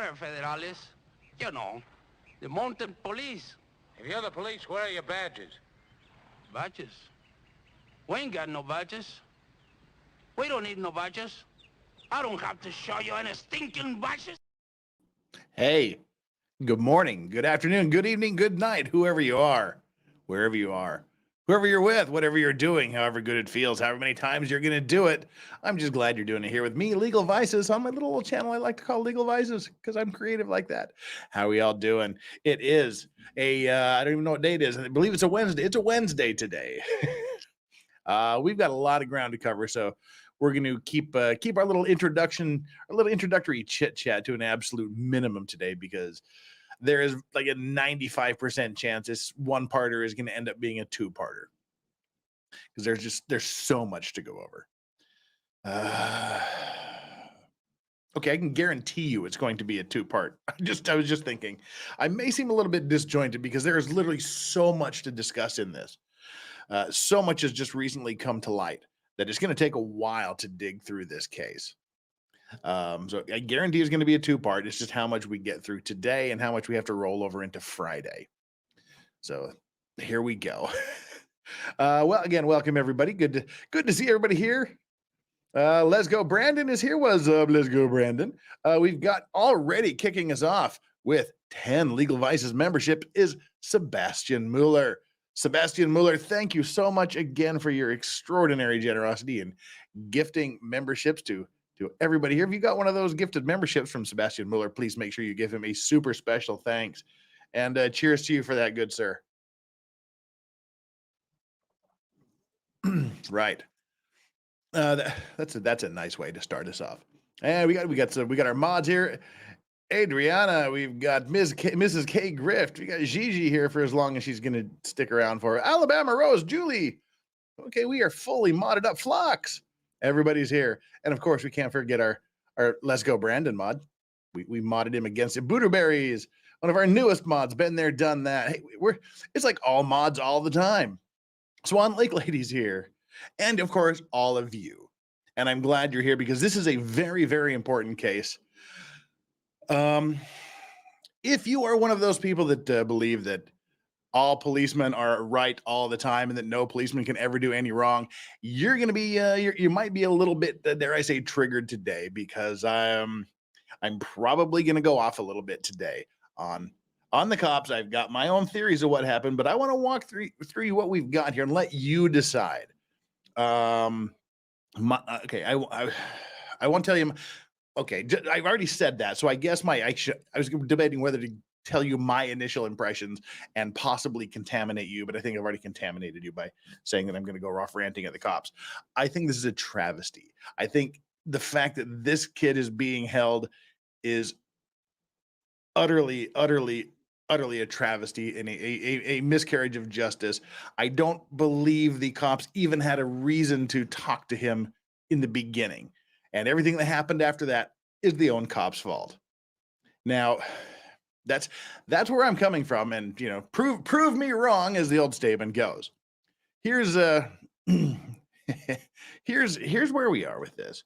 We're federales. You know, the mountain police. If you're the police, where are your badges? Badges? We ain't got no badges. We don't need no badges. I don't have to show you any stinking badges. Hey, good morning, good afternoon, good evening, good night, whoever you are, wherever you are, whoever you're with, whatever you're doing, however good it feels, however many times you're going to do it. I'm just glad you're doing it here with me, Legal Vices, on my little old channel I like to call Legal Vices because I'm creative like that. How are we all doing? It is I don't even know what day it is. I believe it's a Wednesday. It's a Wednesday today. We've got a lot of ground to cover, so we're going to keep our little introductory chit chat to an absolute minimum today, because there is like a 95% chance this one-parter is going to end up being a two-parter, because there's so much to go over. Okay, I can guarantee you it's going to be a two-part. I was just thinking, I may seem a little bit disjointed because there is literally so much to discuss in this. So much has just recently come to light that it's going to take a while to dig through this case. So I guarantee it's going to be a two-part. It's just how much we get through today and how much we have to roll over into Friday. So here we go. Well, again, welcome everybody. Good to see everybody here. Let's go. Brandon is here. What's up? Let's go, Brandon. We've got already kicking us off with 10 Legal Vices membership is Sebastian Mueller. Sebastian Mueller, thank you so much again for your extraordinary generosity in gifting memberships to everybody here. If you got one of those gifted memberships from Sebastian Mueller, please make sure you give him a super special thanks. And cheers to you for that, good sir. Right. That's a nice way to start us off. And we got our mods here. Adriana, we've got Mrs. K Grift. We got Gigi here for as long as she's gonna stick around for. Alabama Rose, Julie. Okay, we are fully modded up. Flux. Everybody's here. And of course, we can't forget our Let's Go Brandon mod. We modded him against it. Booterberries, one of our newest mods. Been there, done that. Hey, it's like all mods all the time. Swan Lake Lady's here. And of course, all of you. And I'm glad you're here because this is a very, very important case. If you are one of those people that believe that all policemen are right all the time and that no policeman can ever do any wrong, you're going to be, you might be a little bit, dare I say, triggered today, because I'm probably going to go off a little bit today on the cops. I've got my own theories of what happened, but I want to walk through what we've got here and let you decide. Okay, I won't tell you. Okay, I've already said that, so I guess I was debating whether to tell you my initial impressions and possibly contaminate you, but I think I've already contaminated you by saying that I'm going to go off ranting at the cops. I think this is a travesty. I think the fact that this kid is being held is utterly a travesty and a miscarriage of justice. I don't believe the cops even had a reason to talk to him in the beginning. And everything that happened after that is the own cop's fault. Now, that's where I'm coming from, and prove me wrong, as the old statement goes. Here's here's where we are with this.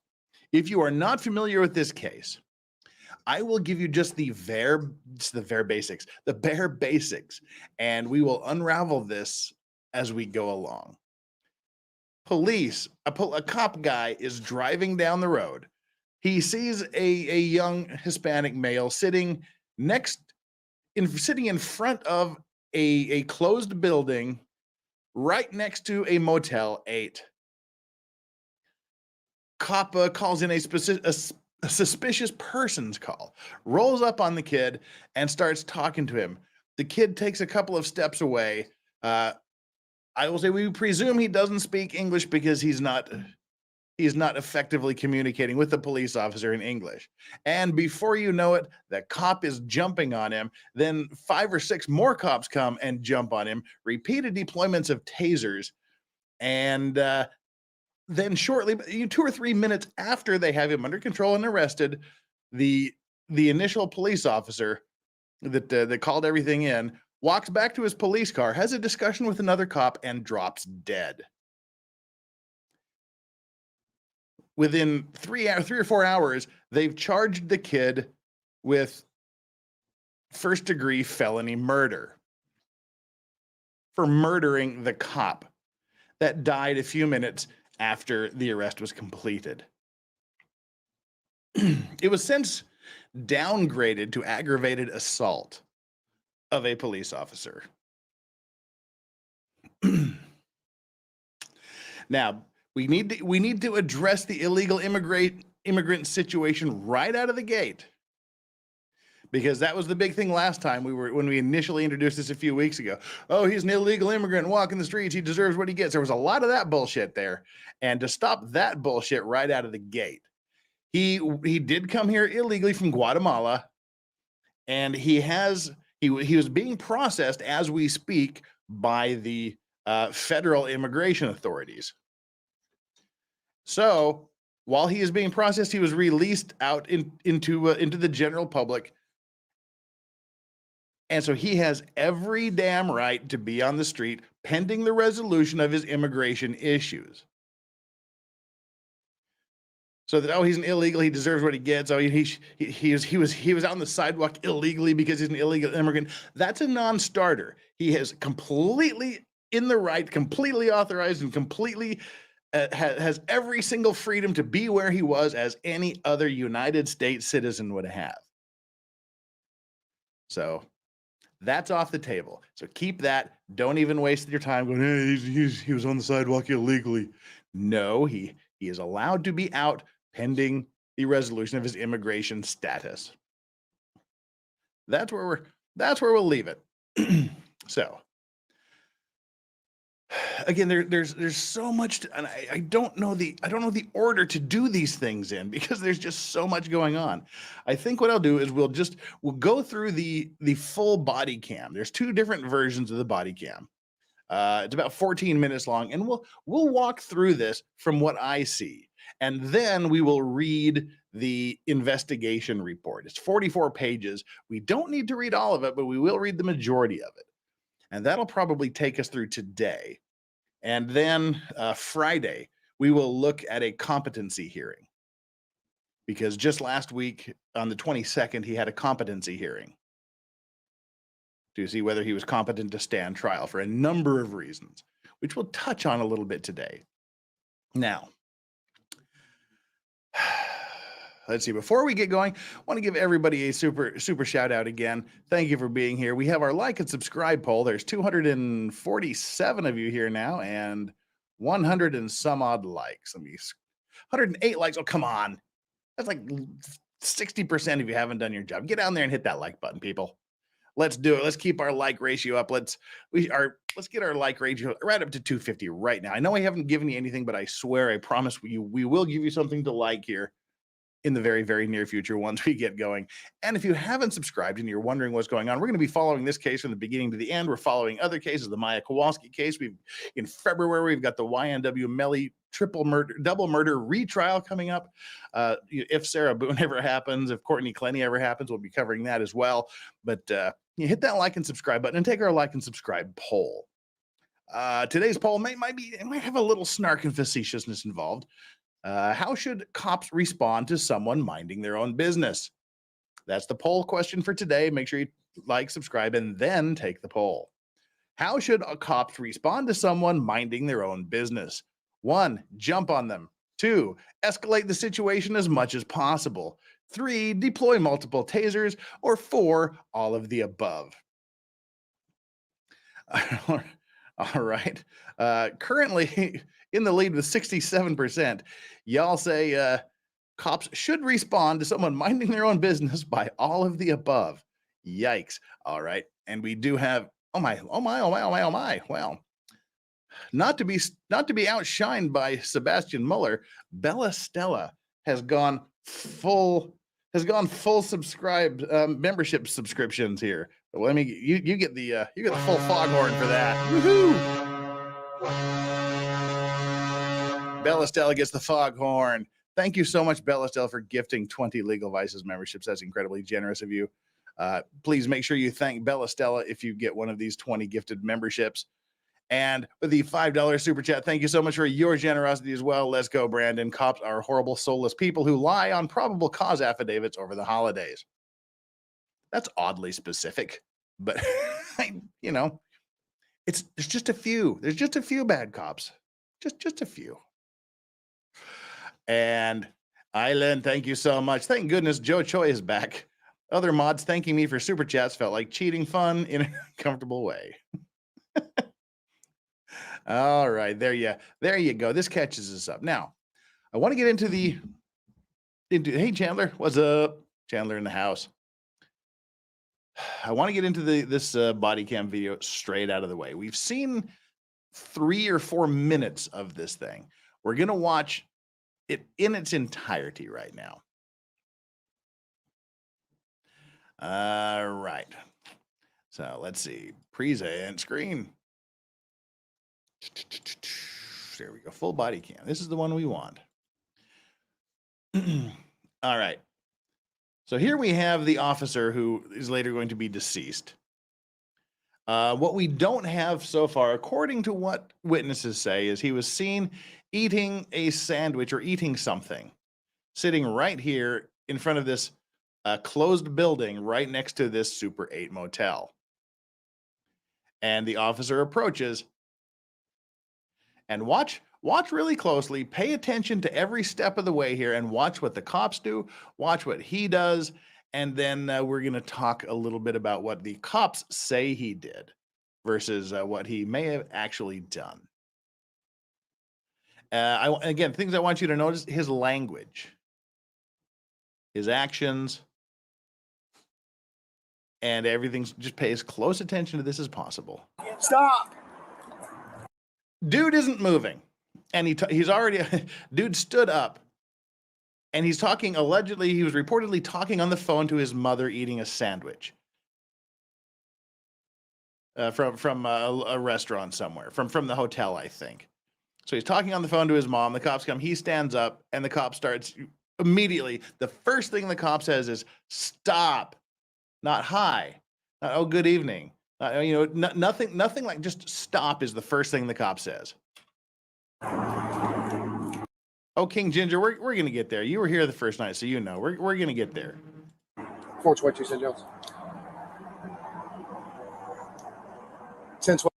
If you are not familiar with this case, I will give you just the bare basics, and we will unravel this as we go along. Police, a cop guy is driving down the road. He sees a young Hispanic male sitting in front of a closed building right next to a Motel 8. Cop calls in a suspicious persons call, rolls up on the kid and starts talking to him. The kid takes a couple of steps away. I will say we presume he doesn't speak English because he's not effectively communicating with the police officer in English. And before you know it, the cop is jumping on him. Then 5 or 6 more cops come and jump on him, repeated deployments of tasers. And then shortly, 2 or 3 minutes after they have him under control and arrested, the initial police officer that called everything in walks back to his police car, has a discussion with another cop, and drops dead. Within 3 or 4 hours, they've charged the kid with first-degree felony murder for murdering the cop that died a few minutes after the arrest was completed. It was since downgraded to aggravated assault of a police officer. Now, we need to address the illegal immigrant situation right out of the gate, because that was the big thing last time when we initially introduced this a few weeks ago. Oh, he's an illegal immigrant walking the streets. He deserves what he gets. There was a lot of that bullshit there. And to stop that bullshit right out of the gate, he did come here illegally from Guatemala, and he was being processed as we speak by the federal immigration authorities. So while he is being processed, he was released out into the general public. And so he has every damn right to be on the street pending the resolution of his immigration issues. So that, oh, he's an illegal, he deserves what he gets. Oh, he was out on the sidewalk illegally because he's an illegal immigrant. That's a non-starter. He is completely in the right, completely authorized, and completely has every single freedom to be where he was as any other United States citizen would have. So that's off the table. So keep that. Don't even waste your time going, hey, he was on the sidewalk illegally. No, he is allowed to be out pending the resolution of his immigration status. That's where we'll leave it. So again, there's so much and I don't know the order to do these things in, because there's just so much going on. I think what I'll do is we'll go through the full body cam. There's two different versions of the body cam. It's about 14 minutes long, and we'll walk through this from what I see, and then we will read the investigation report. It's 44 pages. We don't need to read all of it, but we will read the majority of it, and that'll probably take us through today. And then Friday, we will look at a competency hearing, because just last week on the 22nd, he had a competency hearing to see whether he was competent to stand trial for a number of reasons, which we'll touch on a little bit today. Now, let's see. Before we get going, I want to give everybody a super shout out again. Thank you for being here. We have our like and subscribe poll. There's 247 of you here now, and 100 and some odd likes. 108 likes. Oh, come on. That's like 60% of you haven't done your job. Get down there and hit that like button, people. Let's do it. Let's keep our like ratio up. Let's get our like ratio right up to 250 right now. I know I haven't given you anything, but I swear, I promise we will give you something to like here in the very, very near future once we get going. And if you haven't subscribed and you're wondering what's going on, we're going to be following this case from the beginning to the end. We're following other cases, the Maya Kowalski case. In February, we've got the YNW Melly double murder retrial coming up. If Sarah Boone ever happens, if Courtney Clenny ever happens, we'll be covering that as well. But you hit that like and subscribe button and take our like and subscribe poll. Today's poll might have a little snark and facetiousness involved. How should cops respond to someone minding their own business? That's the poll question for today. Make sure you like, subscribe, and then take the poll. How should cops respond to someone minding their own business? 1, jump on them. 2, escalate the situation as much as possible. 3, deploy multiple tasers. Or 4, all of the above. All right. Currently in the lead with 67%. Y'all say cops should respond to someone minding their own business by all of the above. Yikes. All right. And we do have, oh my. Well, not to be outshined by Sebastian Mueller, Bella Stella has gone full membership subscriptions here. Well, let me you get the full foghorn for that. Woohoo! Bella Stella gets the foghorn. Thank you so much, Bella Stella, for gifting 20 Legal Vices memberships. That's incredibly generous of you. Please make sure you thank Bella Stella if you get one of these 20 gifted memberships. And with the $5 super chat, thank you so much for your generosity as well. Let's go, Brandon. Cops are horrible, soulless people who lie on probable cause affidavits over the holidays. That's oddly specific, but you know, there's just a few. There's just a few bad cops. Just a few. And Island, thank you so much. Thank goodness Joe Choi is back. Other mods thanking me for super chats felt like cheating fun in a comfortable way. All right, there you go. This catches us up. Now, I want to get into hey Chandler, what's up? Chandler in the house. I want to get into this body cam video straight out of the way. We've seen 3 or 4 minutes of this thing. We're gonna watch it in its entirety right now. All right. So let's see. Present screen. There we go. Full body cam. This is the one we want. All right. So here we have the officer who is later going to be deceased. What we don't have so far, according to what witnesses say, is he was seen eating a sandwich or eating something, sitting right here in front of this closed building right next to this Super 8 motel. And the officer approaches, and watch really closely, pay attention to every step of the way here, and watch what the cops do, watch what he does, and then we're going to talk a little bit about what the cops say he did versus what he may have actually done. Again, things I want you to notice: his language, his actions, and everything. Just pay as close attention to this as possible. Stop! Dude isn't moving, and he's already dude stood up, and he's talking. Allegedly, he was reportedly talking on the phone to his mother, eating a sandwich from a restaurant somewhere, from the hotel, I think. So he's talking on the phone to his mom. The cops come. He stands up, and the cop starts immediately. The first thing the cop says is "Stop," not "Hi," not "Oh, good evening." Nothing like just "Stop" is the first thing the cop says. Oh, King Ginger, we're gonna get there. You were here the first night, so you know we're gonna get there. 422 St. John's. 1012.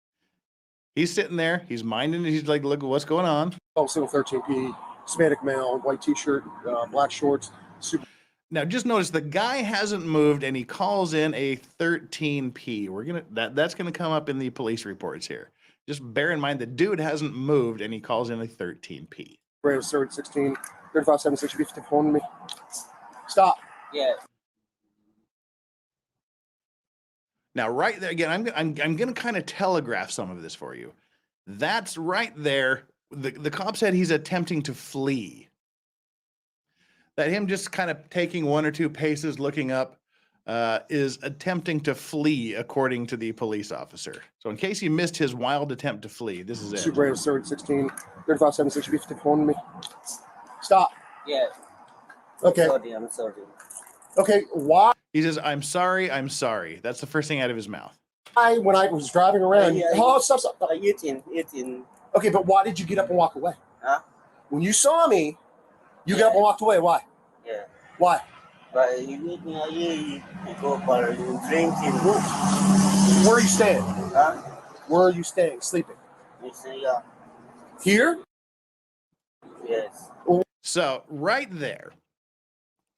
He's sitting there. He's minding. He's like, look, what's going on? Oh, single 13P, Hispanic male, white T-shirt, black shorts. Super. Now, just notice the guy hasn't moved, and he calls in a 13P. That's gonna come up in the police reports here. Just bear in mind the dude hasn't moved, and he calls in a 13P. Brand 3rd, 16, 35, 76, 50, phone me. Stop. Yeah. Now, right there again, I'm gonna kind of telegraph some of this for you. That's right there. The cop said he's attempting to flee. That him just kind of taking 1 or 2 paces, looking up, is attempting to flee, according to the police officer. So, in case you missed his wild attempt to flee, this is it. Super Brand 3rd, 16, 35, 76, 50, phone me. Stop. Yeah. Okay. I'm sorry. Okay. Why? He says, I'm sorry. That's the first thing out of his mouth. When I was driving around. Oh, stop. Eating. Okay, but why did you get up and walk away? Huh? When you saw me, you got up and walked away. Why? Yeah. Why? But you eat me, you go for drinking. Where are you staying? Huh? Where are you staying? Sleeping? You say, yeah. Here? Yes. So right there,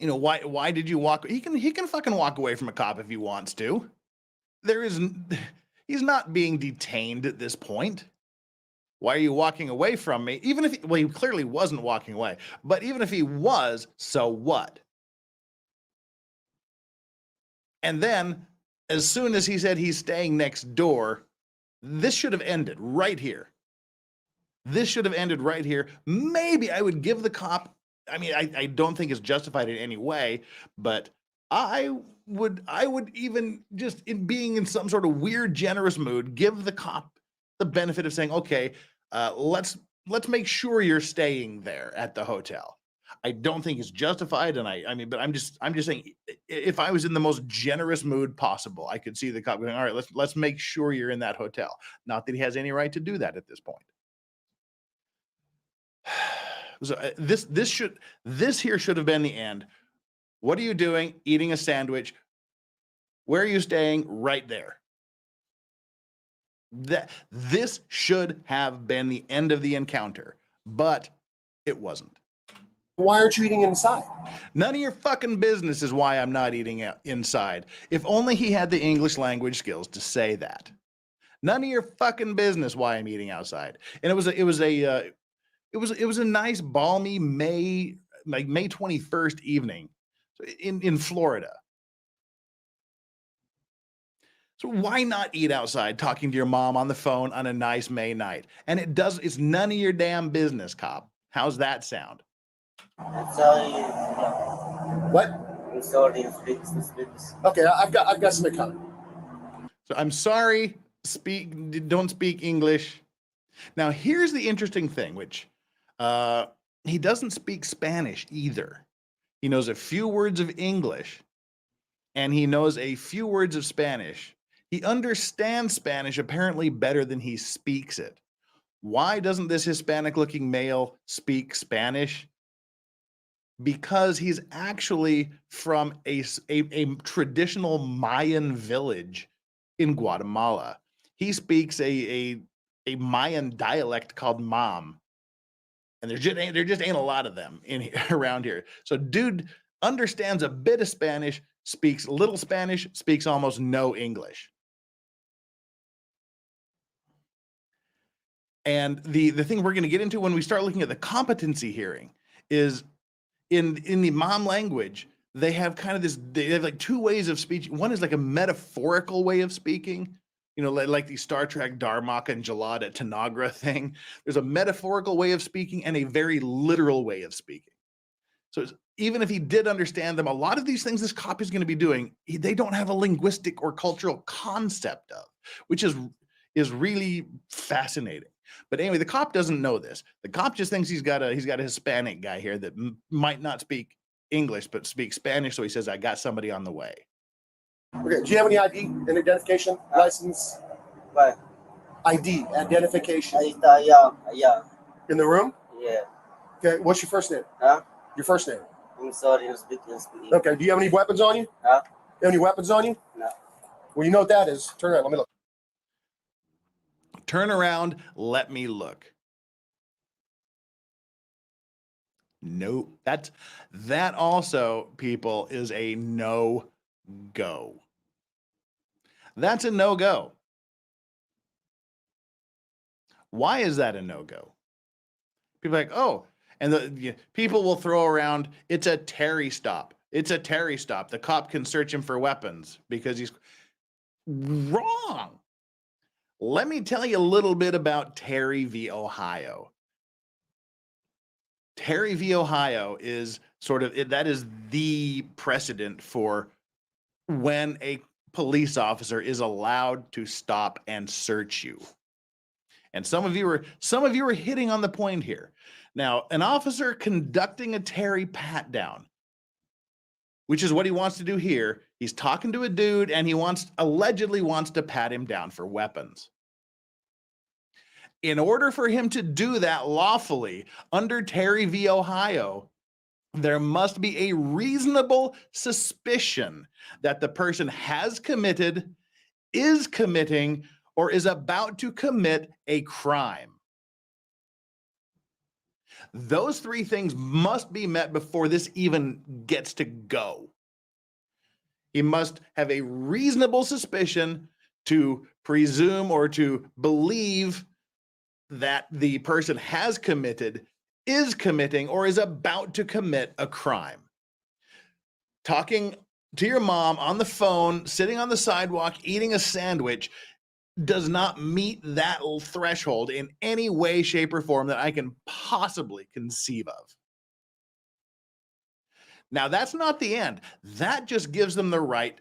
why did you walk? He can fucking walk away from a cop if he wants to. He's not being detained at this point. Why are you walking away from me? Even if he clearly wasn't walking away, but even if he was, so what? And then, as soon as he said he's staying next door, this should have ended right here. This should have ended right here. Maybe I would give the cop, I don't think it's justified in any way, but I would even just in being in some sort of weird, generous mood, give the cop the benefit of saying, okay, let's make sure you're staying there at the hotel. I don't think it's justified, and but I'm just saying, if I was in the most generous mood possible, I could see the cop going, all right, let's make sure you're in that hotel. Not that he has any right to do that at this point. So this here should have been the end. What are you doing? Eating a sandwich. Where are you staying? Right there. This should have been the end of the encounter, but it wasn't. Why aren't you eating inside? None of your fucking business is why I'm not eating inside. If only he had the English language skills to say that. None of your fucking business why I'm eating outside. And it was a nice balmy May 21st evening in Florida. So why not eat outside talking to your mom on the phone on a nice May night? And it's none of your damn business, cop. How's that sound? I'm sorry. What? I'm sorry. Speak. Okay, I've got something coming. So I'm sorry, don't speak English. Now here's the interesting thing, which he doesn't speak Spanish either. He knows a few words of English and he knows a few words of Spanish. He understands Spanish apparently better than he speaks it. Why doesn't this Hispanic looking male speak Spanish? Because he's actually from a traditional Mayan village in Guatemala. He speaks a Mayan dialect called Mam. And there just ain't a lot of them around here. So dude understands a bit of Spanish, speaks little Spanish, speaks almost no English. And the thing we're going to get into when we start looking at the competency hearing is in the mom language, they have kind of they have like two ways of speech. One is like a metaphorical way of speaking, you know, like the Star Trek Darmok and Jalad at Tanagra thing. There's a metaphorical way of speaking and a very literal way of speaking. So even if he did understand them, a lot of these things this cop is going to be doing, they don't have a linguistic or cultural concept of, which is really fascinating. But anyway, the cop doesn't know this. The cop just thinks he's got a Hispanic guy here that might not speak English, but speaks Spanish. So he says, I got somebody on the way. Okay, do you have any ID and identification license? What? ID, identification. Yeah. In the room? Yeah. Okay, what's your first name? Huh? Your first name. I'm sorry. I'm speaking. Okay, do you have any weapons on you? Huh? You have any weapons on you? No. Well, you know what that is. Turn around, let me look. Turn around, let me look. Nope. That also, people, is a no-go. That's a no-go. Why is that a no-go? People are like, oh, and people will throw around, it's a Terry stop. It's a Terry stop. The cop can search him for weapons because he's wrong. Let me tell you a little bit about Terry v. Ohio. Terry v. Ohio is that is the precedent for when a police officer is allowed to stop and search you. And some of you are hitting on the point here. Now, an officer conducting a Terry pat down, which is what he wants to do here. He's talking to a dude and he allegedly wants to pat him down for weapons. In order for him to do that lawfully under Terry v. Ohio, there must be a reasonable suspicion that the person has committed, is committing, or is about to commit a crime. Those three things must be met before this even gets to go. He must have a reasonable suspicion to presume or to believe that the person has committed, is committing, or is about to commit a crime. Talking to your mom on the phone, sitting on the sidewalk, eating a sandwich does not meet that threshold in any way, shape, or form that I can possibly conceive of. Now, that's not the end. That just gives them the right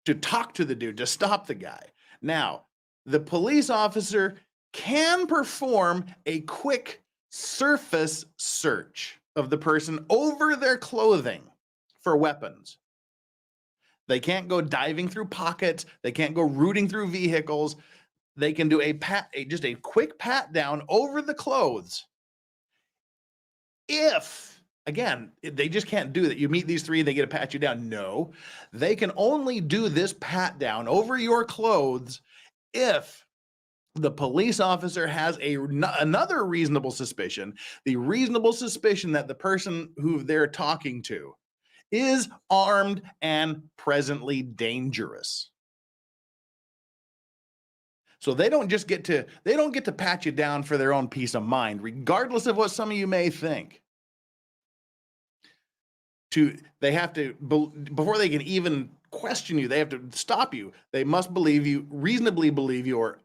to talk to the dude, to stop the guy. Now, the police officer can perform a quick surface search of the person over their clothing for weapons. They can't go diving through pockets. They can't go rooting through vehicles. They can do just a quick pat down over the clothes if Again, they just can't do that. You meet these three, they get to pat you down. No, they can only do this pat down over your clothes if the police officer has another reasonable suspicion, the reasonable suspicion that the person who they're talking to is armed and presently dangerous. So they don't get to pat you down for their own peace of mind, regardless of what some of you may think. They have to, before they can even question you, they have to stop you. They must reasonably believe you are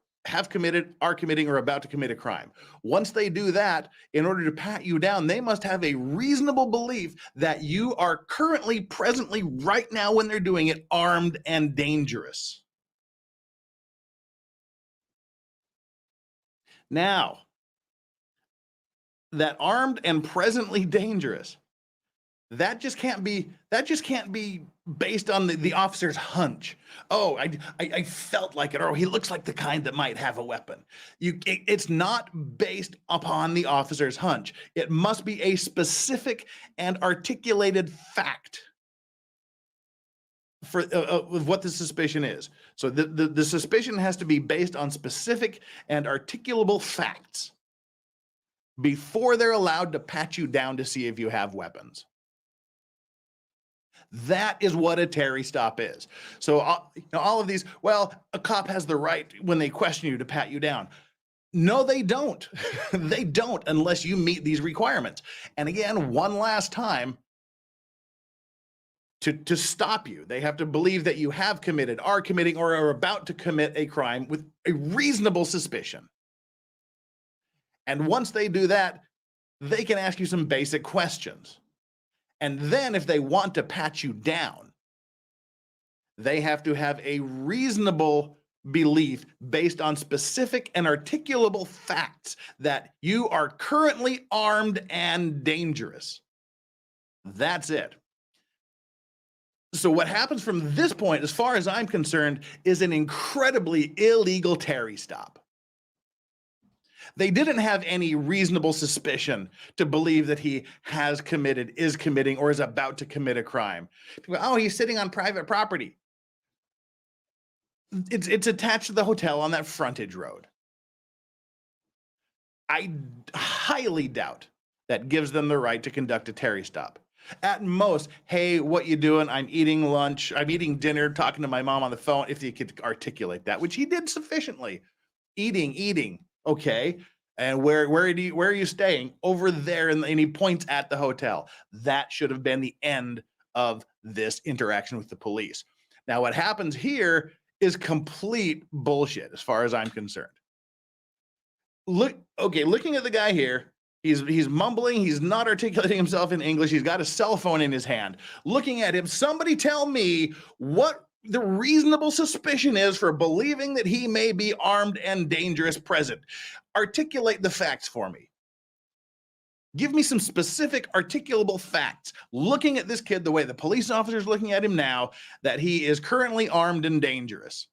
committing, or about to commit a crime. Once they do that, in order to pat you down, they must have a reasonable belief that you are currently, presently, right now when they're doing it, armed and dangerous. Now, that armed and presently dangerous, that just can't be based on the officer's hunch. Oh, I felt like it. Or he looks like the kind that might have a weapon. It's not based upon the officer's hunch. It must be a specific and articulated fact for what the suspicion is. So the suspicion has to be based on specific and articulable facts before they're allowed to pat you down to see if you have weapons. That is what a Terry stop is. So all of these, well, a cop has the right when they question you to pat you down. No, they don't. They don't unless you meet these requirements. And again, one last time, to stop you, they have to believe that you have committed, are committing, or are about to commit a crime with a reasonable suspicion. And once they do that, they can ask you some basic questions. And then if they want to pat you down, they have to have a reasonable belief based on specific and articulable facts that you are currently armed and dangerous. That's it. So what happens from this point, as far as I'm concerned, is an incredibly illegal Terry stop. They didn't have any reasonable suspicion to believe that he has committed, is committing, or is about to commit a crime. Oh, he's sitting on private property. It's attached to the hotel on that frontage road. I highly doubt that gives them the right to conduct a Terry stop. At most, hey, what you doing? I'm eating lunch. I'm eating dinner, talking to my mom on the phone, if you could articulate that, which he did sufficiently. Eating. Okay. And where are you staying? Over there. And he points at the hotel. That should have been the end of this interaction with the police. Now, what happens here is complete bullshit as far as I'm concerned. Looking at the guy here, he's mumbling, he's not articulating himself in English, he's got a cell phone in his hand. Looking at him, somebody tell me what the reasonable suspicion is for believing that he may be armed and dangerous present. Articulate the facts for me. Give me some specific articulable facts. Looking at this kid the way the police officer's looking at him now, that he is currently armed and dangerous.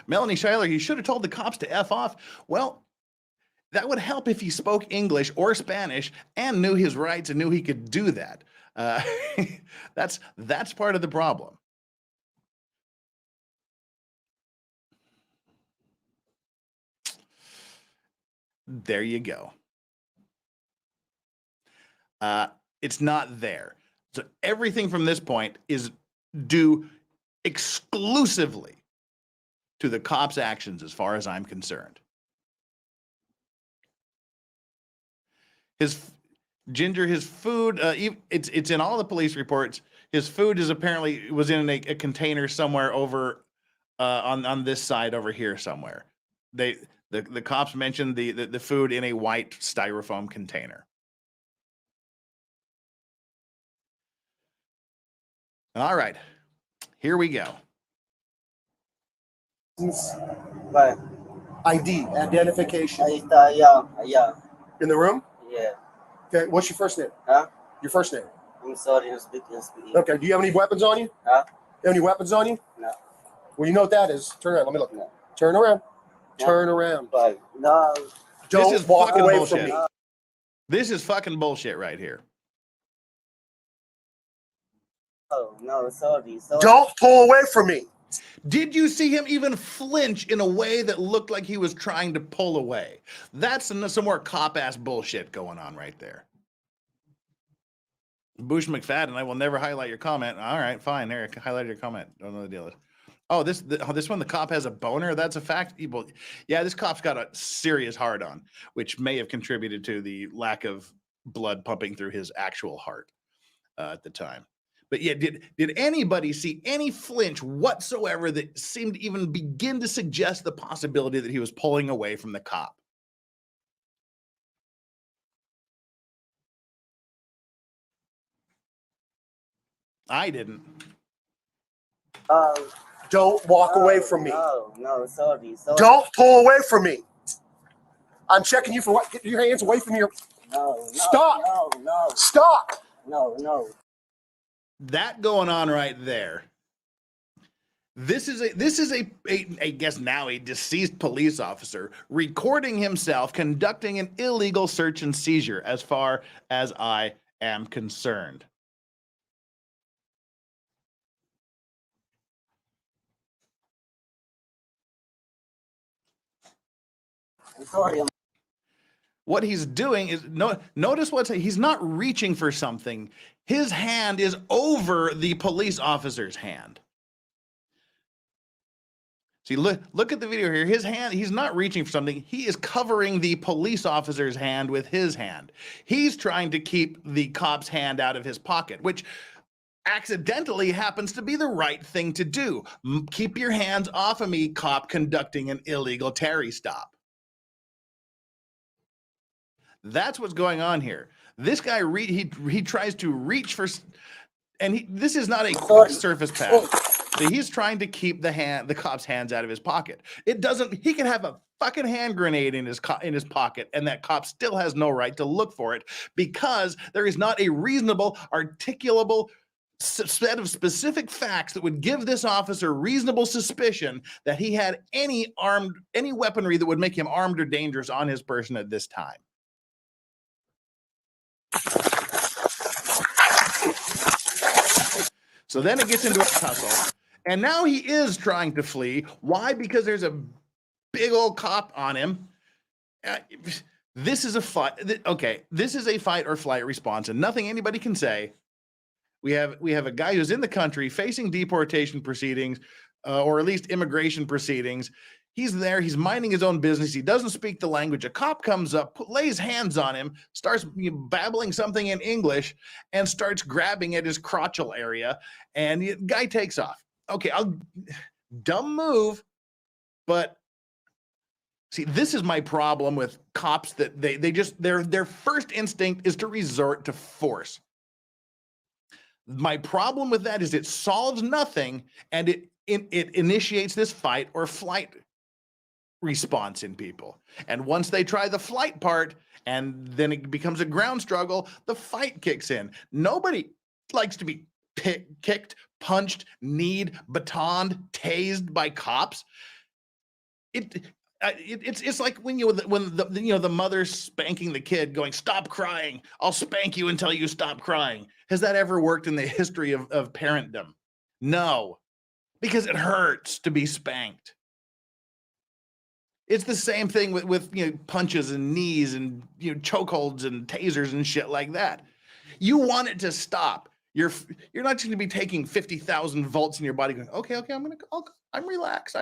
Melanie Schuyler, he should have told the cops to F off. Well, that would help if he spoke English or Spanish and knew his rights and knew he could do that. That's part of the problem. There you go. It's not there. So everything from this point is due exclusively to the cops' actions as far as I'm concerned. His food, it's in all the police reports. His food was in a container somewhere over on this side over here somewhere. The cops mentioned the food in a white styrofoam container. All right, here we go. But ID, identification. yeah. In the room? Yeah. Okay, what's your first name? Huh? Your first name. I'm sorry, I'm speaking. Okay, do you have any weapons on you? Huh? You have any weapons on you? No. Well, you know what that is. Turn around, let me look. No. Turn around. Turn around. But no. Don't This is walk fucking away bullshit. from me. This is fucking bullshit right here. Oh, no, sorry. Don't pull away from me. Did you see him even flinch in a way that looked like he was trying to pull away? That's some more cop-ass bullshit going on right there. Bush McFadden, I will never highlight your comment. All right, fine. There, highlight your comment. Don't know the deal is. Oh, this one, the cop has a boner. That's a fact. Yeah, this cop's got a serious hard-on, which may have contributed to the lack of blood pumping through his actual heart at the time. But yeah, did anybody see any flinch whatsoever that seemed to even begin to suggest the possibility that he was pulling away from the cop? I didn't. Don't walk away from me. No, sorry. Don't pull away from me. I'm checking you for what? Get your hands away from your. No. Stop. No. Stop. No. That going on right there. This is a I guess now a deceased police officer recording himself conducting an illegal search and seizure, as far as I am concerned. I'm sorry. What he's doing is notice he's not reaching for something. His hand is over the police officer's hand. See, look at the video here. His hand, he's not reaching for something. He is covering the police officer's hand with his hand. He's trying to keep the cop's hand out of his pocket, which accidentally happens to be the right thing to do. Keep your hands off of me, cop conducting an illegal Terry stop. That's what's going on here. This guy, he tries to reach for, and this is not a quick surface pass. So he's trying to keep the cop's hands out of his pocket. He can have a fucking hand grenade in his pocket, and that cop still has no right to look for it, because there is not a reasonable, articulable set of specific facts that would give this officer reasonable suspicion that he had any weaponry that would make him armed or dangerous on his person at this time. So then it gets into a tussle, and now he is trying to flee. Why? Because there's a big old cop on him. This is a fight. Okay, this is a fight or flight response, and nothing anybody can say. We have a guy who's in the country facing deportation proceedings, or at least immigration proceedings. He's there. He's minding his own business. He doesn't speak the language. A cop comes up, lays hands on him, starts babbling something in English, and starts grabbing at his crotchal area. And the guy takes off. Okay, dumb move, but see, this is my problem with cops, that their first instinct is to resort to force. My problem with that is it solves nothing, and it initiates this fight or flight response in people. And once they try the flight part, and then it becomes a ground struggle, the fight kicks in. Nobody likes to be kicked, punched, kneed, batoned, tased by cops. It's like when the mother's spanking the kid, going, "Stop crying, I'll spank you until you stop crying." Has that ever worked in the history of parentdom? No, because it hurts to be spanked. It's the same thing with punches and knees and chokeholds and tasers and shit like that. You want it to stop. You're not going to be taking 50,000 volts in your body going, okay, I'm relaxed.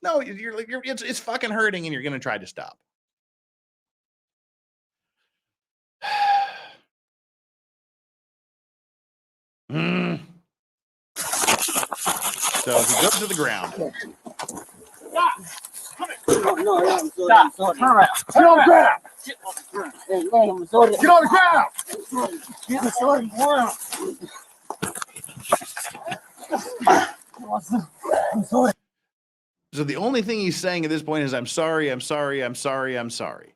No, it's fucking hurting, and you're going to try to stop. So he goes to the ground. No, I'm sorry. I'm sorry. Turn around. Get on the ground. Hey, I'm sorry. Get on the ground. I'm sorry. I'm sorry. So the only thing he's saying at this point is, "I'm sorry, I'm sorry, I'm sorry, I'm sorry."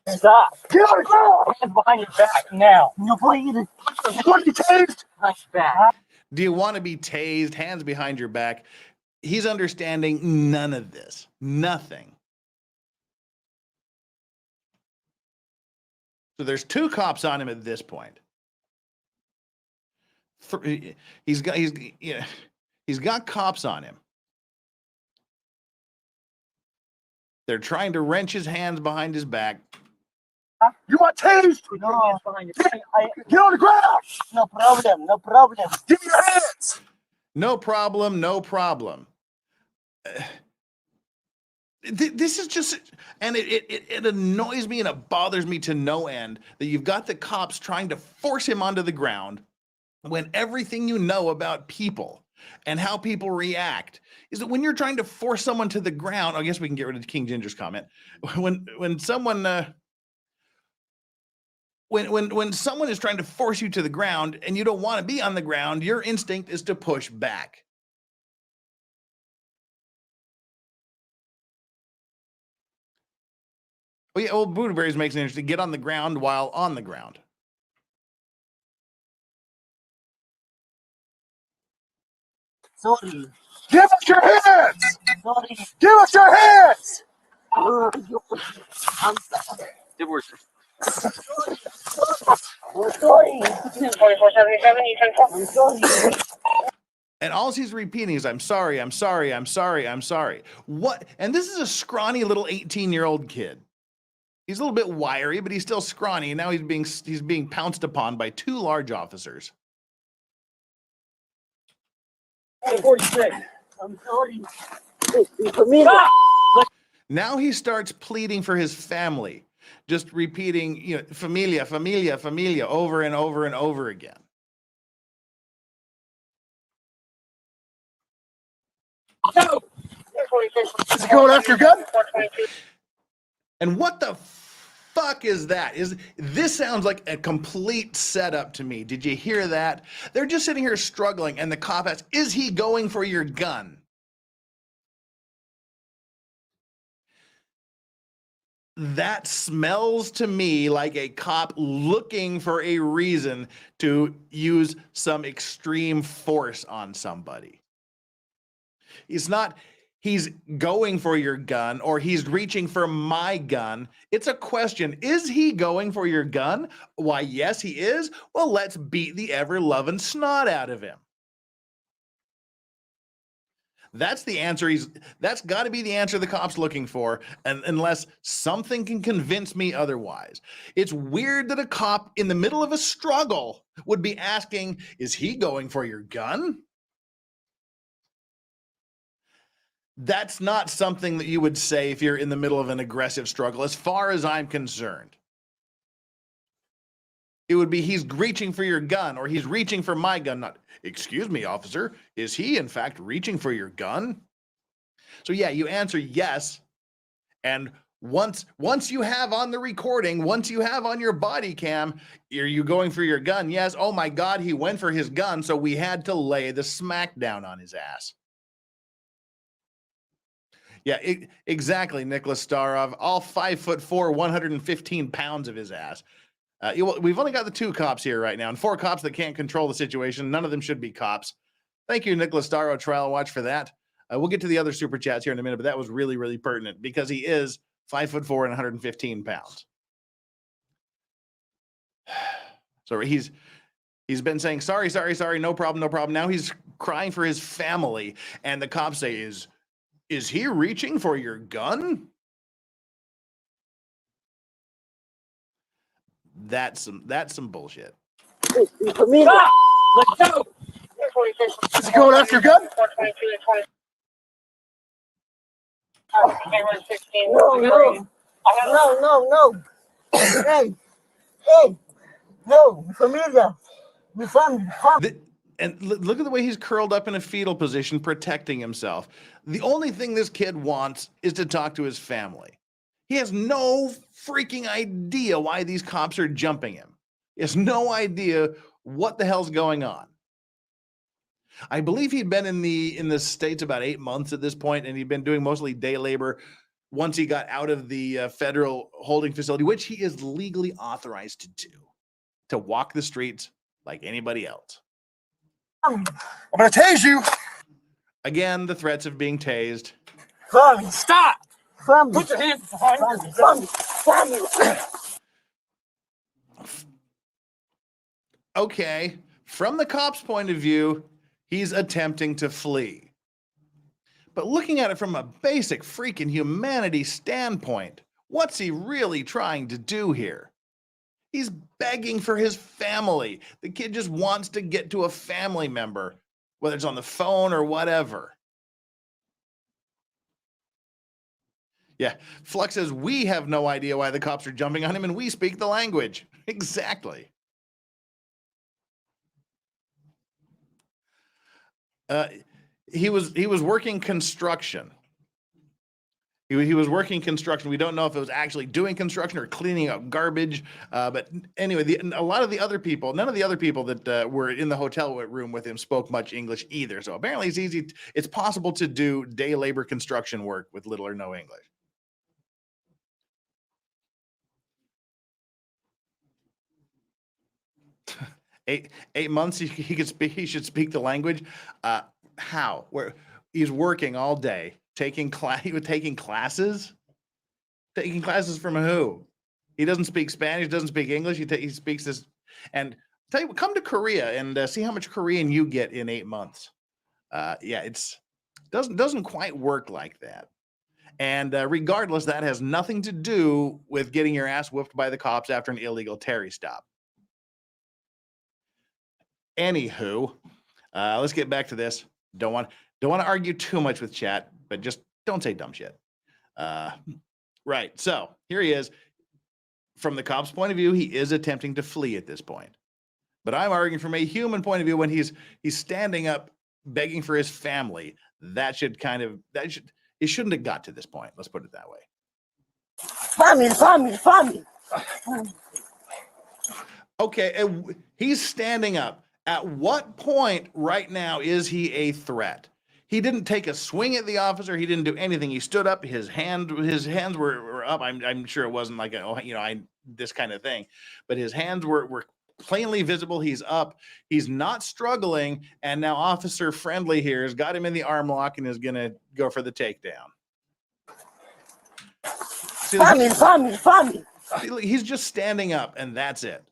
Stop. Get on the ground. Hands behind your back now. You want You want to be tased? behind your back. Do you want to be tased? Hands behind your back. he's understanding none of this, nothing. So there's 2 cops on him at this point. He's got cops on him. They're trying to wrench his hands behind his back. You want tased? No, Get on the ground! no problem, no problem. Give me your hands! No problem, no problem. This is just, and it annoys me and it bothers me to no end that you've got the cops trying to force him onto the ground when everything you know about people and how people react is that when you're trying to force someone to the ground, I guess we can get rid of King Ginger's comment. When someone when someone is trying to force you to the ground and you don't want to be on the ground, your instinct is to push back. Oh yeah, old Buddhaberries makes it interesting. Get on the ground while on the ground. Sorry, Give us your hands! sorry. Give us your hands! I'm sorry. I'm sorry. I'm sorry. And all he's repeating is, I'm sorry, I'm sorry, I'm sorry, I'm sorry. What? And this is a scrawny little 18-year-old kid. He's a little bit wiry, but he's still scrawny. And now he's being pounced upon by 2 large officers. I'm 46. I'm sorry. Familia. Now he starts pleading for his family, just repeating, familia, familia, familia, over and over and over again. No. Is he going after your gun? And what the fuck is that? This sounds like a complete setup to me. Did you hear that? They're just sitting here struggling, and the cop asks, is he going for your gun? That smells to me like a cop looking for a reason to use some extreme force on somebody. It's not, he's going for your gun or he's reaching for my gun. It's a question. Is he going for your gun? Why, yes, he is. Well, let's beat the ever-loving snot out of him. That's the answer. That's got to be the answer the cop's looking for, and unless something can convince me otherwise. It's weird that a cop in the middle of a struggle would be asking, is he going for your gun? That's not something that you would say if you're in the middle of an aggressive struggle, as far as I'm concerned. It would be, he's reaching for your gun, or he's reaching for my gun. Not, excuse me, officer, is he in fact reaching for your gun? So yeah, you answer yes. And once you have on the recording, once you have on your body cam, are you going for your gun? Yes. Oh my God, he went for his gun. So we had to lay the smackdown on his ass. Yeah, exactly, Nicholas Starov. All 5'4", 115 pounds of his ass. We've only got the 2 cops here right now, and 4 cops that can't control the situation. None of them should be cops. Thank you, Nicholas Starov, Trial Watch, for that. We'll get to the other super chats here in a minute, but that was really, really pertinent because he is 5'4" and 115 pounds. So he's been saying, sorry, sorry, sorry, no problem, no problem. Now he's crying for his family, and the cops say, is he reaching for your gun? That's some bullshit. Familia. Let's go. Is he going after your gun? No. Hey. No, familia. Mi family. And look at the way he's curled up in a fetal position, protecting himself. The only thing this kid wants is to talk to his family. He has no freaking idea why these cops are jumping him. He has no idea what the hell's going on. I believe he'd been in the States about 8 months at this point, and he'd been doing mostly day labor once he got out of the federal holding facility, which he is legally authorized to do, to walk the streets like anybody else. I'm going to tase you. Again, the threats of being tased. Family, stop! Family. Put your hands behind you. Family. Okay, from the cop's point of view, he's attempting to flee. But looking at it from a basic freaking humanity standpoint, what's he really trying to do here? He's begging for his family. The kid just wants to get to a family member, whether it's on the phone or whatever. Yeah, Flux says, we have no idea why the cops are jumping on him and we speak the language. Exactly. He was working construction. He was working construction. We don't know if it was actually doing construction or cleaning up garbage. But anyway, a lot of the other people, none of the other people that were in the hotel room with him spoke much English either. So apparently it's possible to do day labor construction work with little or no English. 8 months he should speak the language. How? Where he's working all day, taking classes. Taking classes from who? He doesn't speak Spanish, doesn't speak English. He speaks this. And tell you what, come to Korea and see how much Korean you get in 8 months. Yeah, it's doesn't quite work like that. And regardless, that has nothing to do with getting your ass whooped by the cops after an illegal Terry stop. Anywho, let's get back to this. Don't want to argue too much with chat, but just don't say dumb shit. Right. So here he is. From the cop's point of view, he is attempting to flee at this point. But I'm arguing from a human point of view, when he's standing up, begging for his family, it shouldn't have got to this point. Let's put it that way. Family. Okay, he's standing up. At what point right now is he a threat? He didn't take a swing at the officer. He didn't do anything. He stood up. His hands were up. I'm sure it wasn't like this kind of thing, but his hands were plainly visible. He's up. He's not struggling. And now Officer Friendly here has got him in the arm lock and is gonna go for the takedown. See, Family. He's just standing up, and that's it.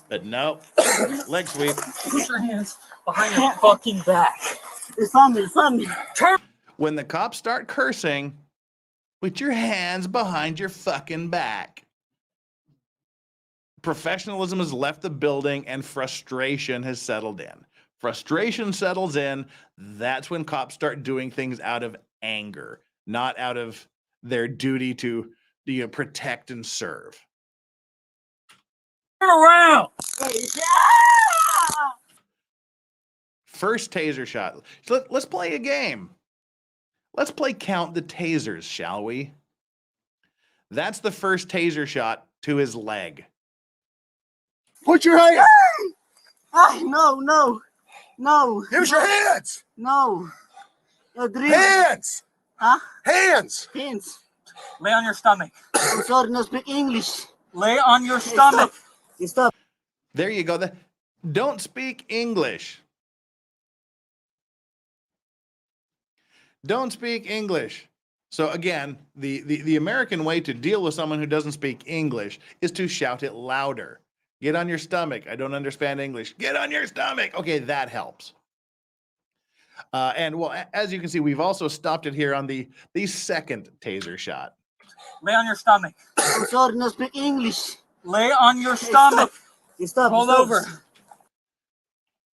But no, leg sweep. Put your hands behind your fucking back. Family. When the cops start cursing, put your hands behind your fucking back. Professionalism has left the building and frustration has settled in. Frustration settles in. That's when cops start doing things out of anger, not out of their duty to protect and serve. Turn around. First taser shot. Let's play a game. Let's play count the tasers, shall we? That's the first taser shot to his leg. Put your hands. No. Here's your hands. No. Hands. Huh? Hands. Hands. Lay on your stomach. I'm sorry, no speak English. Lay on your stomach. Stop. There you go. Don't speak English. Don't speak English. So again, the American way to deal with someone who doesn't speak English is to shout it louder. Get on your stomach. I don't understand English. Get on your stomach. Okay, that helps. And well, as you can see, we've also stopped it here on the second taser shot. Lay on your stomach. I'm sorry, no speak English. Lay on your stomach. Stop. Roll over.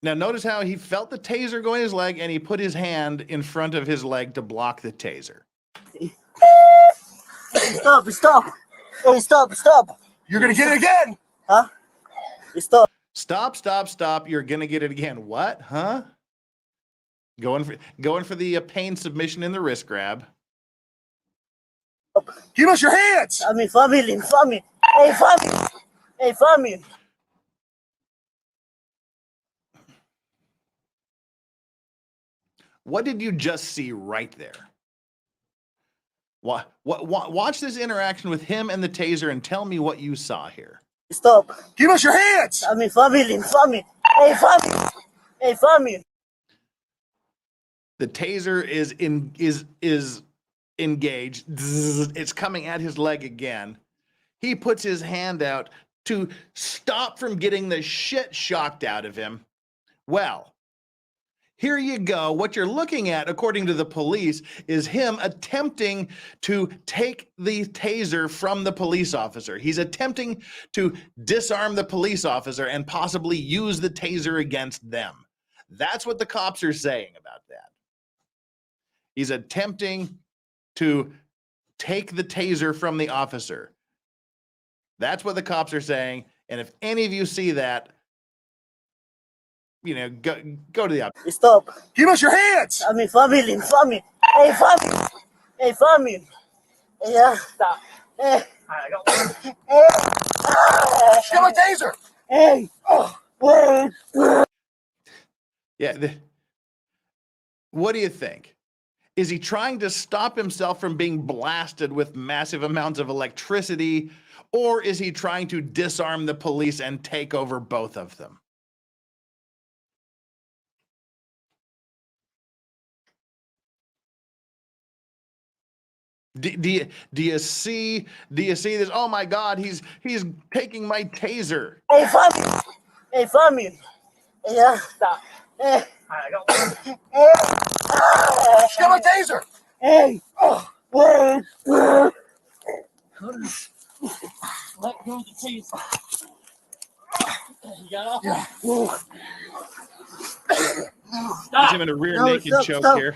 Now, notice how he felt the taser go in his leg and he put his hand in front of his leg to block the taser. Stop. Hey, stop. You're gonna get it again. Huh? Stop. Stop. You're going to get it again. What? Huh? Going for the pain submission in the wrist grab. Give us your hands. Family. Hey, family. What did you just see right there? Watch this interaction with him and the taser and tell me what you saw here. Stop. Give us your hands. Family. Hey, Hey, family. The taser is engaged. It's coming at his leg again. He puts his hand out to stop from getting the shit shocked out of him. Well, here you go. What you're looking at, according to the police, is him attempting to take the taser from the police officer. He's attempting to disarm the police officer and possibly use the taser against them. That's what the cops are saying about that. He's attempting to take the taser from the officer. That's what the cops are saying. And if any of you see that, you know, go to the officer. Stop. Give us your hands. I mean, family. Hey, family. Hey, family. Yeah. Stop. Hey. I don't. Hey. Get my taser. Hey. Yeah. What do you think? Is he trying to stop himself from being blasted with massive amounts of electricity, or is he trying to disarm the police and take over both of them? Do you see this? Oh my God, he's taking my taser. Hey, family. Hey, family. Yeah. Stop. Hey. I don't. Get my taser. Hey. Let go of the taser. You got off? Yeah. He's him in a rear naked choke stop. here.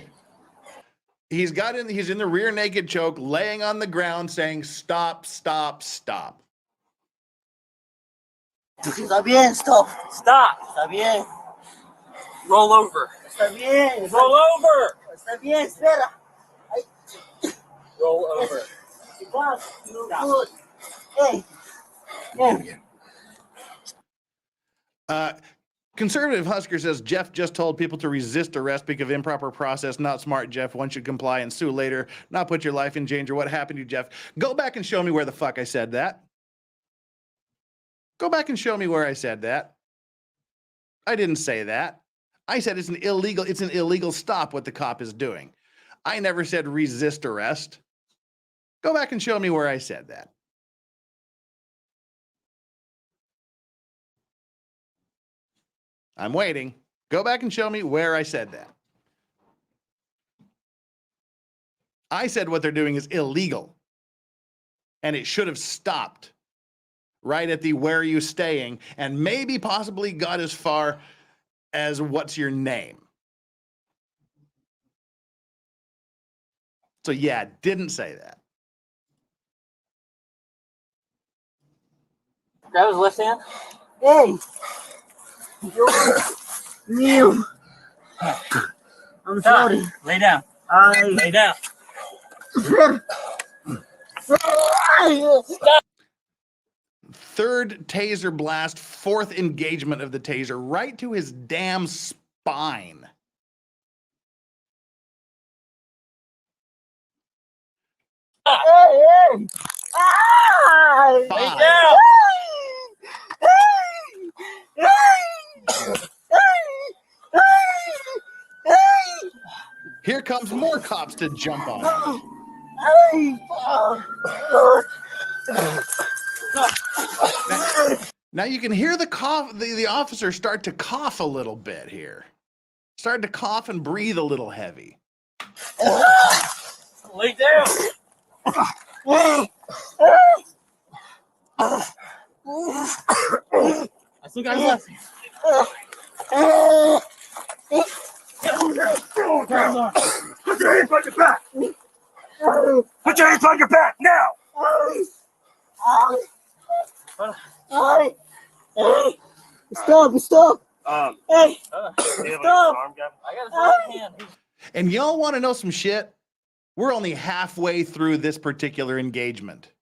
He's in the rear naked choke, laying on the ground saying, stop, stop, stop. Está bien, stop. Stop. Está bien. Roll over. Está bien. Roll over. Está bien, espera. Roll over. Vas, no good. Hey. Hey. Conservative Husker says Jeff just told people to resist arrest because of improper process. Not smart, Jeff. One should comply and sue later, not put your life in danger. What happened to you, Jeff? Go back and show me where the fuck I said that. Go back and show me where I said that. I didn't say that. I said it's an illegal stop what the cop is doing. I never said resist arrest. Go back and show me where I said that. I'm waiting. Go back and show me where I said that. I said what they're doing is illegal. And it should have stopped right at the where are you staying, and maybe possibly got as far as what's your name. So yeah, didn't say that. Grab his left hand. Hey. Neil. I'm sorry. Lay down. Lay down. Third taser blast, fourth engagement of the taser, right to his damn spine. Hey. Five. down. Here comes more cops to jump on. Now you can hear the officer start to cough a little bit here. Start to cough and breathe a little heavy. Lay down. I still got his left hand. Put your hands on your back. Put your hands on your back now. Stop. Hey. Stop. I got his right hand. And y'all want to know some shit? We're only halfway through this particular engagement.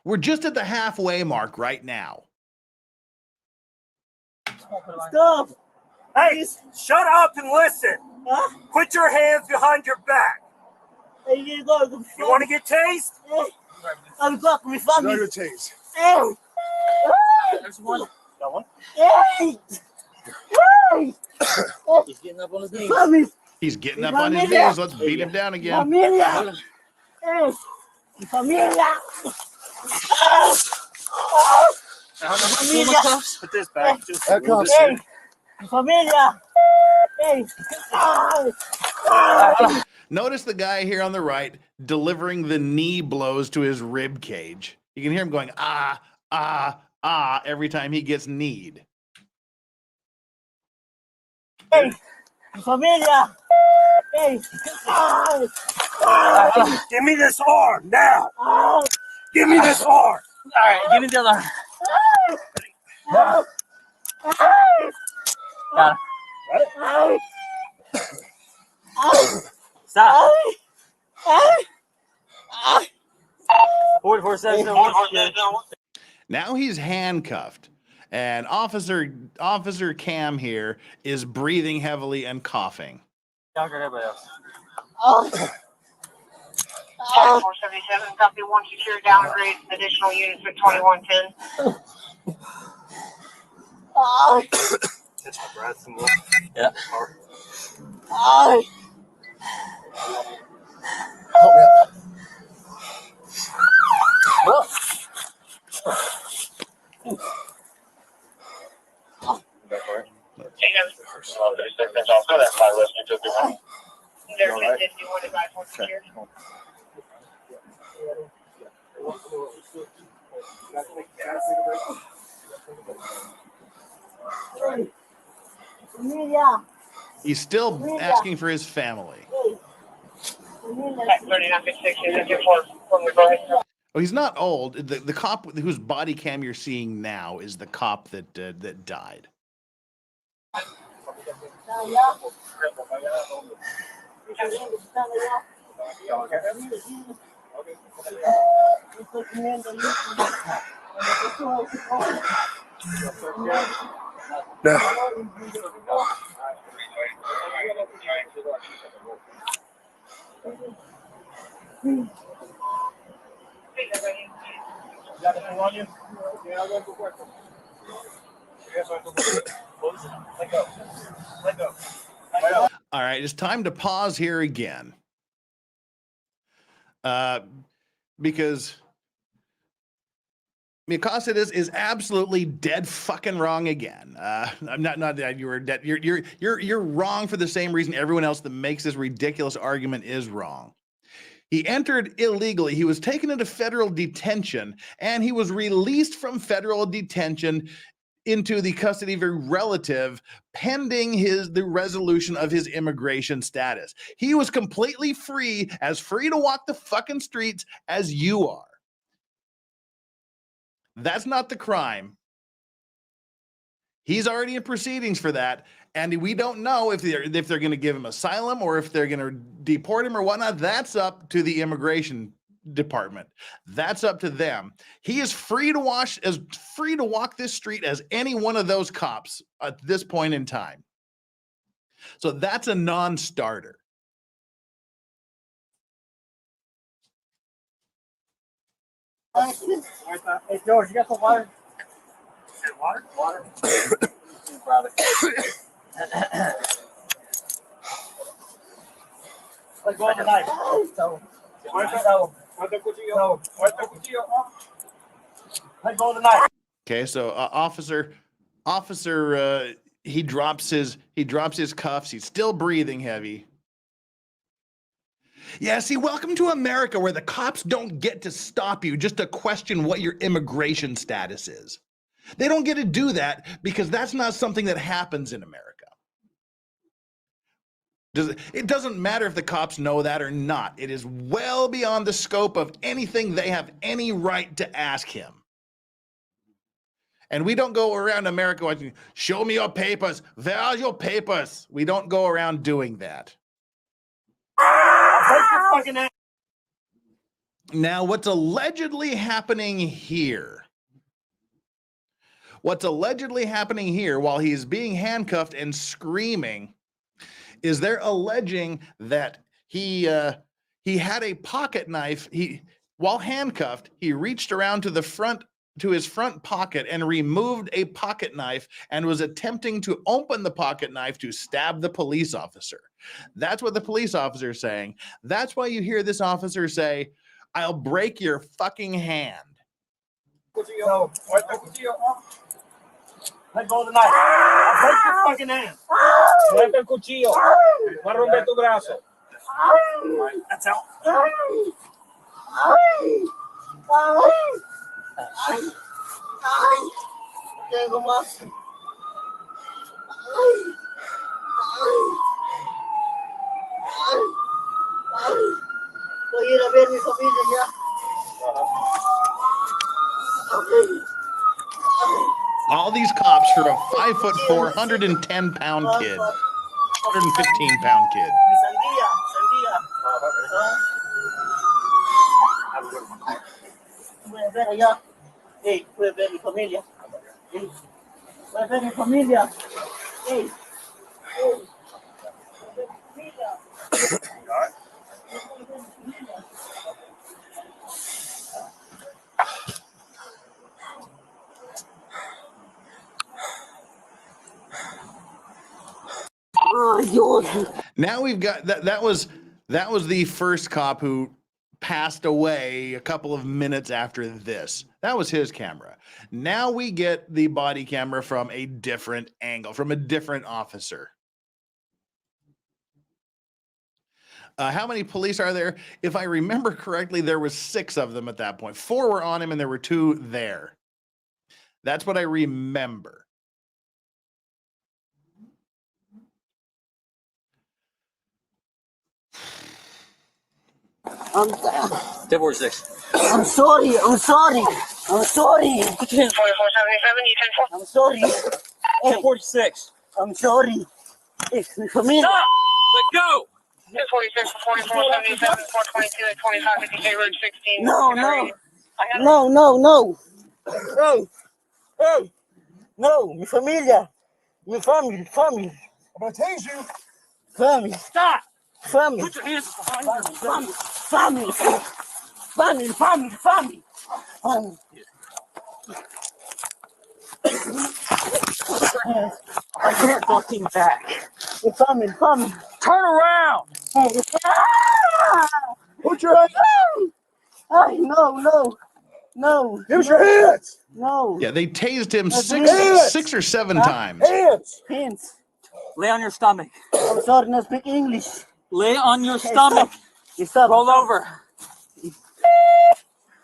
We're just at the halfway mark right now. Stop. Hey, shut up and listen. Huh? Put your hands behind your back. Hey, you want to get tased? I'm talking with family. No tase. Hey. There's one. That one? Hey. He's getting up on his knees. Family. He's getting up on his knees. Let's beat him down again. Familia. Hey. Familia. Familia. Put this back. Just Hey. Familia. Hey. Notice the guy here on the right delivering the knee blows to his rib cage. You can hear him going, ah, ah, ah, every time he gets kneed. Hey. Familia. Hey. give me this arm now. Give me this arm. All right, give me the other. Got it. Stop. 44 seconds. Now he's handcuffed, and Officer Cam here is breathing heavily and coughing. Don't hurt everybody else. 477, copy 1 secure, downgrade additional units for 2110. Catch my breath some more. Yeah. Familia. He's still asking for his family. Oh, he's not old. The cop whose body cam you're seeing now is the cop that died. All right, it's time to pause here again. Because Mikasa is absolutely dead fucking wrong again. I'm not that you were dead. You're wrong for the same reason everyone else that makes this ridiculous argument is wrong. He entered illegally. He was taken into federal detention, and he was released from federal detention into the custody of a relative pending the resolution of his immigration status. He was completely free to walk the fucking streets as you are. That's not the crime. He's already in proceedings for that, and we don't know if they're going to give him asylum or if they're going to deport him or whatnot. That's up to the immigration department. That's up to them. He is free to walk this street as any one of those cops at this point in time. So that's a non-starter. Hey, George, you got some water? Water? Let's go on the knife. Let's go on the knife. Okay, so officer, he drops his cuffs. He's still breathing heavy. Yeah, see, welcome to America, where the cops don't get to stop you just to question what your immigration status is. They don't get to do that because that's not something that happens in America. It doesn't matter if the cops know that or not. It is well beyond the scope of anything they have any right to ask him. And we don't go around America watching, show me your papers. Where are your papers? We don't go around doing that. Now, what's allegedly happening here? What's allegedly happening here while he's being handcuffed and screaming is they're alleging that he had a pocket knife. While handcuffed, he reached around to the front to his front pocket and removed a pocket knife and was attempting to open the pocket knife to stab the police officer. That's what the police officer is saying. That's why you hear this officer say, "I'll break your fucking hand." No. Let go of the knife. I'll break your fucking hand. Suelta el cuchillo. Va a romper tu brazo. That's out. Tengo más. Voy a ir a ver mi familia ya. All these cops for a 5'4", 110-pound kid, 115-pound kid. Sandía. Voy a ver allá. Hey, voy a ver mi familia. Hey, voy a ver mi familia. Hey. Now we've got that was the first cop who passed away a couple of minutes after this. That was his camera. Now we get the body camera from a different angle, from a different officer. How many police are there? If I remember correctly, there was 6 of them at that point. 4 were on him and there were 2 there. That's what I remember. I'm 1046. I'm sorry. 4477, you 10-4. I'm sorry. Hey, 1046. I'm sorry. It's mi familia. Stop! Let go! 246, 4477, 422 at 2550 Road 16. No. Hey. No, mi familia. Mi family. I'm gonna tase you. Family. Stop! Family. Put your hands behind you. Family. I can't fucking back. Family. Turn around! Hey, Put your hands. Ay, no. Give us your hands. No. Yeah, they tased him Hands. 6 or 7 times. Hands. Lay on your stomach. I'm sorry, not speak English. Lay on your Hey, stomach. Stop. Roll over.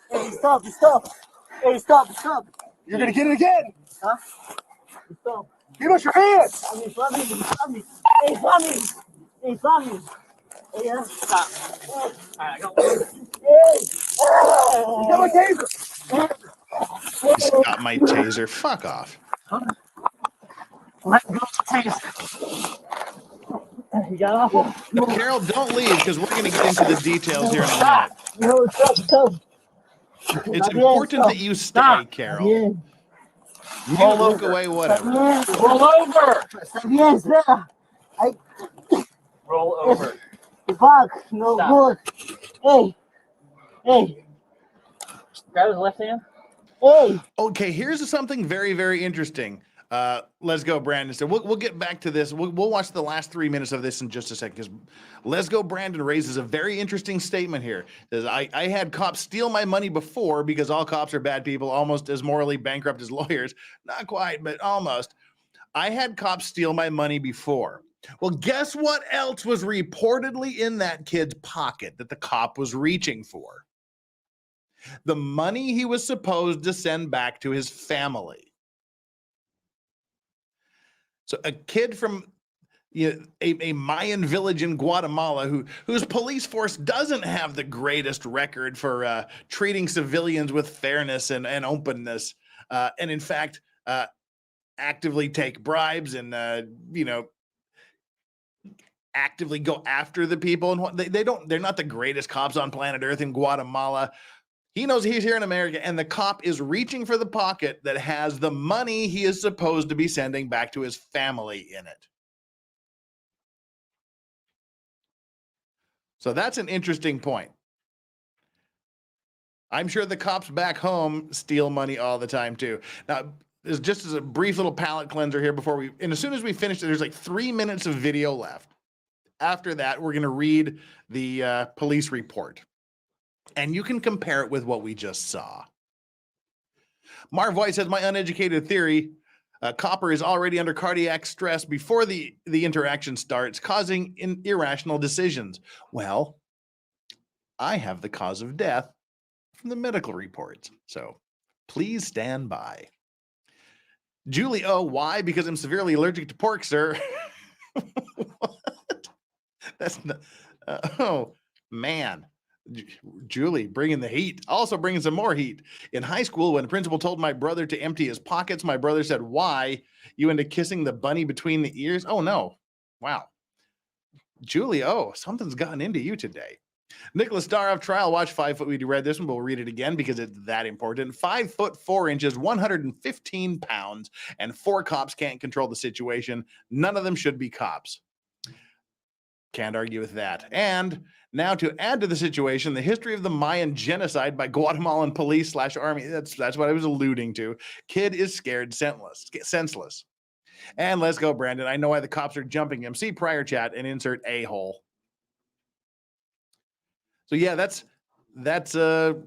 Hey, stop. Hey, stop. You're gonna get it again. Huh? Stop. Give us your hands. I mean, family. Hey, family. Hey, yeah. Stop. All right, go. Hey. You got my taser. He's got my taser. Fuck off. Let go of the taser. You got off. No, Carol, don't leave because we're going to get into the details here in a minute. No, stop. It's important that you stay, Carol. Bien. You can look away, whatever. Roll over. Está bien, espera. Ay, Roll over. fuck, no Stop. good. Hey. Grab his left hand. Hey. Okay, here's something very, very interesting. Let's go, Brandon. So we'll get back to this. We'll watch the last 3 minutes of this in just a second because Let's Go Brandon raises a very interesting statement here. Says, I had cops steal my money before because all cops are bad people, almost as morally bankrupt as lawyers. Not quite, but almost. I had cops steal my money before. Well, guess what else was reportedly in that kid's pocket that the cop was reaching for? The money he was supposed to send back to his family. So a kid from a Mayan village in Guatemala whose police force doesn't have the greatest record for treating civilians with fairness and openness, and in fact actively take bribes and actively go after the people, and they're not the greatest cops on planet Earth in Guatemala. He knows he's here in America, and the cop is reaching for the pocket that has the money he is supposed to be sending back to his family in it. So that's an interesting point. I'm sure the cops back home steal money all the time too. Now, just as a brief little palate cleanser here before and as soon as we finish it, there's like 3 minutes of video left. After that, we're going to read the police report. And you can compare it with what we just saw. Marv White says, my uneducated theory, Copper is already under cardiac stress before the interaction starts, causing irrational decisions. Well, I have the cause of death from the medical reports. So please stand by. Julie O, why? Because I'm severely allergic to pork, sir. What? That's not, oh, man. Julie, bringing the heat. Also bringing some more heat. In high school, when the principal told my brother to empty his pockets, my brother said, why? You into kissing the bunny between the ears? Oh, no. Wow. Julie, oh, something's gotten into you today. Nicholas Starov, trial watch, 5 foot. We read this one, but we'll read it again because it's that important. 5 foot 4 inches, 115 pounds, and 4 cops can't control the situation. None of them should be cops. Can't argue with that. And now to add to the situation, the history of the Mayan genocide by Guatemalan police / army. That's what I was alluding to. Kid is scared, senseless. And let's go, Brandon. I know why the cops are jumping him. See prior chat and insert a-hole. So yeah, that's it.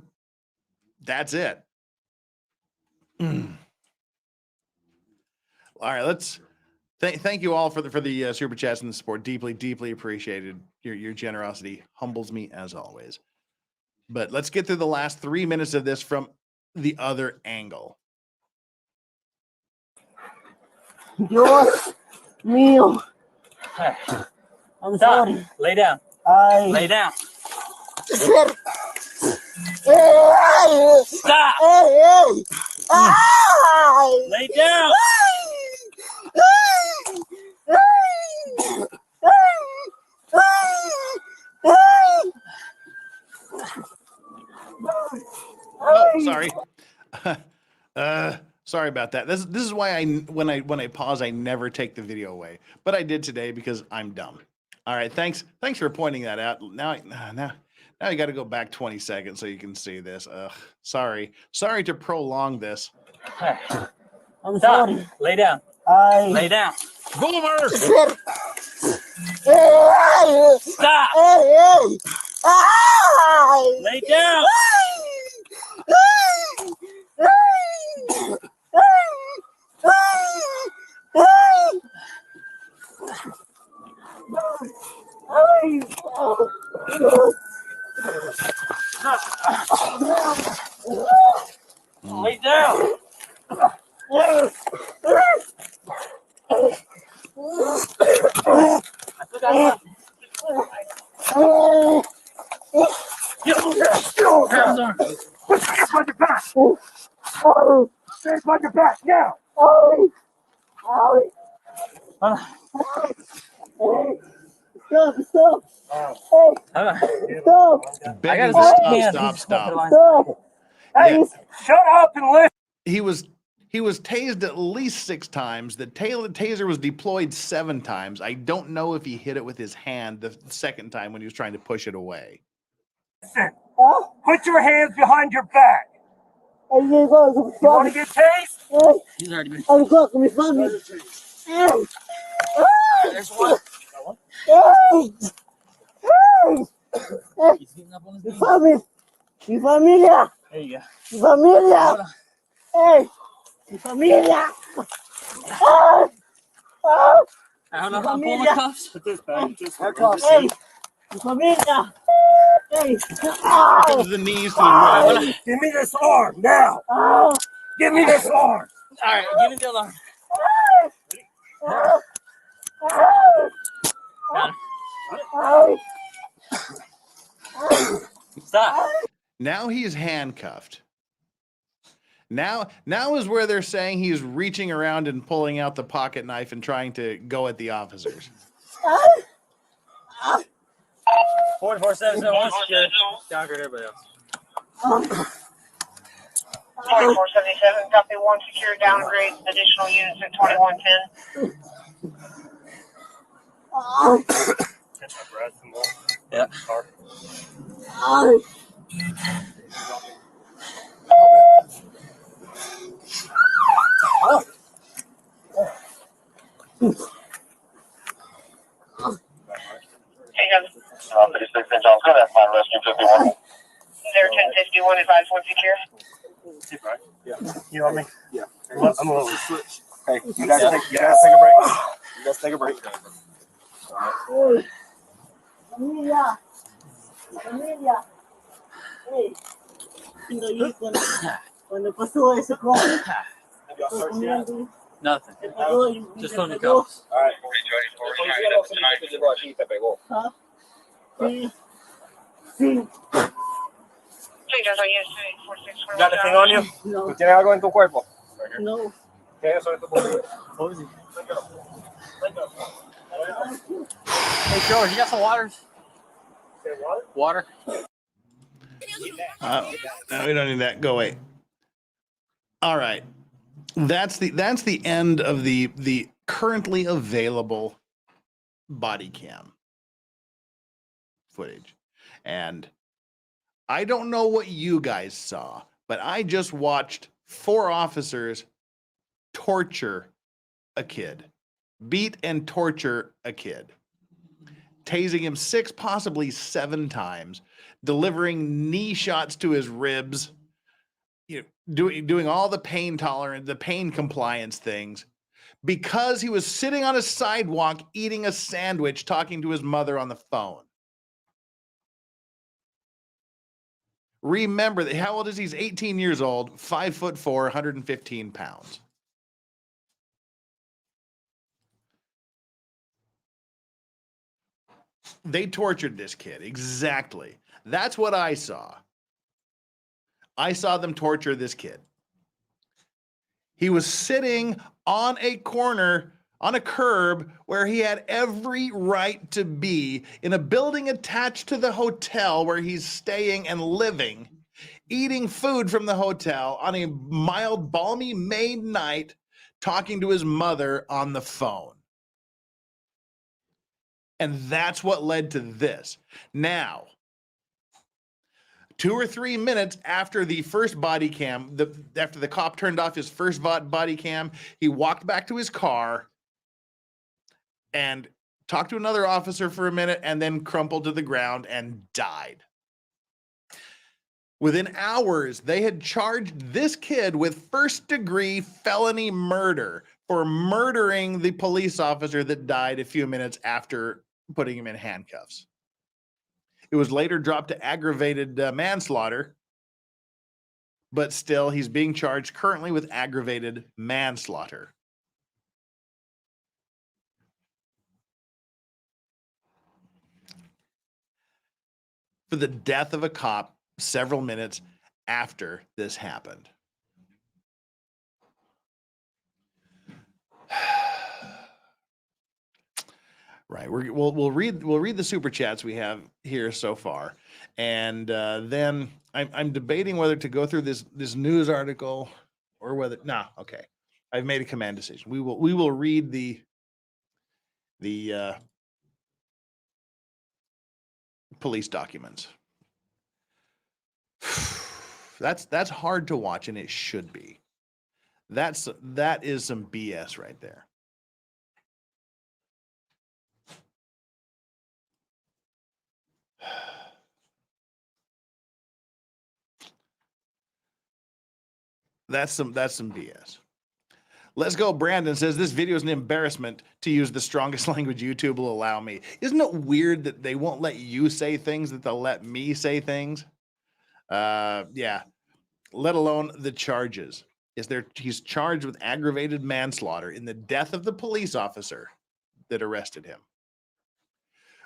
All right, let's thank you all for the super chats and the support. Deeply appreciated. Your generosity humbles me as always. But let's get through the last 3 minutes of this from the other angle. Dios mío. I'm sorry. Lay down. Lay down. Stop. Lay down. Oh, sorry. Sorry about that. This is why when I pause, I never take the video away. But I did today because I'm dumb. All right, thanks for pointing that out. Now you got to go back 20 seconds so you can see this. Sorry to prolong this. I'm sorry. Lay down. Lay down. Boomer! Stop. Lay down. Lay down. Hands on. Put your hands on your back. Hands on your back now. Stop. Stop. Hey, shut up and listen. He was tased at least 6 times. The taser was deployed 7 times. I don't know if he hit it with his hand the second time when he was trying to push it away. Listen. Put your hands behind your back. You want to get tased? He's already been. There's one. He's getting up on his knees. Mi familia. There you go. Mi familia. Hey. Mi familia. I don't know how to pull my cuffs. Put this back. Hey. Mi familia. Hey. Comes the knees to the right. Give me this arm now. Give me this arm. All right, give me the alarm. Stop. Now he's handcuffed. Now is where they're saying he's reaching around and pulling out the pocket knife and trying to go at the officers. 4477 secure. Conquered everybody else. 4477, copy 1, secure, downgrade, additional units at 2110. Catch my breath and we'll Yeah. start. 1051 advise one secure. You know what I mean? Yeah. I'm a little switch. Hey, you guys take a break. You guys take a break. Familia. Familia. Hey. Pero yo cuando pasó eso, Nothing. Just on the cuffs. All right. ¿Ah? Sí. Sí. ¿Got anything on you? No. ¿Tú tienes algo en tu cuerpo? No. ¿Qué es eso en tu cuerpo? Hey, George, you got some waters? Water? No, we don't need that. Go away. All right. That's the end of the currently available body cam footage. And I don't know what you guys saw, but I just watched 4 officers torture a kid, beat and torture a kid, tasing him 6, possibly 7 times, delivering knee shots to his ribs, doing all the pain tolerance, the pain compliance things, because he was sitting on a sidewalk eating a sandwich, talking to his mother on the phone. Remember that. How old is he? He's 18 years old, 5'4", 115 pounds. They tortured this kid. Exactly. That's what I saw. I saw them torture this kid. He was sitting on a corner, on a curb, where he had every right to be, in a building attached to the hotel where he's staying and living, eating food from the hotel on a mild, balmy May night, talking to his mother on the phone. And that's what led to this. Now, 2 or 3 minutes after the first body cam, after the cop turned off his first body cam, he walked back to his car and talked to another officer for a minute and then crumpled to the ground and died. Within hours, they had charged this kid with first-degree felony murder for murdering the police officer that died a few minutes after putting him in handcuffs. It was later dropped to aggravated manslaughter, but still he's being charged currently with aggravated manslaughter. For the death of a cop several minutes after this happened. Right. We'll read the super chats we have here so far, and then I'm debating whether to go through this news article or whether okay. I've made a command decision. We will read the police documents. That's hard to watch, and it should be. That is some BS right there. That's some BS. Let's go. Brandon says this video is an embarrassment to use the strongest language YouTube will allow me. Isn't it weird that they won't let you say things, that they'll let me say things? Yeah. Let alone the charges. He's charged with aggravated manslaughter in the death of the police officer that arrested him.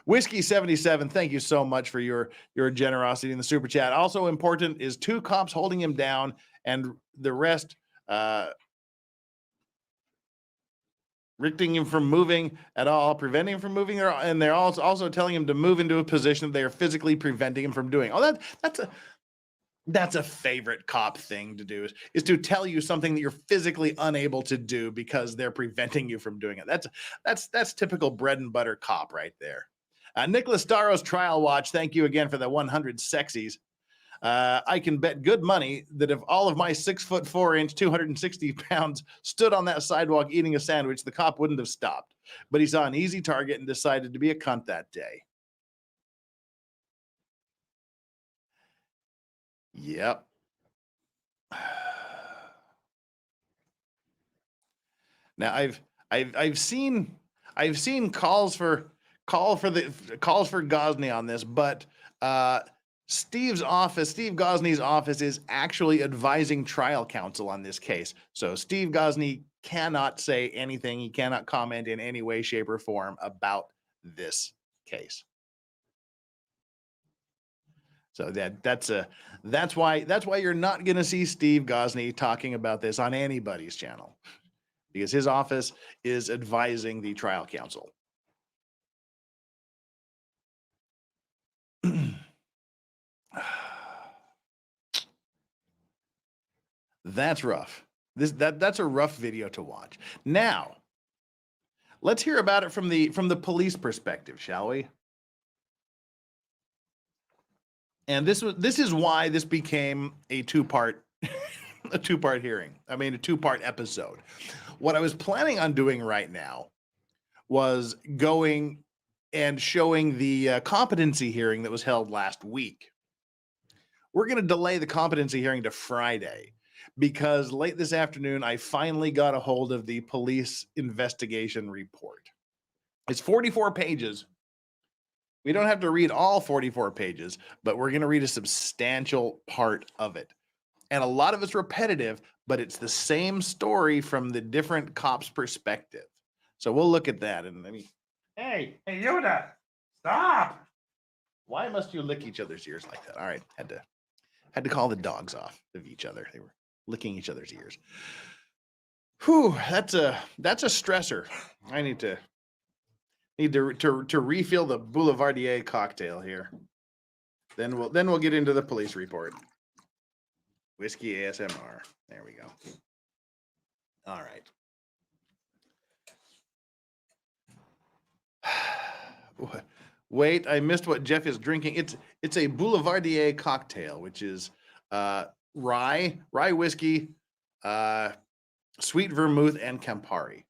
Whiskey 77, thank you so much for your generosity in the super chat. Also important is 2 cops holding him down and the rest restricting him from moving at all, preventing him from moving, and they're also telling him to move into a position that they are physically preventing him from doing. Oh, that's a favorite cop thing to do, is to tell you something that you're physically unable to do because they're preventing you from doing it. That's typical bread and butter cop right there. Nicholas Staros Trial Watch, thank you again for the 100 sexies. I can bet good money that if all of my 6'4", 260 pounds stood on that sidewalk eating a sandwich, the cop wouldn't have stopped. But he saw an easy target and decided to be a cunt that day. Yep. Now I've seen calls for Gosney on this, but Steve Gosney's office is actually advising trial counsel on this case. So Steve Gosney cannot say anything. He cannot comment in any way, shape, or form about this case. So that's why you're not going to see Steve Gosney talking about this on anybody's channel, because his office is advising the trial counsel. That's rough. That's a rough video to watch. Now, let's hear about it from the police perspective, shall we? And this is why this became a two-part hearing. I mean, a two-part episode. What I was planning on doing right now was going and showing the competency hearing that was held last week. We're going to delay the competency hearing to Friday because late this afternoon, I finally got a hold of the police investigation report. It's 44 pages. We don't have to read all 44 pages, but we're going to read a substantial part of it. And a lot of it's repetitive, but it's the same story from the different cops' perspective. So we'll look at that. And I mean, hey, Yoda, stop. Why must you lick each other's ears like that? All right, had to call the dogs off of each other. They were licking each other's ears. Whew, that's a stressor. I need to refill the Boulevardier cocktail here. Then we'll get into the police report. Whiskey ASMR. There we go. All right. Wait, I missed what Jeff is drinking. It's a Boulevardier cocktail, which is rye whiskey, sweet vermouth, and Campari.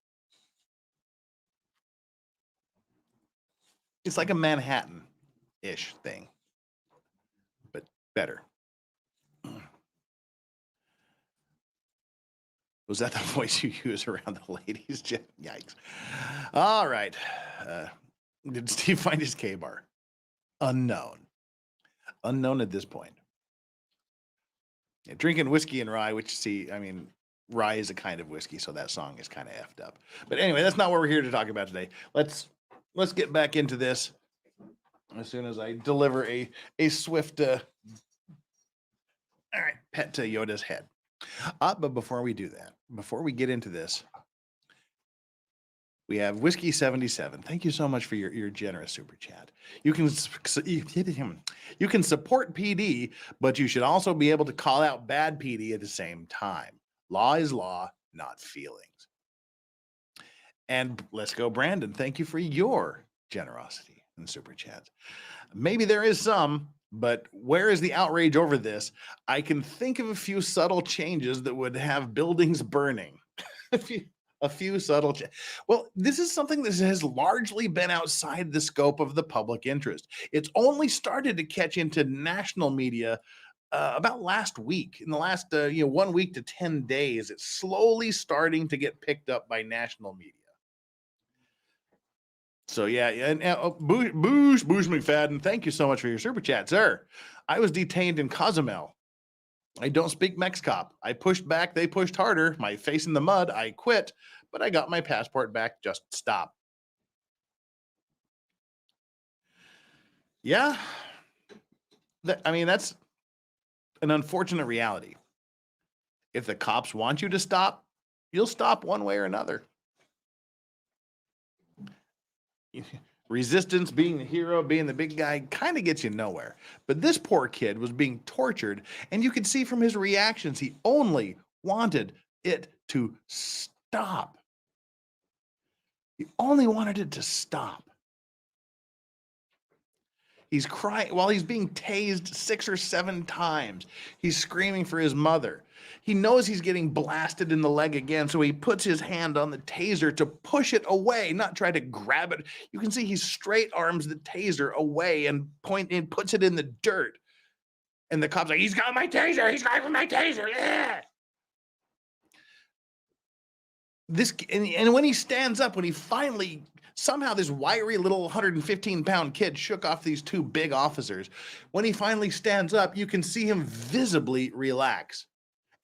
It's like a Manhattan-ish thing, but better. Was that the voice you use around the ladies? Yikes. All right. Did Steve find his K-bar? Unknown. Unknown at this point. Yeah, drinking whiskey and rye, which, see, I mean, rye is a kind of whiskey, so that song is kind of effed up. But anyway, that's not what we're here to talk about today. Let's get back into this as soon as I deliver a swift all right, pet to Yoda's head. But before we do that, before we get into this, we have Whiskey 77. Thank you so much for your generous super chat. You can support PD, but you should also be able to call out bad PD at the same time. Law is law, not feelings. And let's go, Brandon. Thank you for your generosity and super chats. Maybe there is some, but where is the outrage over this? I can think of a few subtle changes that would have buildings burning. A few subtle well, this is something that has largely been outside the scope of the public interest. It's only started to catch into national media about last week. In the last 1 week to 10 days, it's slowly starting to get picked up by national media. So yeah, and Boosh McFadden, thank you so much for your super chat, sir. I was detained in Cozumel. I don't speak Mex-Cop. I pushed back, they pushed harder. My face in the mud, I quit, but I got my passport back. Just stop. Yeah, I mean, that's an unfortunate reality. If the cops want you to stop, you'll stop one way or another. Resistance, being the hero, being the big guy, kind of gets you nowhere. But this poor kid was being tortured, and you could see from his reactions, he only wanted it to stop. He only wanted it to stop. He's crying while he's being tased 6 or 7 times. He's screaming for his mother. He knows he's getting blasted in the leg again, so he puts his hand on the taser to push it away, not try to grab it. You can see he straight arms the taser away and puts it in the dirt. And the cop's like, he's got my taser. He's got my taser. Yeah. And when he stands up, when he finally, somehow this wiry little 115-pound kid shook off these two big officers. When he finally stands up, you can see him visibly relax.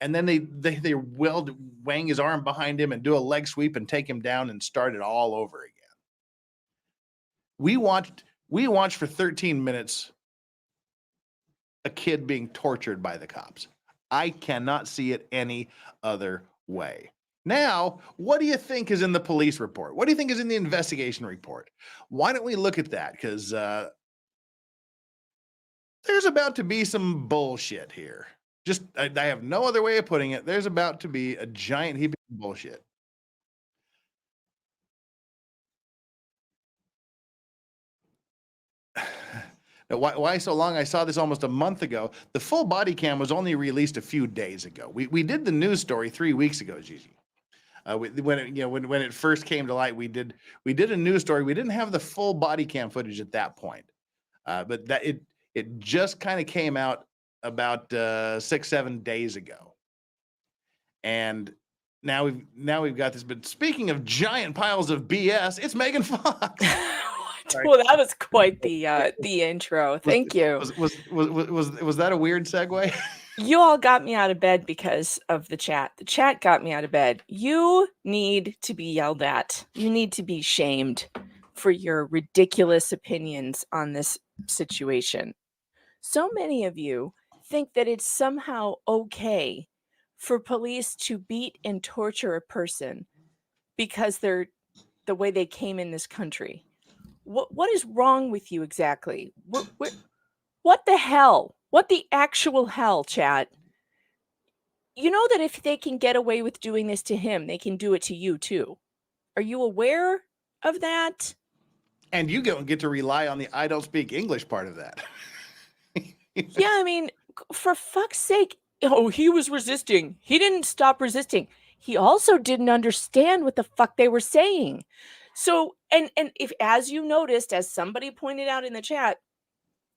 And then they wang his arm behind him and do a leg sweep and take him down and start it all over again. We watched for 13 minutes a kid being tortured by the cops. I cannot see it any other way. Now, what do you think is in the police report? What do you think is in the investigation report? Why don't we look at that? Because there's about to be some bullshit here. I have no other way of putting it. There's about to be a giant heap of bullshit. Now, why so long? I saw this almost a month ago. The full body cam was only released a few days ago. We did the news story 3 weeks ago, Gigi. When it first came to light, we did a news story. We didn't have the full body cam footage at that point, but that it just kind of came out about 6-7 days ago, and now we've got this. But speaking of giant piles of BS, it's Megan Fox. Well, that was quite the intro. Thank you. Was that a weird segue? You all got me out of bed because of the chat. The chat got me out of bed. You need to be yelled at. You need to be shamed for your ridiculous opinions on this situation. So many of you think that it's somehow okay for police to beat and torture a person because they're the way they came in this country. What is wrong with you exactly? What the hell? What the actual hell, chat? You know that if they can get away with doing this to him, they can do it to you too. Are you aware of that? And you don't get to rely on the I don't speak English part of that. Yeah, I mean, for fuck's sake. Oh, he was resisting. He didn't stop resisting. He also didn't understand what the fuck they were saying. So, and if, as you noticed, as somebody pointed out in the chat,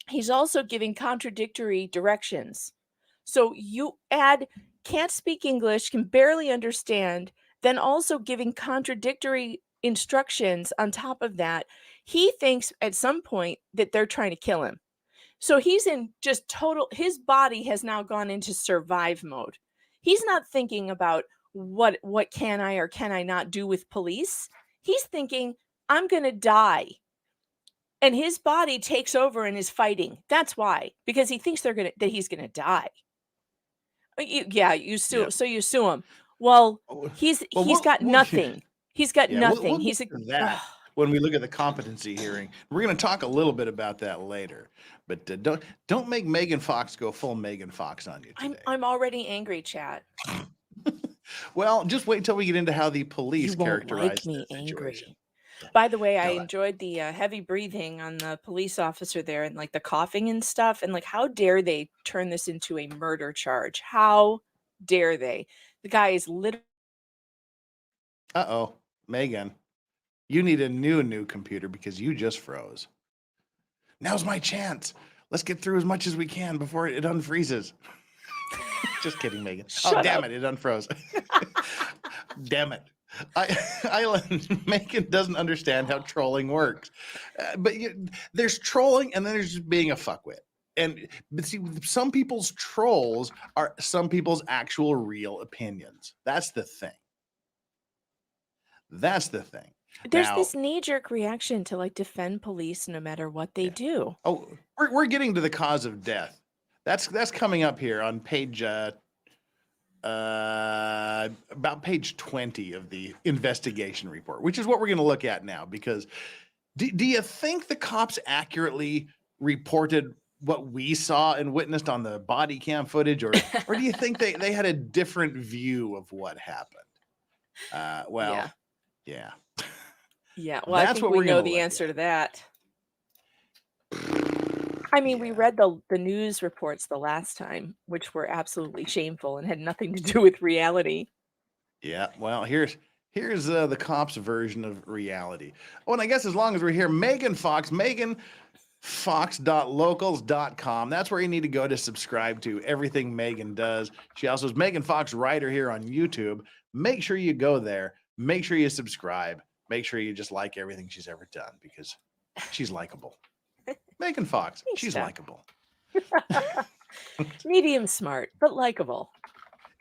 he's also giving contradictory directions. So you add, can't speak English, can barely understand, then also giving contradictory instructions on top of that. He thinks at some point that they're trying to kill him. So he's in just total, his body has now gone into survive mode. He's not thinking about what can I or can I not do with police. He's thinking, I'm going to die. And his body takes over and is fighting. That's why, because he thinks that he's going to die. You sue. Yeah. So you sue him. Well, he's got nothing. He's got nothing. He's that. When we look at the competency hearing, we're going to talk a little bit about that later. But don't make Megan Fox go full Megan Fox on you today. I'm already angry, chat. Well, just wait until we get into how the police characterize me angry. By the way, I enjoyed the heavy breathing on the police officer there and like the coughing and stuff. And like, how dare they turn this into a murder charge? How dare they? The guy is literally. Uh-oh, Megan, you need a new computer because you just froze. Now's my chance. Let's get through as much as we can before it unfreezes. Just kidding, Megan. Damn it unfroze. Damn it. Megan doesn't understand how trolling works. But there's trolling and then there's just being a fuckwit. But see, some people's trolls are some people's actual real opinions. That's the thing. There's this knee-jerk reaction to like defend police no matter what they do. Oh, we're getting to the cause of death. That's coming up here on page about page 20 of the investigation report, which is what we're going to look at now. Because do you think the cops accurately reported what we saw and witnessed on the body cam footage, or do you think they had a different view of what happened? Yeah. Well, I think we know the answer to that. I mean, we read the news reports the last time, which were absolutely shameful and had nothing to do with reality. Yeah, well, here's the cops' version of reality. Oh, and I guess as long as we're here, Megan Fox fox.locals.com. That's where you need to go to subscribe to everything Megan does. She also is Megan Fox Writer here on YouTube. Make sure you go there. Make sure you subscribe. Make sure you just like everything she's ever done because she's likable. Megan Fox, she's likable. Medium smart, but likable.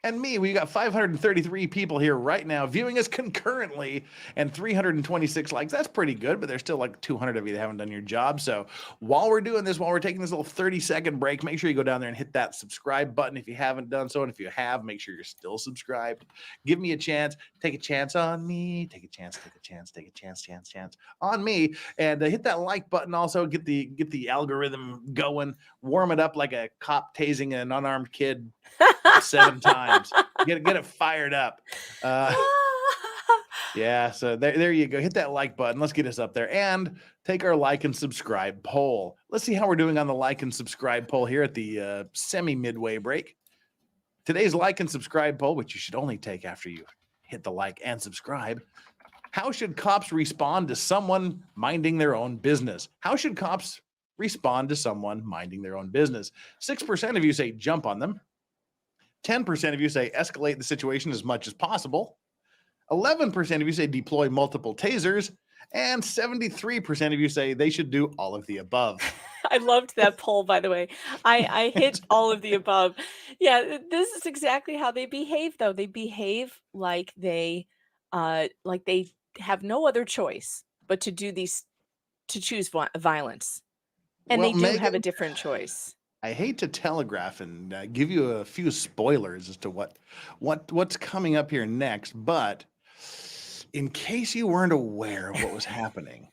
And me, we got 533 people here right now viewing us concurrently and 326 likes. That's pretty good, but there's still like 200 of you that haven't done your job. So while we're doing this, while we're taking this little 30-second break, make sure you go down there and hit that subscribe button if you haven't done so. And if you have, make sure you're still subscribed. Give me a chance. Take a chance on me. Take a chance on me. And hit that like button also. Get the algorithm going. Warm it up like a cop tasing an unarmed kid 7 times. Get it fired up. Yeah, so there you go. Hit that like button. Let's get us up there and take our like and subscribe poll. Let's see how we're doing on the like and subscribe poll here at the semi-midway break. Today's like and subscribe poll, which you should only take after you hit the like and subscribe. How should cops respond to someone minding their own business? How should cops respond to someone minding their own business? 6% of you say jump on them. 10% of you say escalate the situation as much as possible. 11% of you say deploy multiple tasers. And 73% of you say they should do all of the above. I loved that poll, by the way. I hit all of the above. Yeah, this is exactly how they behave, though. They behave like they have no other choice but to choose violence. And Well, they do have Megan, a different choice. I hate to telegraph and give you a few spoilers as to what's coming up here next, but in case you weren't aware of what was happening,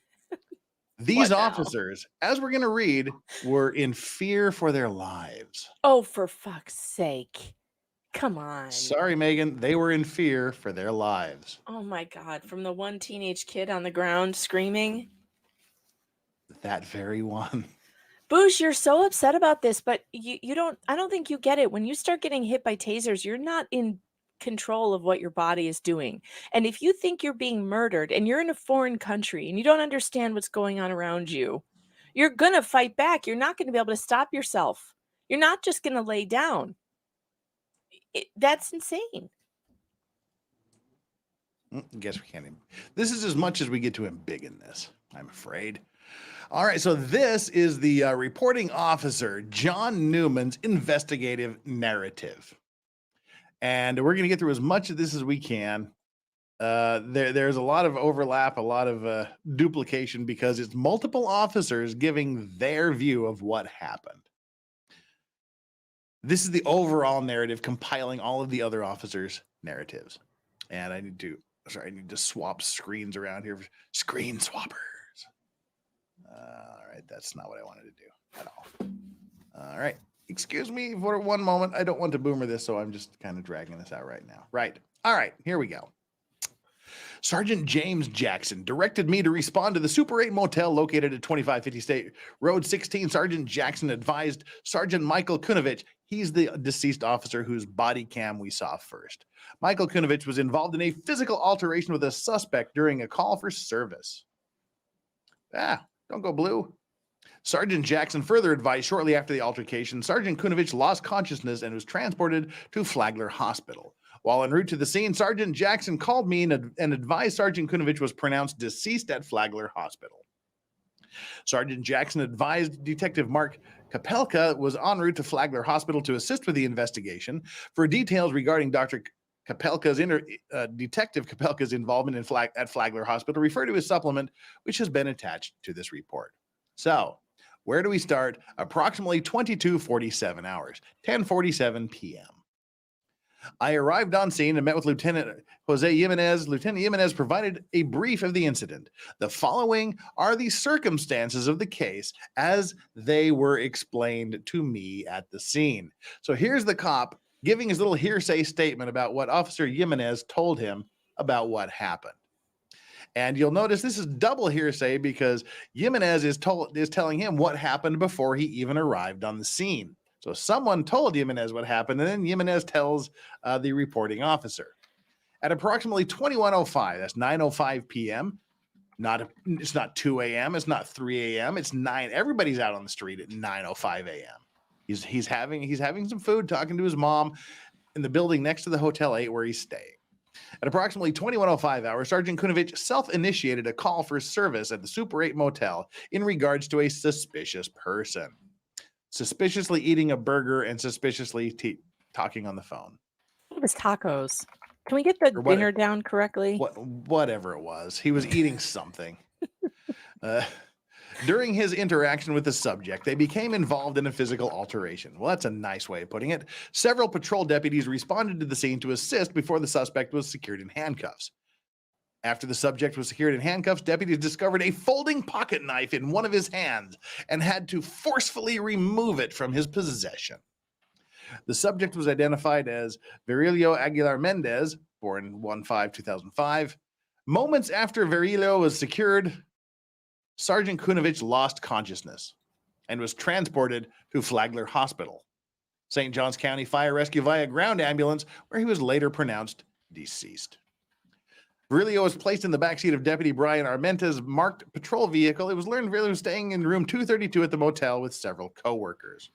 these officers, as we're going to read, were in fear for their lives. Oh, for fuck's sake. Come on. Sorry, Megan. They were in fear for their lives. Oh, my God. From the one teenage kid on the ground screaming. That very one. Boosh, you're so upset about this, but I don't think you get it. When you start getting hit by tasers, you're not in control of what your body is doing. And if you think you're being murdered and you're in a foreign country and you don't understand what's going on around you, you're going to fight back. You're not going to be able to stop yourself. You're not just going to lay down. That's insane. Guess we can't even. This is as much as we get to embiggen this, I'm afraid. All right, so this is the reporting officer, John Newman's investigative narrative. And we're going to get through as much of this as we can. There's a lot of overlap, a lot of duplication, because it's multiple officers giving their view of what happened. This is the overall narrative, compiling all of the other officers' narratives. And I need to swap screens around here. Screen swapper. All right, that's not what I wanted to do at all. All right, excuse me for one moment. I don't want to boomer this, so I'm just kind of dragging this out right now. Right. All right, here we go. Sergeant James Jackson directed me to respond to the Super 8 motel located at 2550 State Road 16. Sergeant Jackson advised Sergeant Michael Kunovich, he's the deceased officer whose body cam we saw first. Michael Kunovich was involved in a physical altercation with a suspect during a call for service. Don't go blue. Sergeant Jackson further advised shortly after the altercation, Sergeant Kunovich lost consciousness and was transported to Flagler Hospital. While en route to the scene, Sergeant Jackson called me and advised Sergeant Kunovich was pronounced deceased at Flagler Hospital. Sergeant Jackson advised Detective Mark Kapelka was en route to Flagler Hospital to assist with the investigation. For details regarding Detective Kapelka's involvement at Flagler Hospital, refer to his supplement, which has been attached to this report. So, where do we start? Approximately 22:47 hours, 10:47 p.m. I arrived on scene and met with Lieutenant Jose Jimenez. Lieutenant Jimenez provided a brief of the incident. The following are the circumstances of the case as they were explained to me at the scene. So here's the cop giving his little hearsay statement about what Officer Jimenez told him about what happened. And you'll notice this is double hearsay because Jimenez is telling him what happened before he even arrived on the scene. So someone told Jimenez what happened, and then Jimenez tells the reporting officer. At approximately 21:05, that's 9:05 p.m., It's not 2 a.m. It's not 3 a.m. It's 9. Everybody's out on the street at 9:05 a.m. He's having some food, talking to his mom in the building next to the Hotel 8 where he's staying. At approximately 21:05 hours, Sergeant Kunovich self-initiated a call for service at the Super 8 motel in regards to a suspicious person, suspiciously eating a burger and suspiciously talking on the phone. It was tacos. Can we get the dinner down correctly? Whatever it was, he was eating something. During his interaction with the subject, they became involved in a physical alteration. Well, that's a nice way of putting it. Several patrol deputies responded to the scene to assist before the suspect was secured in handcuffs. After the subject was secured in handcuffs, deputies discovered a folding pocket knife in one of his hands and had to forcefully remove it from his possession. The subject was identified as Virilio Aguilar-Mendez, born 1/5/2005. Moments after Virilio was secured, Sergeant Kunovich lost consciousness and was transported to Flagler Hospital, St. Johns County Fire Rescue via ground ambulance, where he was later pronounced deceased. Virilio was placed in the backseat of Deputy Brian Armente's marked patrol vehicle. It was learned Virilio was staying in room 232 at the motel with several co-workers.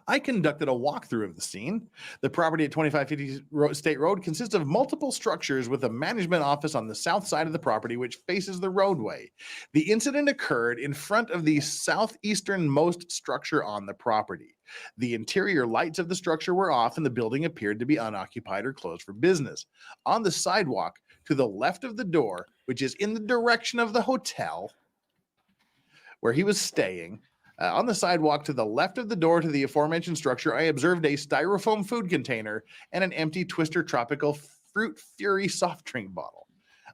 I conducted a walkthrough of the scene. The property at 2550 State Road consists of multiple structures with a management office on the south side of the property, which faces the roadway. The incident occurred in front of the southeasternmost structure on the property. The interior lights of the structure were off and the building appeared to be unoccupied or closed for business. On the sidewalk to the left of the door, which is in the direction of the hotel where he was staying, on the sidewalk to the left of the door to the aforementioned structure, I observed a styrofoam food container and an empty Twister Tropical Fruit Fury soft drink bottle.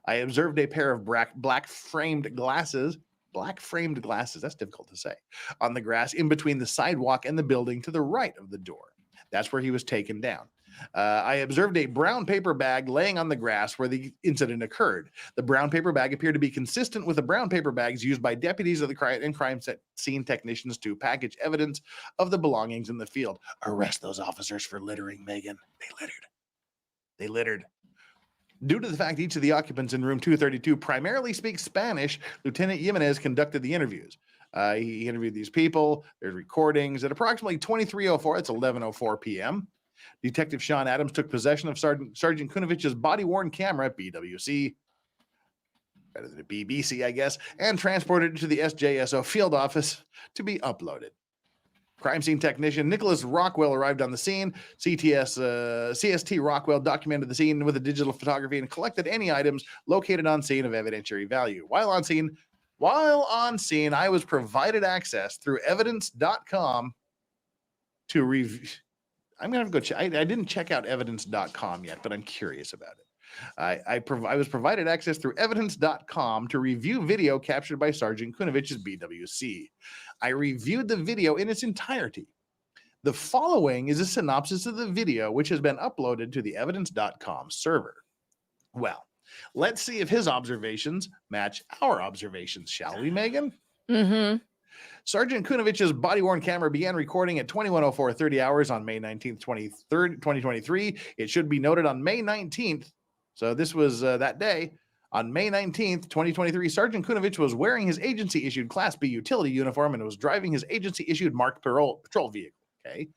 I observed a pair of black framed glasses, that's difficult to say, on the grass in between the sidewalk and the building to the right of the door. That's where he was taken down. I observed a brown paper bag laying on the grass where the incident occurred. The brown paper bag appeared to be consistent with the brown paper bags used by deputies of the crime scene technicians to package evidence of the belongings in the field. Arrest those officers for littering, Megan. They littered. Due to the fact each of the occupants in room 232 primarily speaks Spanish, Lieutenant Jimenez conducted the interviews. He interviewed these people. There's recordings. At approximately 23:04, it's 11:04 p.m., Detective Sean Adams took possession of Sergeant Kunovich's body-worn camera, BWC, better than a BBC, I guess, and transported it to the SJSO field office to be uploaded. Crime scene technician Nicholas Rockwell arrived on the scene. CST Rockwell documented the scene with a digital photography and collected any items located on scene of evidentiary value. While on scene, I was provided access through evidence.com to review. I'm going to have to go check. I didn't check out evidence.com yet, but I'm curious about it. I was provided access through evidence.com to review video captured by Sergeant Kunovich's BWC. I reviewed the video in its entirety. The following is a synopsis of the video, which has been uploaded to the evidence.com server. Well, let's see if his observations match our observations, shall we, Megan? Mm-hmm. Sergeant Kunovich's body-worn camera began recording at 21:04 30 hours on May 19th, 2023. It should be noted on May 19th, so this was that day. On May 19th, 2023, Sergeant Kunovich was wearing his agency-issued Class B utility uniform and was driving his agency-issued marked patrol vehicle. Okay.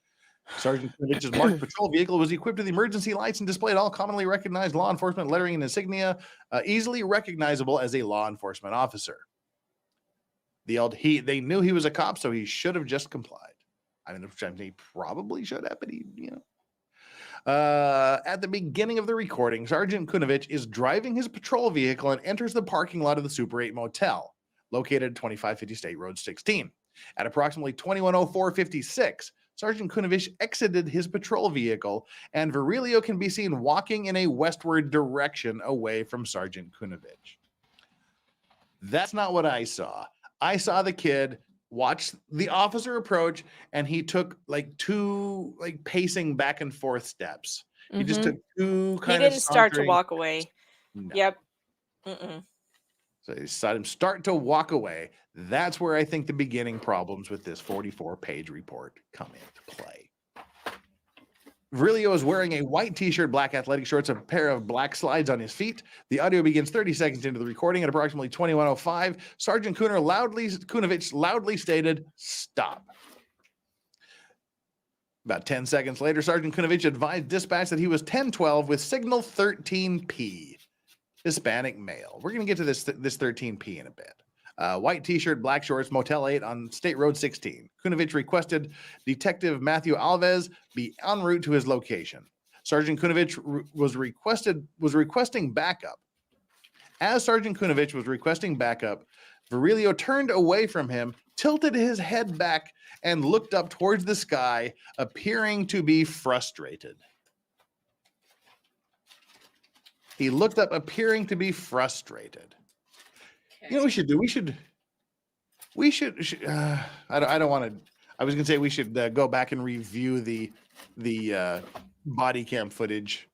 Sergeant Kunovich's marked patrol vehicle was equipped with emergency lights and displayed all commonly recognized law enforcement lettering and insignia, easily recognizable as a law enforcement officer. They knew he was a cop, so he should have just complied. I mean, he probably should have, but at the beginning of the recording, Sergeant Kunovich is driving his patrol vehicle and enters the parking lot of the Super 8 motel, located at 2550 State Road 16. At approximately 21:04:56, Sergeant Kunovich exited his patrol vehicle, and Virilio can be seen walking in a westward direction away from Sergeant Kunovich. That's not what I saw. I saw the kid watch the officer approach, and he took two pacing back and forth steps. He just took two kind of. He didn't start to walk away. No. Yep. So you saw him start to walk away. That's where I think the beginning problems with this 44-page report come into play. Virilio is wearing a white t-shirt, black athletic shorts, a pair of black slides on his feet. The audio begins 30 seconds into the recording at approximately 21:05. Sergeant Kunovich loudly stated, "Stop." About 10 seconds later, Sergeant Kunovich advised dispatch that he was 1012 with signal 13P, Hispanic male. We're going to get to this 13P in a bit. White t-shirt, black shorts, Motel 8 on State Road 16. Kunovich requested Detective Matthew Alves be en route to his location. Sergeant Kunovich was requesting backup. As Sergeant Kunovich was requesting backup, Virilio turned away from him, tilted his head back, and looked up towards the sky, appearing to be frustrated. He looked up, appearing to be frustrated. You know what we should do? We should. I don't want to. I was gonna say we should go back and review the body cam footage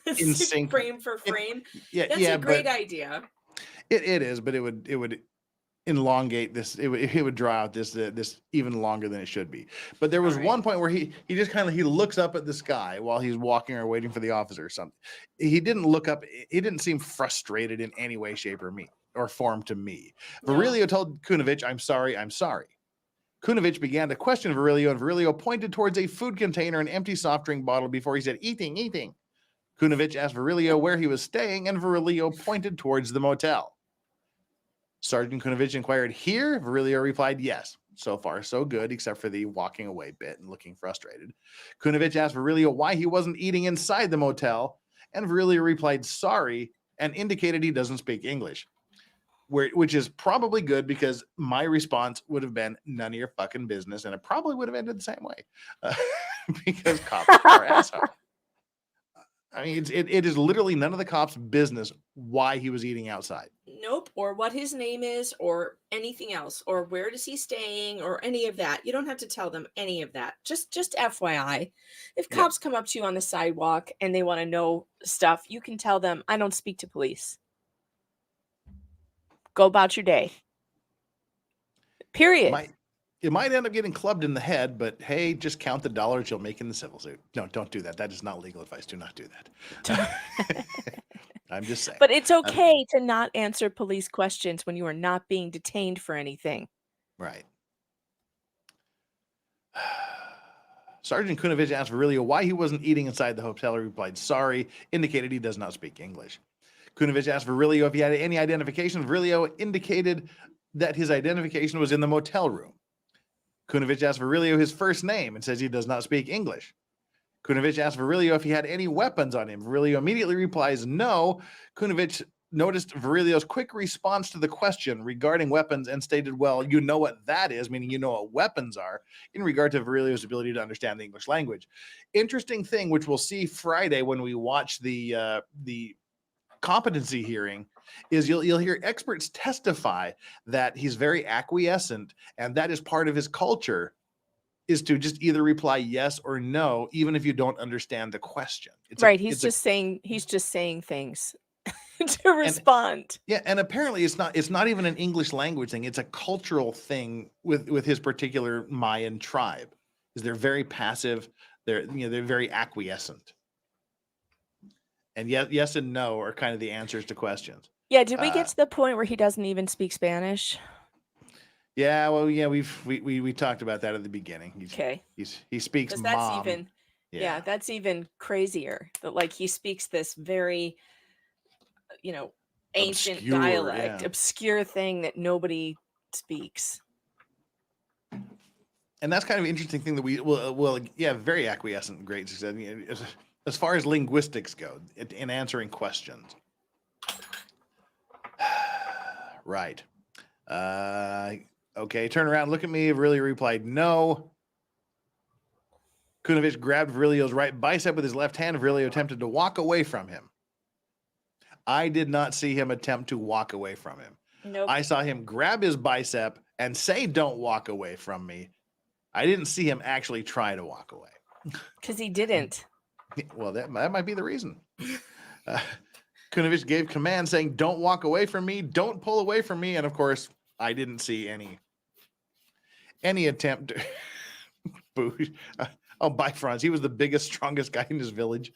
in sync, frame for frame. That's a great idea. It is, but it would elongate this. It would draw out this even longer than it should be. But there was one point where he just kind of looks up at the sky while he's walking or waiting for the officer or something. He didn't look up. He didn't seem frustrated in any way, shape, or form to me. No. Virilio told Kunovich, "I'm sorry, I'm sorry." Kunovich began to question Virilio, and Virilio pointed towards a food container and empty soft drink bottle before he said, "Eating, eating." Kunovich asked Virilio where he was staying, and Virilio pointed towards the motel. Sergeant Kunovich inquired, "Here?" Virilio replied, "Yes." So far, so good, except for the walking away bit and looking frustrated. Kunovich asked Virilio why he wasn't eating inside the motel, and Virilio replied, "Sorry," and indicated he doesn't speak English. Which is probably good, because my response would have been none of your fucking business, and it probably would have ended the same way, because cops are assholes. I mean, it is literally none of the cops' business why he was eating outside. Nope, or what his name is, or anything else, or where is he staying, or any of that. You don't have to tell them any of that. Just FYI, if cops come up to you on the sidewalk and they want to know stuff, you can tell them, "I don't speak to police. Go about your day." Period. It might end up getting clubbed in the head, but hey, just count the dollars you'll make in the civil suit. No, don't do that. That is not legal advice. Do not do that. I'm just saying. But it's okay to not answer police questions when you are not being detained for anything. Right. Sergeant Kunovich asked Virilio why he wasn't eating inside the hotel. He replied, "Sorry," indicated he does not speak English. Kunovich asked Virilio if he had any identification. Virilio indicated that his identification was in the motel room. Kunovich asked Virilio his first name and says he does not speak English. Kunovich asked Virilio if he had any weapons on him. Virilio immediately replies no. Kunovich noticed Virilio's quick response to the question regarding weapons and stated, "Well, you know what that is," meaning you know what weapons are, in regard to Virilio's ability to understand the English language. Interesting thing, which we'll see Friday when we watch the competency hearing, is you'll hear experts testify that he's very acquiescent, and that is part of his culture, is to just either reply yes or no, even if you don't understand the question. He's just saying things to respond. And apparently it's not even an English language thing. It's a cultural thing with his particular Mayan tribe. Is they're very passive. They're very acquiescent. And yes and no are kind of the answers to questions. Yeah, did we get to the point where he doesn't even speak Spanish? Yeah, well, yeah, we talked about that at the beginning. He speaks mom. That's even crazier. That he speaks this very, ancient obscure dialect, obscure thing that nobody speaks. And that's kind of an interesting thing that very acquiescent, great. As far as linguistics go, in answering questions. Right. Okay, turn around, look at me. Virilio replied, no. Kunovich grabbed Virilio's right bicep with his left hand. Virilio attempted to walk away from him. I did not see him attempt to walk away from him. Nope. I saw him grab his bicep and say, "Don't walk away from me." I didn't see him actually try to walk away. Because he didn't. Well, that might be the reason. Kunovich gave command saying, "Don't walk away from me, don't pull away from me." And of course, I didn't see any attempt Boo. Oh, bye, Franz. He was the biggest, strongest guy in his village.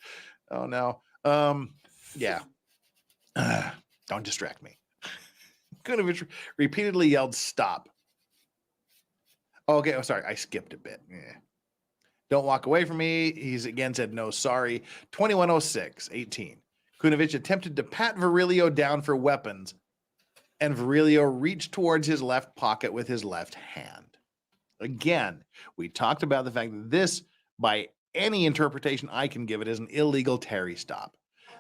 Oh, no. Yeah. Don't distract me. Kunovich repeatedly yelled, stop. Okay, oh, sorry. I skipped a bit. Yeah. Don't walk away from me. He's again said, no, sorry. 2106, 18. Kunovich attempted to pat Virilio down for weapons, and Virilio reached towards his left pocket with his left hand. Again, we talked about the fact that this, by any interpretation I can give it, is an illegal Terry stop.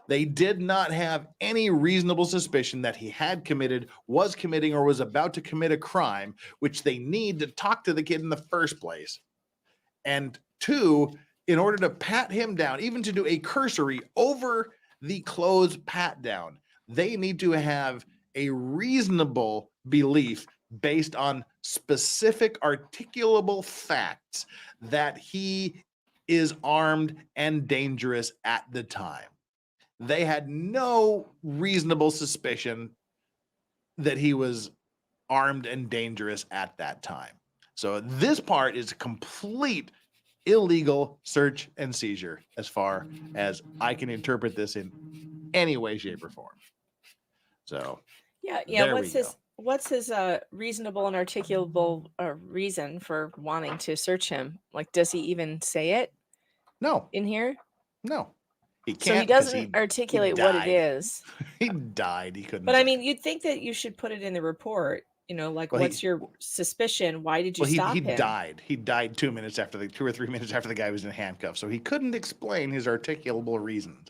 They did not have any reasonable suspicion that he had committed, was committing, or was about to commit a crime, which they need to talk to the kid in the first place. And two, in order to pat him down, even to do a cursory over the clothes pat down, they need to have a reasonable belief based on specific articulable facts that he is armed and dangerous at the time. They had no reasonable suspicion that he was armed and dangerous at that time. So this part is a complete illegal search and seizure as far as I can interpret this in any way, shape, or form. So yeah. What's his reasonable and articulable reason for wanting to search him? Like, does he even say it? No. In here? No. He can't. So he doesn't articulate what it is. He died. He couldn't. But I mean, you'd think that you should put it in the report. You know, like, what's your suspicion? Why did you stop him? He died. He died 2 minutes after 2 or 3 minutes after the guy was in handcuffs. So he couldn't explain his articulable reasons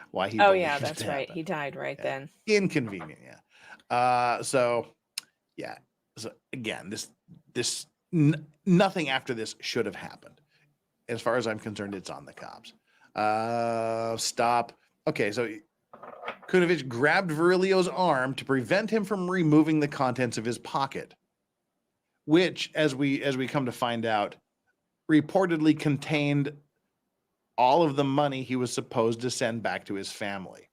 why he. Oh yeah, that's right. He died right then. Inconvenient. Yeah. So again, nothing after this should have happened. As far as I'm concerned, it's on the cops. Stop. Okay, so Kunovich grabbed Virilio's arm to prevent him from removing the contents of his pocket, which, as we come to find out, reportedly contained all of the money he was supposed to send back to his family.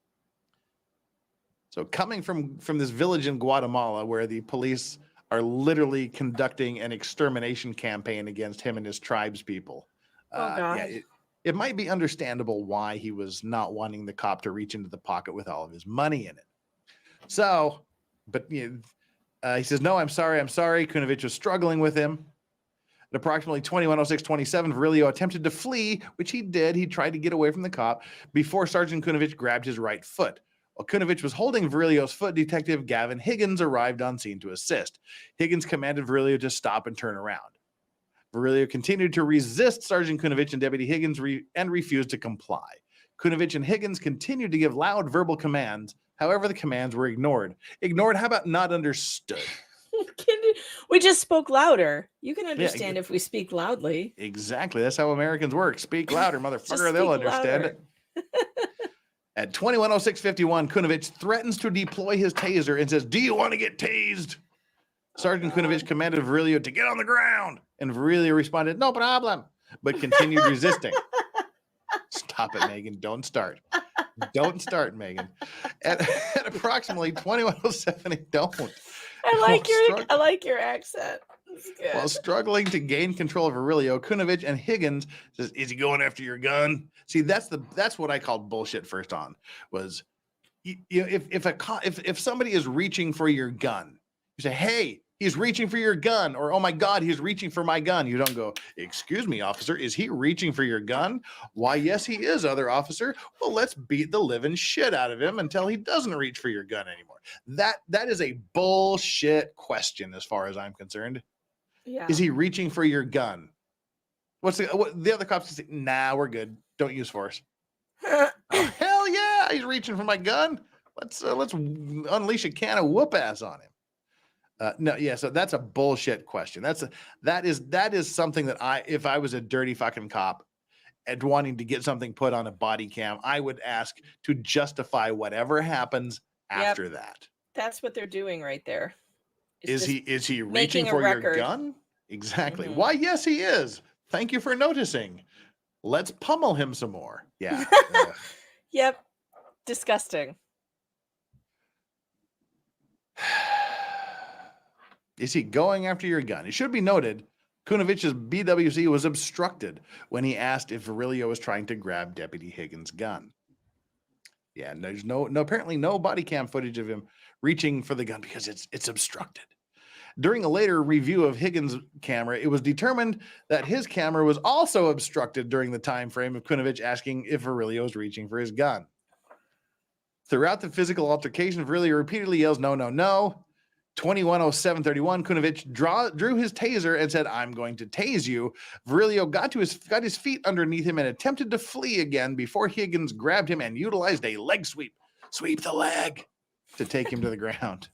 So coming from this village in Guatemala where the police are literally conducting an extermination campaign against him and his tribes people. It might be understandable why he was not wanting the cop to reach into the pocket with all of his money in it. So, but he says, no, I'm sorry. Kunovich was struggling with him. At approximately 21:06:27, Virilio attempted to flee, which he did. He tried to get away from the cop before Sergeant Kunovich grabbed his right foot. While Kunovich was holding Virilio's foot, Detective Gavin Higgins arrived on scene to assist. Higgins commanded Virilio to stop and turn around. Virilio continued to resist Sergeant Kunovich and Deputy Higgins and refused to comply. Kunovich and Higgins continued to give loud verbal commands. However, the commands were ignored. Ignored? How about not understood? We just spoke louder. You can understand if we speak loudly. Exactly. That's how Americans work. Speak louder, motherfucker. They'll understand it. At 21:06:51, Kunovich threatens to deploy his taser and says, do you want to get tased? Sergeant Kunovich commanded Virilio to get on the ground, and Virilio responded, no problem, but continued resisting. Stop it, Megan. Don't start. Don't start, Megan. At approximately 21:07, don't. I like your accent. It's good. While struggling to gain control of Virilio, Kunovich and Higgins says, is he going after your gun? See, that's what I called bullshit first on, was if somebody is reaching for your gun, you say, hey, he's reaching for your gun, or, oh my God, he's reaching for my gun. You don't go, excuse me, officer, is he reaching for your gun? Why, yes, he is, other officer. Well, let's beat the living shit out of him until he doesn't reach for your gun anymore. That is a bullshit question as far as I'm concerned. Yeah. Is he reaching for your gun? What the other cops say? Nah, we're good. Don't use force. Oh, hell yeah, he's reaching for my gun. Let's unleash a can of whoop ass on him. No, yeah. So that's a bullshit question. That is something that if I was a dirty fucking cop and wanting to get something put on a body cam, I would ask to justify whatever happens after that. That's what they're doing right there. Is he reaching for your gun? Exactly. Mm-hmm. Why, yes, he is. Thank you for noticing. Let's pummel him some more. Yeah. Yep. Disgusting. Is he going after your gun? It should be noted Kunovich's BWC was obstructed when he asked if Virilio was trying to grab Deputy Higgins' gun. Yeah, there's apparently no body cam footage of him reaching for the gun because it's obstructed. During a later review of Higgins' camera, it was determined that his camera was also obstructed during the time frame of Kunovich asking if Virilio was reaching for his gun. Throughout the physical altercation, Virilio repeatedly yells, "No, no, no." 21:07:31, Kunovich drew his taser and said, "I'm going to tase you." Virilio got his feet underneath him and attempted to flee again before Higgins grabbed him and utilized a leg sweep the leg, to take him to the ground.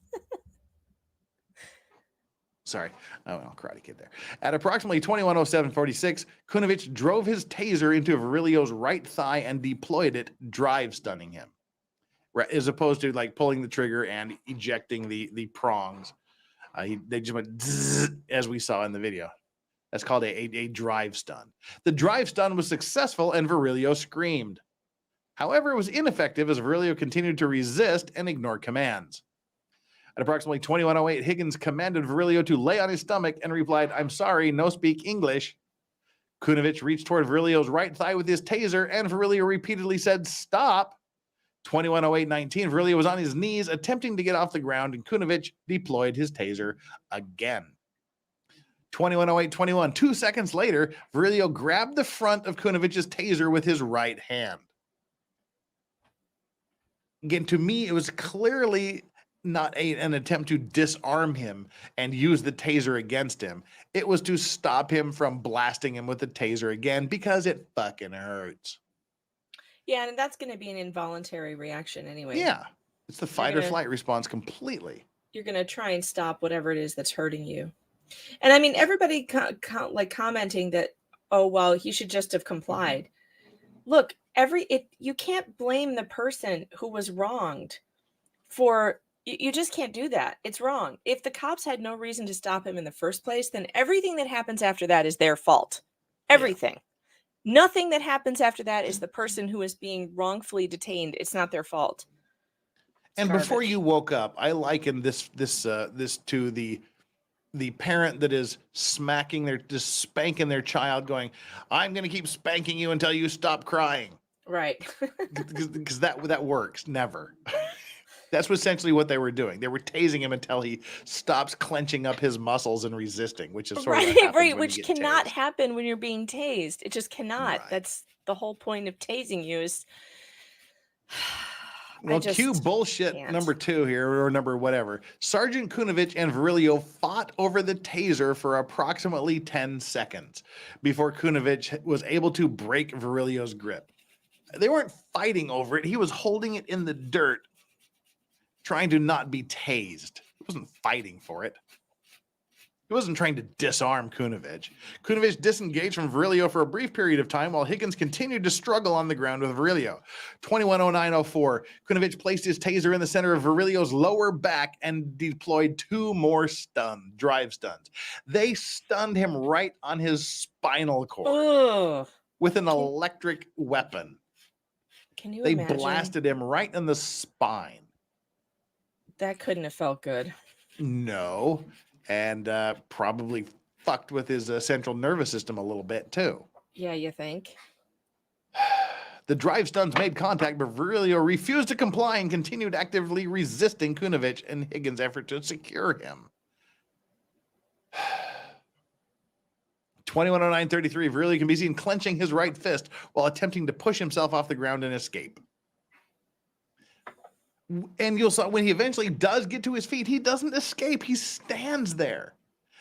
Sorry. Oh, well, Karate Kid there. At approximately 21:07:46, Kunovich drove his taser into Virilio's right thigh and deployed it, drive stunning him. Right, as opposed to like pulling the trigger and ejecting the prongs. They just went zzz, as we saw in the video. That's called a drive stun. The drive stun was successful and Virilio screamed. However, it was ineffective as Virilio continued to resist and ignore commands. At approximately 21:08, Higgins commanded Virilio to lay on his stomach and replied, "I'm sorry, no speak English." Kunovich reached toward Virilio's right thigh with his taser and Virilio repeatedly said, "Stop." 21:08:19, Virilio was on his knees attempting to get off the ground and Kunovich deployed his taser again. 21:08:21, 2 seconds later, Virilio grabbed the front of Kunovich's taser with his right hand. Again, to me, it was clearly not an attempt to disarm him and use the taser against him. It was to stop him from blasting him with the taser again because it fucking hurts. Yeah, and that's going to be an involuntary reaction anyway. Yeah, it's the fight or flight response completely. You're going to try and stop whatever it is that's hurting you. And I mean, everybody like commenting that, oh, well, he should just have complied. Look, you can't blame the person who was wronged for, you just can't do that. It's wrong. If the cops had no reason to stop him in the first place, then everything that happens after that is their fault. Everything. Yeah. Nothing that happens after that is the person who is being wrongfully detained. It's not their fault. And before you woke up, I likened this to the parent that is spanking their child, going, "I'm going to keep spanking you until you stop crying." Right. Because that works never. That's essentially what they were doing. They were tasing him until he stops clenching up his muscles and resisting, which is sort of what happens when which you get cannot tased. happen when you're being tased. It just cannot. Right. That's the whole point of tasing you is. Well, cue bullshit number 2 here, or number whatever. Sergeant Kunovich and Virilio fought over the taser for approximately 10 seconds before Kunovich was able to break Virilio's grip. They weren't fighting over it. He was holding it in the dirt, trying to not be tased. He wasn't fighting for it. He wasn't trying to disarm Kunovich. Kunovich disengaged from Virilio for a brief period of time while Higgins continued to struggle on the ground with Virilio. 21:09:04, Kunovich placed his taser in the center of Virilio's lower back and deployed 2 more drive stuns. They stunned him right on his spinal cord with an electric weapon. Can you imagine? They blasted him right in the spine. That couldn't have felt good. No. And probably fucked with his central nervous system a little bit, too. Yeah, you think? The drive stuns made contact, but Virilio refused to comply and continued actively resisting Kunovich and Higgins' effort to secure him. 21:09:33, Virilio can be seen clenching his right fist while attempting to push himself off the ground and escape. And you'll see when he eventually does get to his feet, he doesn't escape. He stands there.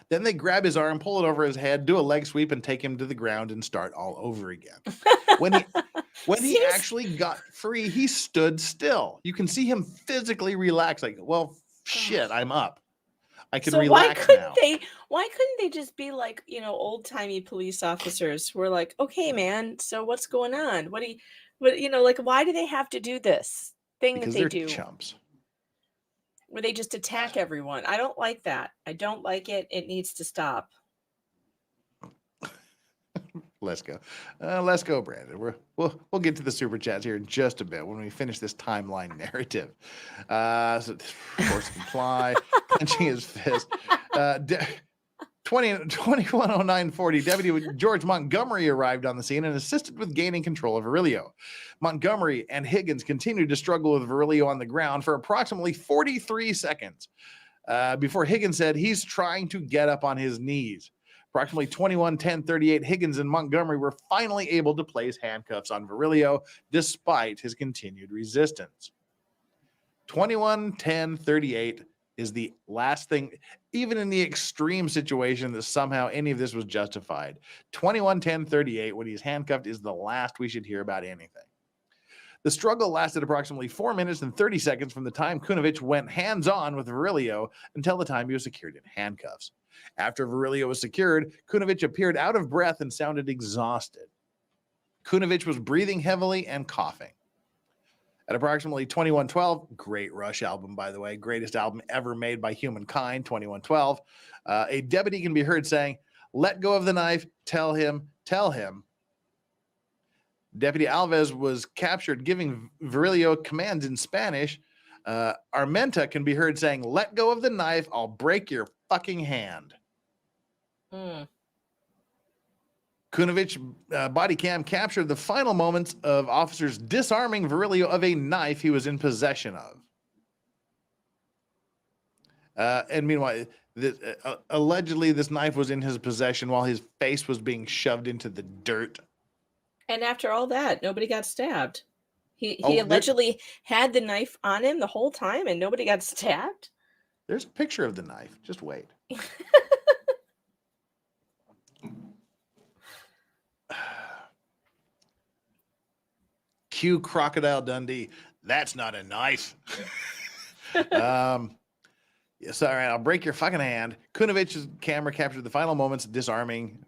Then they grab his arm, pull it over his head, do a leg sweep, and take him to the ground and start all over again. When he actually got free, he stood still. You can see him physically relax, like, well, shit, I'm up. I can relax now. Why couldn't they just be like, old-timey police officers who are like, okay, man, so what's going on? Why do they have to do this thing because that they they're do? Chumps. Where they just attack everyone. I don't like that. I don't like it. It needs to stop. Let's go. Let's go, Brandon. We'll get to the super chats here in just a bit when we finish this timeline narrative. So, force comply, clenching his fist. 210940, Deputy George Montgomery arrived on the scene and assisted with gaining control of Virilio. Montgomery and Higgins continued to struggle with Virilio on the ground for approximately 43 seconds before Higgins said he's trying to get up on his knees. Approximately 21:10:38, Higgins and Montgomery were finally able to place handcuffs on Virilio despite his continued resistance. 21:10:38 is the last thing, even in the extreme situation that somehow any of this was justified. 21:10:38, when he's handcuffed, is the last we should hear about anything. The struggle lasted approximately 4 minutes and 30 seconds from the time Kunovich went hands-on with Virilio until the time he was secured in handcuffs. After Virilio was secured, Kunovich appeared out of breath and sounded exhausted. Kunovich was breathing heavily and coughing. At approximately 21:12, great Rush album, by the way, greatest album ever made by humankind, 21:12, a deputy can be heard saying, "Let go of the knife, tell him, tell him." Deputy Alves was captured giving Virilio commands in Spanish. Armenta can be heard saying, "Let go of the knife, I'll break your fucking hand." Kunovich body cam captured the final moments of officers disarming Virilio of a knife he was in possession of. And meanwhile, allegedly this knife was in his possession while his face was being shoved into the dirt. And after all that, nobody got stabbed. He allegedly had the knife on him the whole time and nobody got stabbed? There's a picture of the knife. Just wait. Cue Crocodile Dundee. That's not a knife. Yes, all right, I'll break your fucking hand. Kunovich's camera captured the final moments of disarming.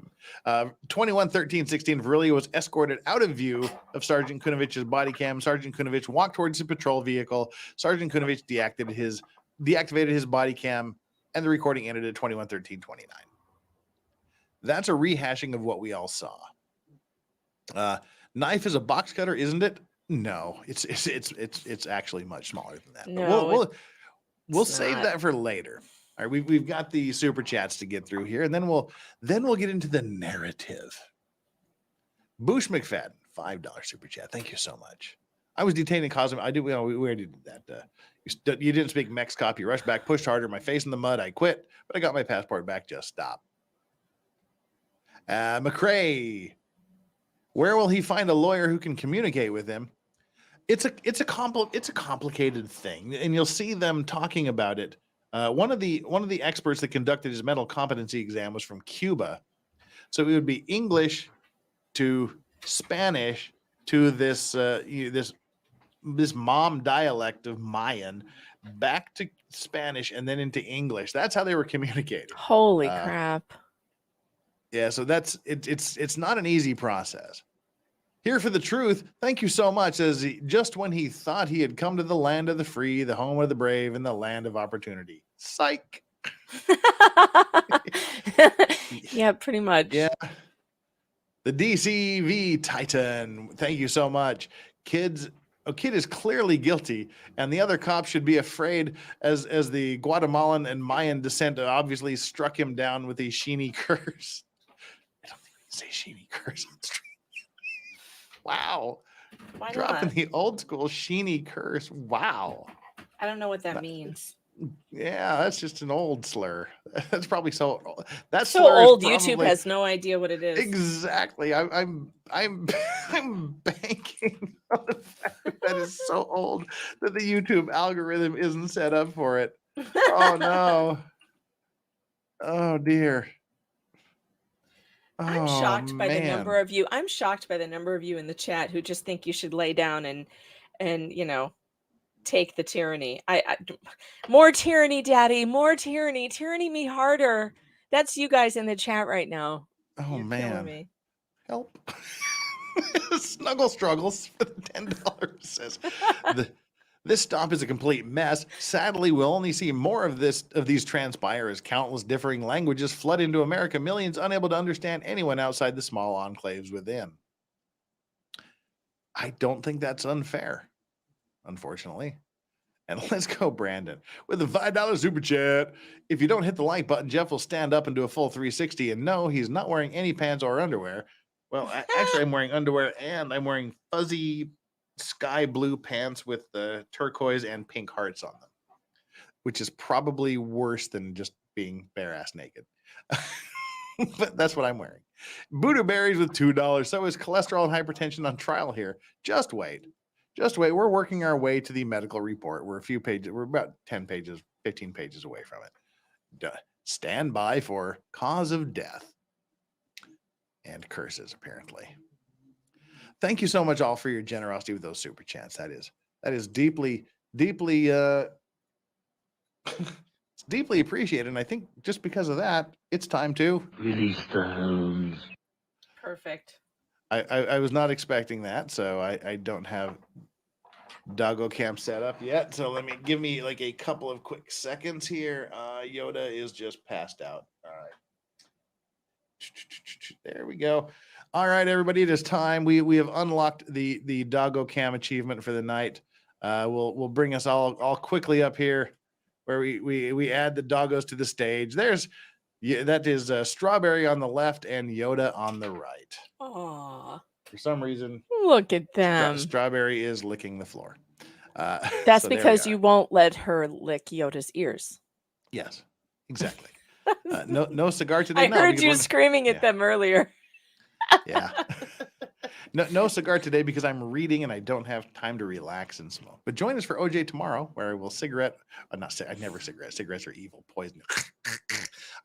21:13:16, Virilio was escorted out of view of Sergeant Kunovich's body cam. Sergeant Kunovich walked towards the patrol vehicle. Sergeant Kunovich deactivated his body cam, and the recording ended at 21:13:29. That's a rehashing of what we all saw. Knife is a box cutter, isn't it? No, it's actually much smaller than that. No, We'll save that for later. All right, we've got the super chats to get through here, and then we'll get into the narrative. Boosh McFadden, $5 super chat. Thank you so much. I was detained in Cosmo. We already did that. You didn't speak Mex cop. You rushed back, pushed harder, my face in the mud. I quit, but I got my passport back. Just stop. McCrae, where will he find a lawyer who can communicate with him? It's a complicated thing, and you'll see them talking about it. One of the experts that conducted his mental competency exam was from Cuba, so it would be English to Spanish to this mom dialect of Mayan, back to Spanish, and then into English. That's how they were communicating. Holy crap! Yeah, so it's not an easy process. Here for the truth. Thank you so much. As just when he thought he had come to the land of the free, the home of the brave, and the land of opportunity. Psych. Yeah, pretty much. Yeah. The DCV Titan. Thank you so much. Kid is clearly guilty, and the other cops should be afraid as the Guatemalan and Mayan descent obviously struck him down with a Sheeny curse. I don't think we can say Sheeny curse on the street. Wow. Why Dropping not? the old school Sheeny curse. Wow. I don't know what that means. Yeah, that's just an old slur. That's probably so. That's So old. YouTube has no idea what it is. Exactly. I'm banking on the fact that is so old that the YouTube algorithm isn't set up for it. Oh no. Oh dear. I'm shocked by the man. number of you. I'm shocked by the number of you in the chat who just think you should lay down and take the tyranny. I more tyranny, Daddy. More tyranny. Tyranny me harder. That's you guys in the chat right now. Oh You're man. killing me. Help. Snuggle struggles for the $10 says this stop is a complete mess. Sadly, we'll only see more of these transpire as countless differing languages flood into America, millions unable to understand anyone outside the small enclaves within. I don't think that's unfair, unfortunately. And let's go, Brandon, with a $5 super chat. If you don't hit the like button, Jeff will stand up and do a full 360. And no, he's not wearing any pants or underwear. Well, actually, I'm wearing underwear and I'm wearing fuzzy sky blue pants with the turquoise and pink hearts on them, which is probably worse than just being bare ass naked. But that's what I'm wearing. Buddha berries with $2. So is cholesterol and hypertension on trial here. Just wait. Just wait. We're working our way to the medical report. We're a few pages. We're about 10 pages, 15 pages away from it. Stand by for cause of death and curses, apparently. Thank you so much all for your generosity with those super chats. That is deeply, deeply, it's deeply appreciated. And I think just because of that, it's time to Release the hose. Perfect. I was not expecting that, so I don't have Doggo Cam set up yet. So give me like a couple of quick seconds here. Yoda is just passed out. All right. There we go. All right, everybody, it is time. We have unlocked the Doggo Cam achievement for the night. We'll bring us all quickly up here where we add the doggos to the stage. That is Strawberry on the left and Yoda on the right. Aw. For some reason, Look at them. Strawberry is licking the floor. That's so because you won't let her lick Yoda's ears. Yes, exactly. No cigar today. I heard you screaming at them earlier. Yeah. No cigar today because I'm reading and I don't have time to relax and smoke. But join us for OJ tomorrow, where I will I never cigarette. Cigarettes are evil, poison.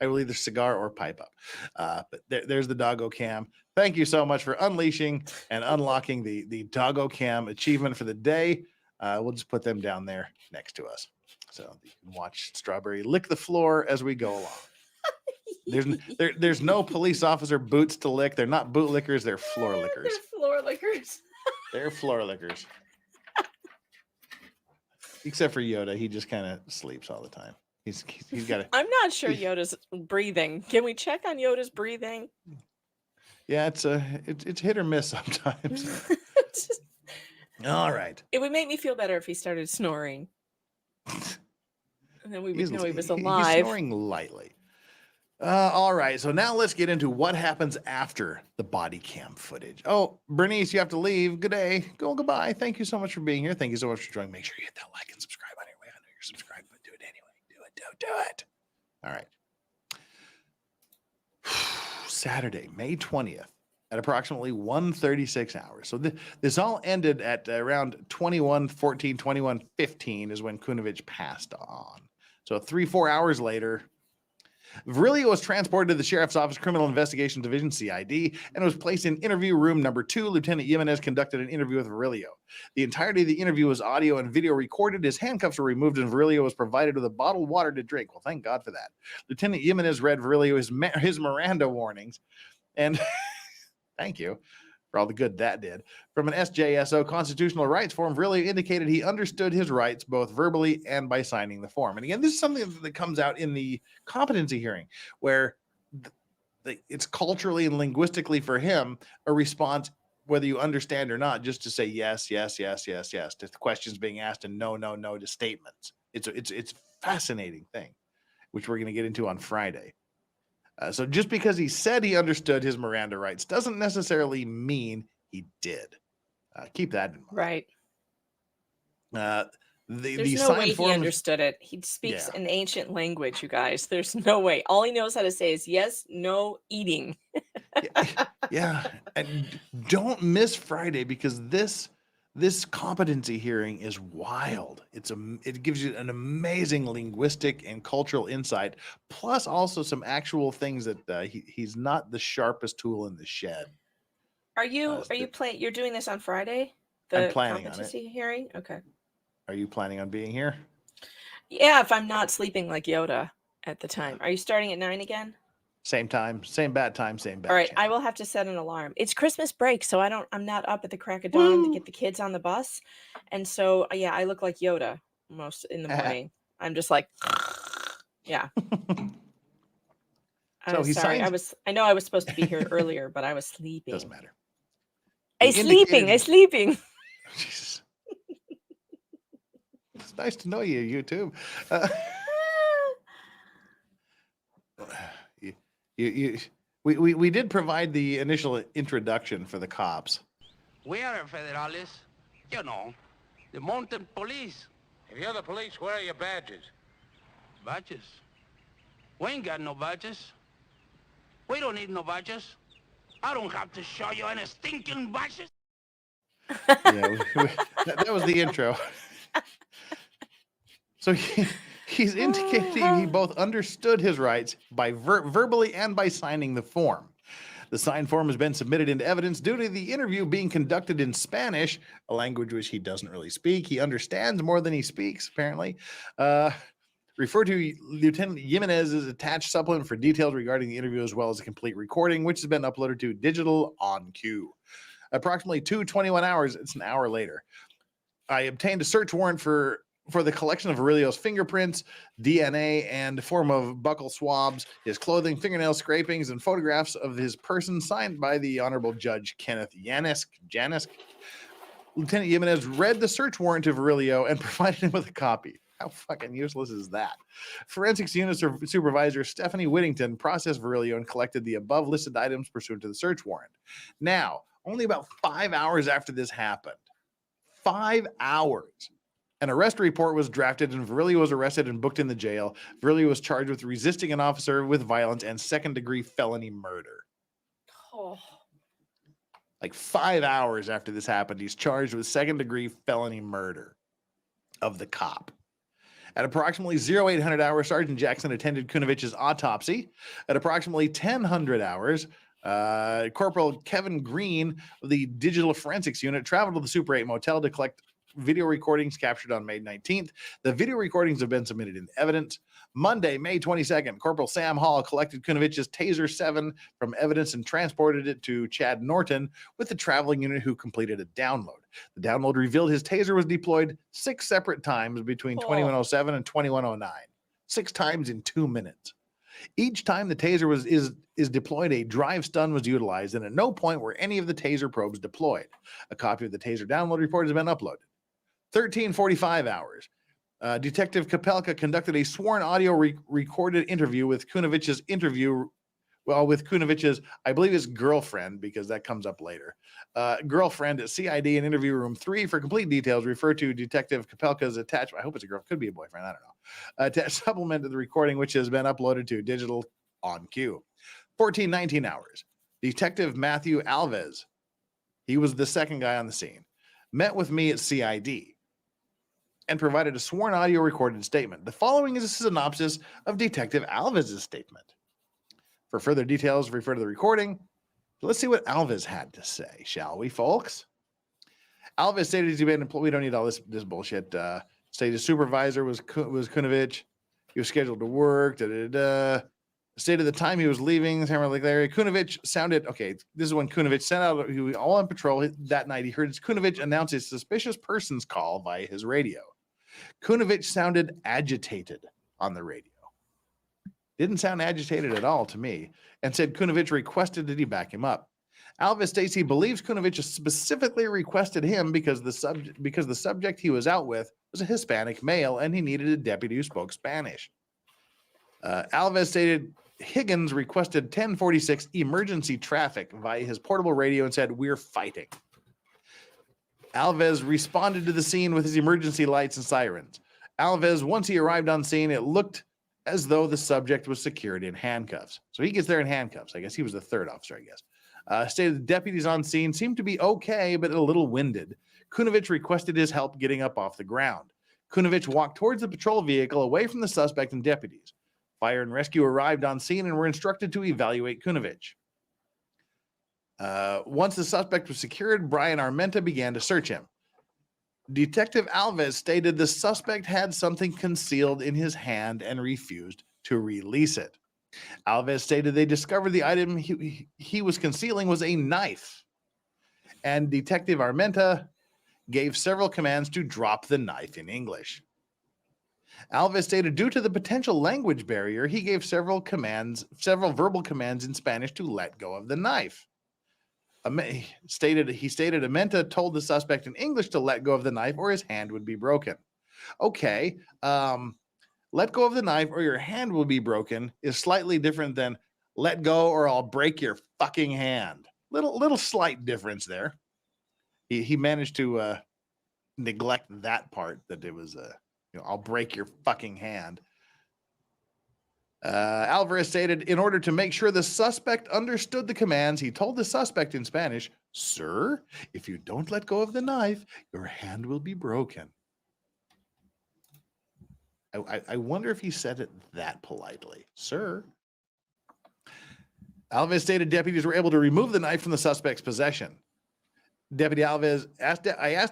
I will either cigar or pipe up. But there's the Doggo Cam. Thank you so much for unleashing and unlocking the Doggo Cam achievement for the day. We'll just put them down there next to us, so you can watch Strawberry lick the floor as we go along. There's no police officer boots to lick. They're not boot lickers. They're floor lickers. They're floor lickers. They're floor lickers. Except for Yoda, he just kind of sleeps all the time. He's got to. I'm not sure Yoda's breathing. Can we check on Yoda's breathing? Yeah, it's hit or miss sometimes. All right. It would make me feel better if he started snoring. And then we would know he was alive. He's snoring lightly. All right, so now let's get into what happens after the body cam footage. Oh, Bernice, you have to leave. Good day. Goodbye. Thank you so much for being here. Thank you so much for joining. Make sure you hit that like and subscribe on your way. I know you're subscribed, but do it anyway. Do it. All right. Saturday, May 20th at approximately 1:36 hours. So this all ended at around 21:14, 21:15 is when Kunovich passed on. So 3-4 hours later, Virilio was transported to the Sheriff's Office Criminal Investigation Division, CID, and was placed in interview room number 2. Lieutenant Jimenez conducted an interview with Virilio. The entirety of the interview was audio and video recorded. His handcuffs were removed, and Virilio was provided with a bottled water to drink. Well, thank God for that. Lieutenant Jimenez read Virilio his Miranda warnings, and thank you for all the good that did. From an SJSO constitutional rights form, Virilio indicated he understood his rights both verbally and by signing the form. And again, this is something that comes out in the competency hearing, where it's culturally and linguistically for him a response, whether you understand or not, just to say yes, yes, yes, yes, yes to the questions being asked, and no, no, no to statements. It's a fascinating thing, which we're going to get into on Friday. So just because he said he understood his Miranda rights doesn't necessarily mean he did. Keep that in mind. Right. There's no way he understood it. He speaks an ancient language, you guys. There's no way. All he knows how to say is yes, no, eating. Yeah. And don't miss Friday, because this competency hearing is wild. It gives you an amazing linguistic and cultural insight, plus also some actual things that he's not the sharpest tool in the shed. Are you planning? You're doing this on Friday? I'm planning on it. Competency hearing? Okay. Are you planning on being here? Yeah, if I'm not sleeping like Yoda at the time. Are you starting at 9 again? Same time, same bad time, same bad. All right, channel. I will have to set an alarm. It's Christmas break, so I'm not up at the crack of dawn to get the kids on the bus. And so yeah, I look like Yoda most in the morning. I'm just like, yeah. So sorry. I know I was supposed to be here earlier, but I was sleeping. Doesn't matter. I sleeping. Jesus. nice to know you, YouTube. We did provide the initial introduction for the cops. We are federales, you know, the mountain police. If you're the police, where are your badges? Badges? We ain't got no badges. We don't need no badges. I don't have to show you any stinking badges. Yeah, that was the intro. So he's indicating he both understood his rights by verbally and by signing the form. The signed form has been submitted into evidence due to the interview being conducted in Spanish, a language which he doesn't really speak. He understands more than he speaks, apparently. Refer to Lieutenant Jimenez's attached supplement for details regarding the interview, as well as a complete recording, which has been uploaded to digital on cue. Approximately 2:21 hours, it's an hour later, I obtained a search warrant for the collection of Aurelio's fingerprints, DNA, and form of buccal swabs, his clothing, fingernail scrapings, and photographs of his person signed by the Honorable Judge Kenneth Janis. Lieutenant Jimenez read the search warrant to Aurelio and provided him with a copy. How fucking useless is that? Forensics Unit Supervisor Stephanie Whittington processed Aurelio and collected the above listed items pursuant to the search warrant. Now, only about 5 hours after this happened, 5 hours, an arrest report was drafted and Aurelio was arrested and booked in the jail. Aurelio was charged with resisting an officer with violence and second-degree felony murder. Oh. Like 5 hours after this happened, he's charged with second-degree felony murder of the cop. At approximately 0800 hours, Sergeant Jackson attended Kunovich's autopsy. At approximately 1000 hours, Corporal Kevin Green of the Digital Forensics Unit traveled to the Super 8 motel to collect video recordings captured on May 19th. The video recordings have been submitted in evidence. Monday, May 22nd, Corporal Sam Hall collected Kunovich's Taser 7 from evidence and transported it to Chad Norton with the traveling unit, who completed a download. The download revealed his Taser was deployed 6 separate times between 2107 and 2109, 6 times in 2 minutes. Each time the Taser is deployed, a drive stun was utilized, and at no point were any of the Taser probes deployed. A copy of the Taser download report has been uploaded. 1345 hours. Detective Kapelka conducted a sworn audio recorded interview with Kunovich's I believe his girlfriend, because that comes up later. Girlfriend at CID in interview room 3. For complete details, refer to Detective Kapelka's attachment. I hope it's a girl. Could be a boyfriend. I don't know. Attached supplement to the recording, which has been uploaded to digital on cue. 1419 hours. Detective Matthew Alves, he was the second guy on the scene, met with me at CID and provided a sworn audio recorded statement. The following is a synopsis of Detective Alves' statement. For further details, refer to the recording. Let's see what Alves had to say, shall we, folks? Alves stated he's been employed. We don't need all this bullshit. Stated supervisor was Kunovich. He was scheduled to work. Stated the time he was leaving. Kunovich sounded, okay, this is when Kunovich sent out, he was all on patrol that night. He heard Kunovich announce a suspicious person's call via his radio. Kunovich sounded agitated on the radio. Didn't sound agitated at all to me, and said Kunovich requested that he back him up. Alves states he believes Kunovich specifically requested him because the subject he was out with was a Hispanic male and he needed a deputy who spoke Spanish. Alves stated Higgins requested 1046 emergency traffic via his portable radio and said, "We're fighting." Alves responded to the scene with his emergency lights and sirens. Alves, once he arrived on scene, it looked as though the subject was secured in handcuffs. So he gets there in handcuffs. I guess he was the third officer, I guess. Stated the deputies on scene seemed to be okay, but a little winded. Kunovich requested his help getting up off the ground. Kunovich walked towards the patrol vehicle away from the suspect and deputies. Fire and rescue arrived on scene and were instructed to evaluate Kunovich. Once the suspect was secured, Brian Armenta began to search him. Detective Alves stated the suspect had something concealed in his hand and refused to release it. Alves stated they discovered the item he was concealing was a knife, and Detective Armenta gave several commands to drop the knife in English. Alves stated due to the potential language barrier, he gave several verbal commands in Spanish to let go of the knife. He stated Armenta told the suspect in English to let go of the knife or his hand would be broken. Okay, let go of the knife or your hand will be broken is slightly different than let go or I'll break your fucking hand. Little slight difference there. He managed to neglect that part, that it was I'll break your fucking hand. Alvarez stated, in order to make sure the suspect understood the commands, he told the suspect in Spanish, "Sir, if you don't let go of the knife, your hand will be broken." I wonder if he said it that politely. Sir. Alvarez stated deputies were able to remove the knife from the suspect's possession. I asked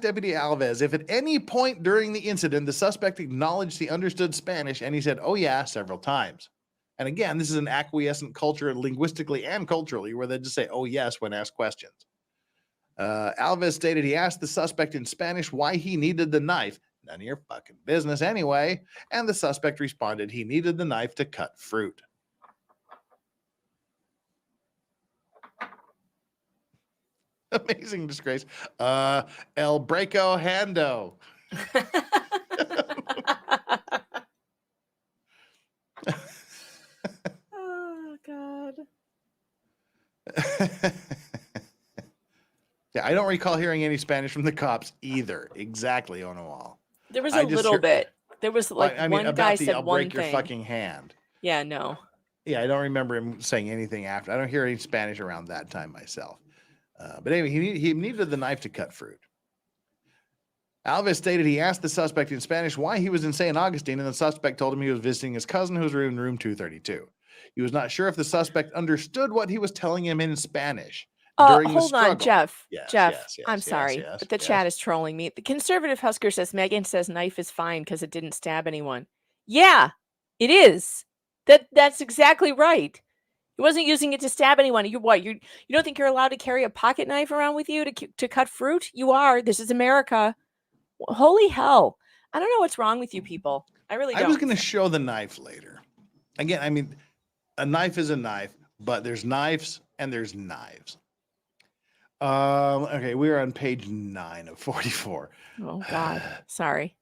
Deputy Alves if at any point during the incident the suspect acknowledged he understood Spanish, and he said, "Oh yeah," several times. And again, this is an acquiescent culture linguistically and culturally where they just say, "Oh yes," when asked questions. Alves stated he asked the suspect in Spanish why he needed the knife. "None of your fucking business anyway." And the suspect responded he needed the knife to cut fruit. Amazing disgrace. El Breco Hando. Oh, God. Yeah, I don't recall hearing any Spanish from the cops either. Exactly, Onawal. There was a little bit. There was like one guy said I'll one break your thing. fucking hand. Yeah, no. Yeah, I don't remember him saying anything after. I don't hear any Spanish around that time myself. But anyway, he needed the knife to cut fruit. Alves stated he asked the suspect in Spanish why he was in St. Augustine, and the suspect told him he was visiting his cousin who was in room 232. He was not sure if the suspect understood what he was telling him in Spanish during the hold struggle. on, Jeff. Yes, Jeff, yes, I'm yes, sorry, yes, but the yes. chat is trolling me. The conservative Husker says Megan says knife is fine because it didn't stab anyone. Yeah, it is. That's exactly right. He wasn't using it to stab anyone. You don't think you're allowed to carry a pocket knife around with you to cut fruit? You are. This is America. Holy hell. I don't know what's wrong with you people. I really don't. I was going to show the knife later. Again, I mean, a knife is a knife, but there's knives and there's knives. Okay, we're on page 9 of 44. Oh, God. Sorry.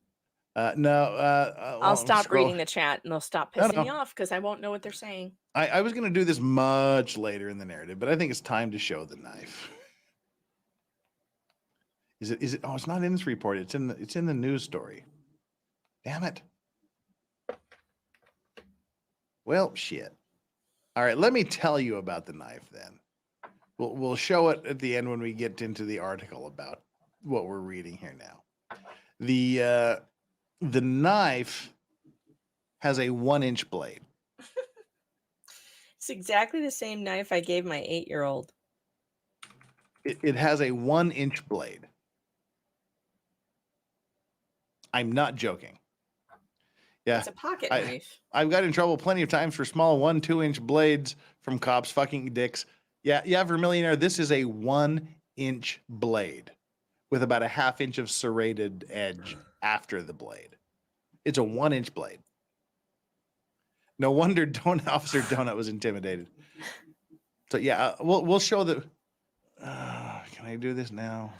I'll stop reading the chat and they'll stop pissing me off because I won't know what they're saying. I was going to do this much later in the narrative, but I think it's time to show the knife. Is it? Oh, it's not in this report. It's in the news story. Damn it. Well, shit. All right, let me tell you about the knife then. We'll show it at the end when we get into the article about what we're reading here now. The knife has a 1-inch blade. It's exactly the same knife I gave my 8-year-old. It has a 1-inch blade. I'm not joking. Yeah. It's a pocket knife. I've got in trouble plenty of times for small 1-2-inch blades from cops fucking dicks. Yeah, Vermillionaire, this is a 1-inch blade with about a 1/2 inch of serrated edge after the blade. It's a 1-inch blade. No wonder Officer Donut was intimidated. So yeah, we'll show the. Can I do this now?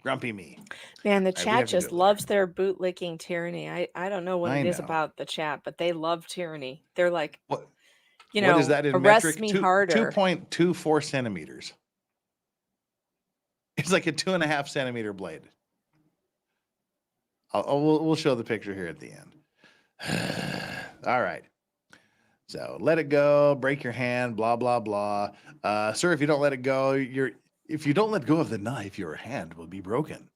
Grumpy me. Man, the chat just loves their bootlicking tyranny. I don't know what it is about the chat, but they love tyranny. They're like, what is that in arrest metric? Me harder. 2.24 centimeters. It's like a 2.5 centimeter blade. We'll show the picture here at the end. All right. So let it go, break your hand, blah, blah, blah. Sir, if you don't let it go, if you don't let go of the knife, your hand will be broken.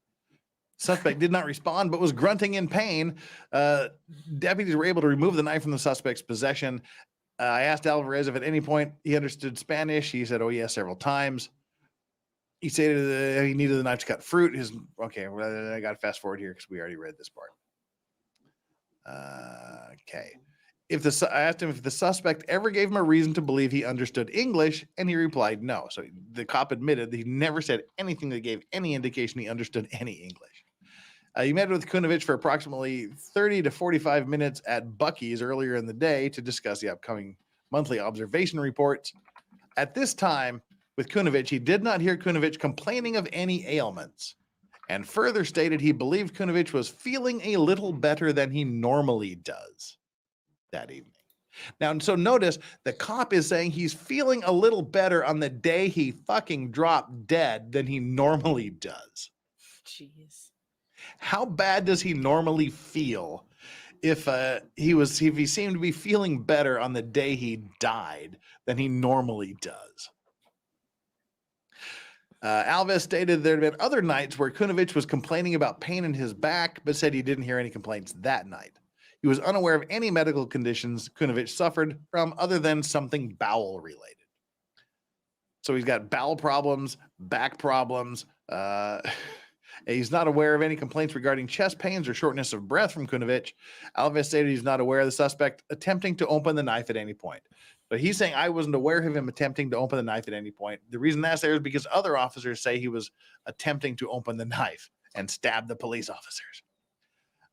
Suspect did not respond, but was grunting in pain. Deputies were able to remove the knife from the suspect's possession. I asked Alvarez if at any point he understood Spanish. He said, "Oh, yes," several times. He stated he needed the knife to cut fruit. Okay, I got to fast forward here because we already read this part. Okay. I asked him if the suspect ever gave him a reason to believe he understood English, and he replied no. So the cop admitted that he never said anything that gave any indication he understood any English. He met with Kunovich for approximately 30 to 45 minutes at Buc-ee's earlier in the day to discuss the upcoming monthly observation reports. At this time, with Kunovich, he did not hear Kunovich complaining of any ailments, and further stated he believed Kunovich was feeling a little better than he normally does that evening. Now, so notice the cop is saying he's feeling a little better on the day he fucking dropped dead than he normally does. Jeez. How bad does he normally feel if he seemed to be feeling better on the day he died than he normally does? Alves stated there had been other nights where Kunovich was complaining about pain in his back, but said he didn't hear any complaints that night. He was unaware of any medical conditions Kunovich suffered from other than something bowel related. So he's got bowel problems, back problems. He's not aware of any complaints regarding chest pains or shortness of breath from Kunovich. Alves stated he's not aware of the suspect attempting to open the knife at any point. But he's saying I wasn't aware of him attempting to open the knife at any point. The reason that's there is because other officers say he was attempting to open the knife and stab the police officers.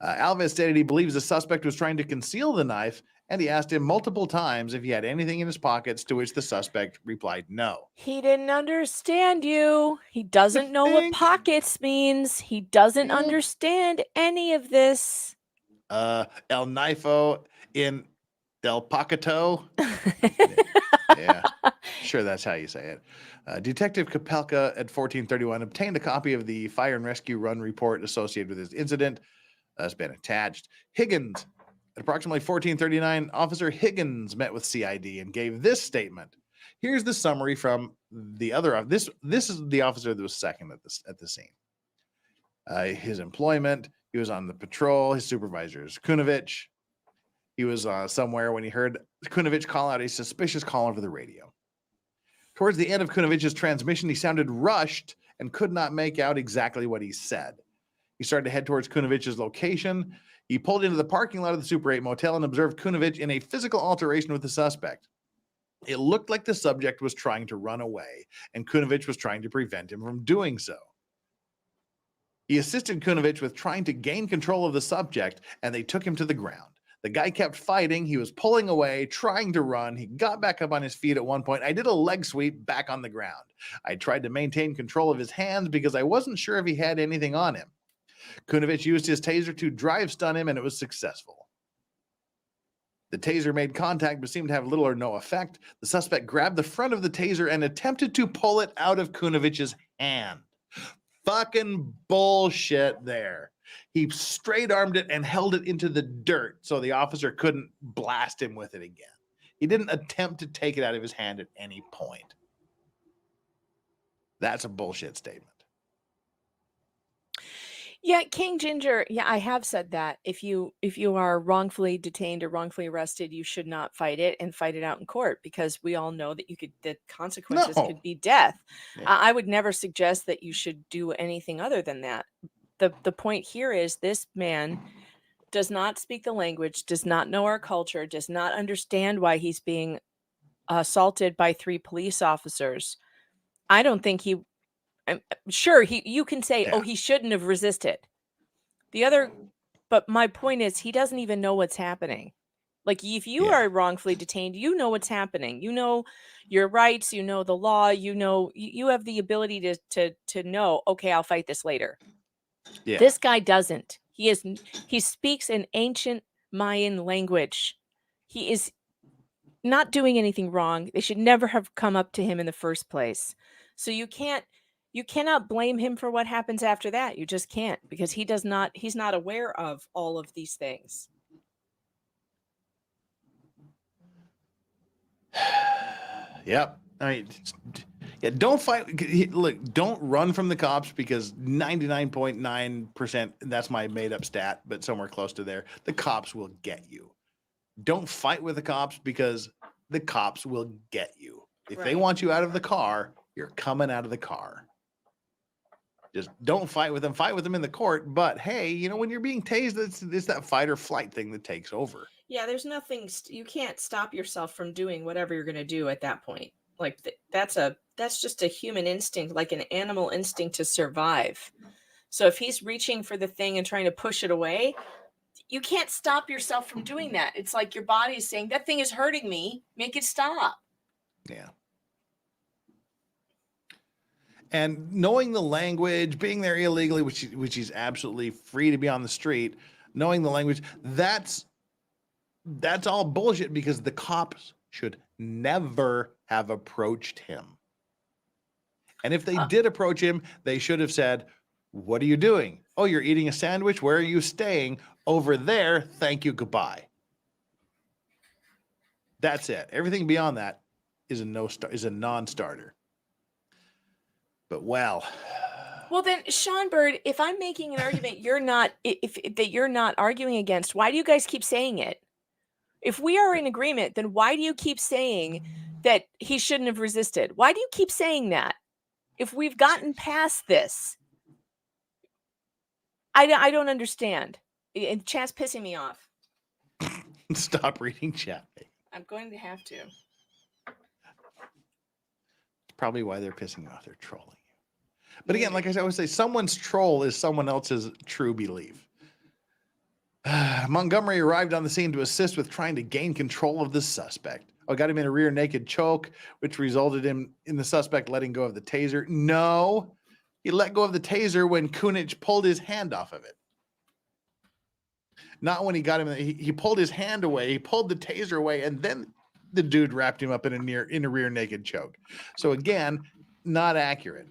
Alves stated he believes the suspect was trying to conceal the knife, and he asked him multiple times if he had anything in his pockets, to which the suspect replied no. He didn't understand you. He doesn't know what pockets means. He doesn't understand any of this. El Knifo in Del Pacato. Yeah, sure, that's how you say it. Detective Kapelka at 1431 obtained a copy of the fire and rescue run report associated with this incident. Has been attached. Higgins, at approximately 1439, Officer Higgins met with CID and gave this statement. Here's the summary from the other. This is the officer that was second at the scene. His employment, he was on the patrol. His supervisor is Kunovich. He was somewhere when he heard Kunovich call out a suspicious call over the radio. Towards the end of Kunovich's transmission, he sounded rushed and could not make out exactly what he said. He started to head towards Kunovich's location. He pulled into the parking lot of the Super 8 motel and observed Kunovich in a physical altercation with the suspect. It looked like the subject was trying to run away, and Kunovich was trying to prevent him from doing so. He assisted Kunovich with trying to gain control of the subject, and they took him to the ground. The guy kept fighting. He was pulling away, trying to run. He got back up on his feet at one point. I did a leg sweep back on the ground. I tried to maintain control of his hands because I wasn't sure if he had anything on him. Kunovich used his taser to drive stun him, and it was successful. The taser made contact but seemed to have little or no effect. The suspect grabbed the front of the taser and attempted to pull it out of Kunovich's hand. Fucking bullshit there. He straight armed it and held it into the dirt so the officer couldn't blast him with it again. He didn't attempt to take it out of his hand at any point. That's a bullshit statement. Yeah, King Ginger. Yeah, I have said that. If you are wrongfully detained or wrongfully arrested, you should not fight it and fight it out in court, because we all know that the consequences could be death. Yeah. I would never suggest that you should do anything other than that. The point here is this man does not speak the language, does not know our culture, does not understand why he's being assaulted by 3 police officers. I don't think he. I'm sure you can say, oh, he shouldn't have resisted. But my point is, he doesn't even know what's happening. Like, if you are wrongfully detained, you know what's happening. You know your rights, you know the law, you know, you have the ability to know, okay, I'll fight this later. Yeah. This guy doesn't. He speaks an ancient Mayan language. He is not doing anything wrong. They should never have come up to him in the first place. So you cannot blame him for what happens after that. You just can't, because he's not aware of all of these things. Yep. I mean, yeah, don't fight. Look, don't run from the cops, because 99.9%, that's my made up stat, but somewhere close to there, the cops will get you. Don't fight with the cops, because the cops will get you. If they want you out of the car, you're coming out of the car. Just don't fight with them. Fight with them in the court. But hey, when you're being tased, it's that fight or flight thing that takes over. Yeah, there's nothing. You can't stop yourself from doing whatever you're going to do at that point. Like that's just a human instinct, like an animal instinct to survive. So if he's reaching for the thing and trying to push it away, you can't stop yourself from doing that. It's like your body is saying, that thing is hurting me. Make it stop. Yeah. And knowing the language, being there illegally, which he's absolutely free to be on the street, knowing the language, that's all bullshit because the cops should never have approached him. And if they did approach him, they should have said, "What are you doing? Oh, you're eating a sandwich? Where are you staying? Over there. Thank you. Goodbye." That's it. Everything beyond that is a non-starter. But well then, Sean Bird, if I'm making an argument that you're not arguing against, why do you guys keep saying it? If we are in agreement, then why do you keep saying that he shouldn't have resisted? Why do you keep saying that? If we've gotten past this, I don't understand. And chat's pissing me off. Stop reading chat. I'm going to have to. It's probably why they're pissing you off. They're trolling you. But again, like I always say, someone's troll is someone else's true belief. Montgomery arrived on the scene to assist with trying to gain control of the suspect. Got him in a rear naked choke, which resulted in the suspect letting go of the taser. No, he let go of the taser when Kunich pulled his hand off of it. Not when he got him. He pulled his hand away. He pulled the taser away, and then the dude wrapped him up in a rear naked choke. So again, not accurate.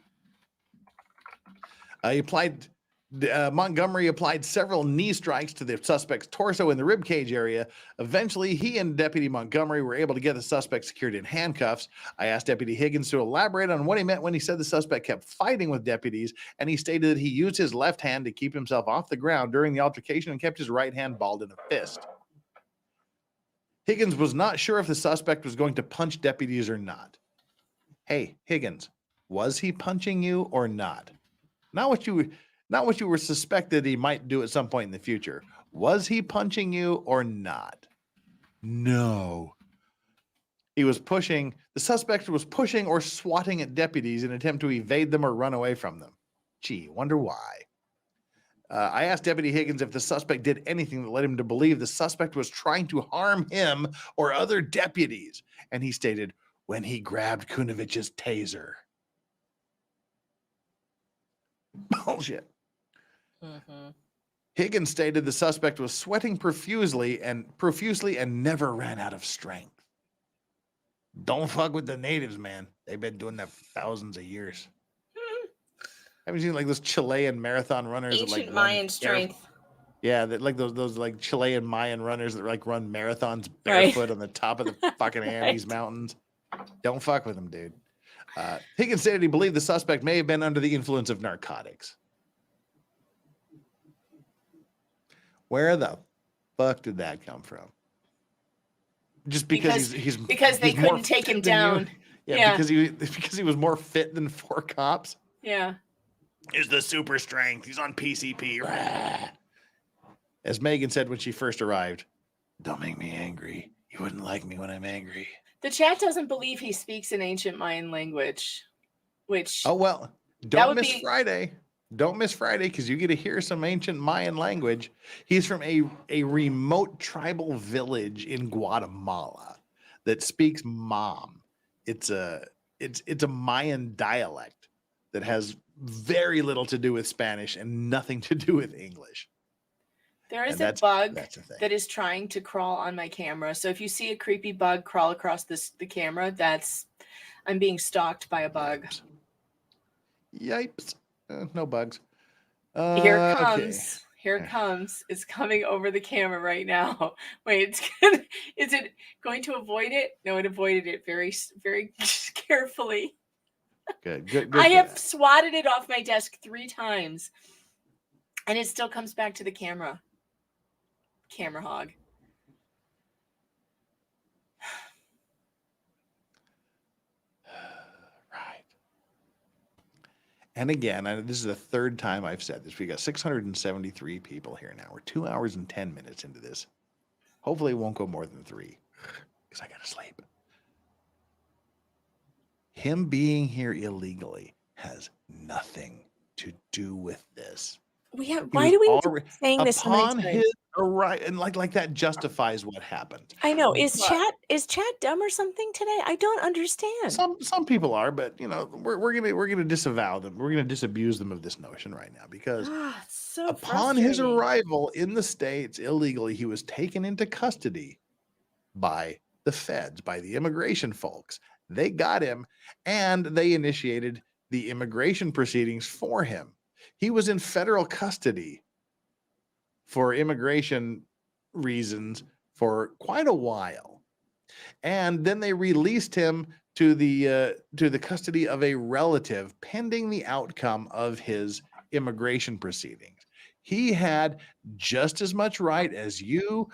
Montgomery applied several knee strikes to the suspect's torso in the ribcage area. Eventually, he and Deputy Montgomery were able to get the suspect secured in handcuffs. I asked Deputy Higgins to elaborate on what he meant when he said the suspect kept fighting with deputies, and he stated that he used his left hand to keep himself off the ground during the altercation and kept his right hand balled in a fist. Higgins was not sure if the suspect was going to punch deputies or not. Hey, Higgins, was he punching you or not? Not what you were suspected he might do at some point in the future. Was he punching you or not? No. The suspect was pushing or swatting at deputies in an attempt to evade them or run away from them. Gee, wonder why. I asked Deputy Higgins if the suspect did anything that led him to believe the suspect was trying to harm him or other deputies. And he stated, when he grabbed Kunovich's taser. Bullshit. Mm-hmm. Higgins stated the suspect was sweating profusely and never ran out of strength. Don't fuck with the natives, man. They've been doing that for thousands of years. Haven't you seen like those Chilean marathon runners? Ancient Mayan strength. Yeah, that like those like Chilean Mayan runners that like run marathons barefoot on the top of the fucking Andes Mountains. Don't fuck with them, dude. Higgins stated he believed the suspect may have been under the influence of narcotics. Where the fuck did that come from? Just because they couldn't take him down. Yeah, because he was more fit than 4 cops. Yeah. Is the super strength. He's on PCP. As Megan said when she first arrived, don't make me angry. You wouldn't like me when I'm angry. The chat doesn't believe he speaks in ancient Mayan language, which... Oh, well, don't miss Friday. Don't miss Friday because you get to hear some ancient Mayan language. He's from a remote tribal village in Guatemala that speaks Mam. It's a Mayan dialect that has very little to do with Spanish and nothing to do with English. There is a bug that is trying to crawl on my camera. So if you see a creepy bug crawl across the camera, I'm being stalked by a bug. Yipes. No bugs. Here it comes. Okay. Here it comes. It's coming over the camera right now. Wait, is it going to avoid it? No, it avoided it very, very carefully. Good. I have swatted it off my desk 3 times, and it still comes back to the camera. Camera hog. Right. And again, this is the 3rd time I've said this. We got 673 people here now. We're 2 hours and 10 minutes into this. Hopefully it won't go more than 3 because I got to sleep. Him being here illegally has nothing to do with this. Why do we need to be saying this so many upon times? his arrival, and like that justifies what happened. I know. Is But chat dumb or something today? I don't understand. some people are, but we're gonna disavow them. We're gonna disabuse them of this notion right now because It's so upon his frustrating. arrival in the States illegally, he was taken into custody by the feds, by the immigration folks. They got him and they initiated the immigration proceedings for him. He was in federal custody for immigration reasons for quite a while. And then they released him to the custody of a relative pending the outcome of his immigration proceedings. He had just as much right as you,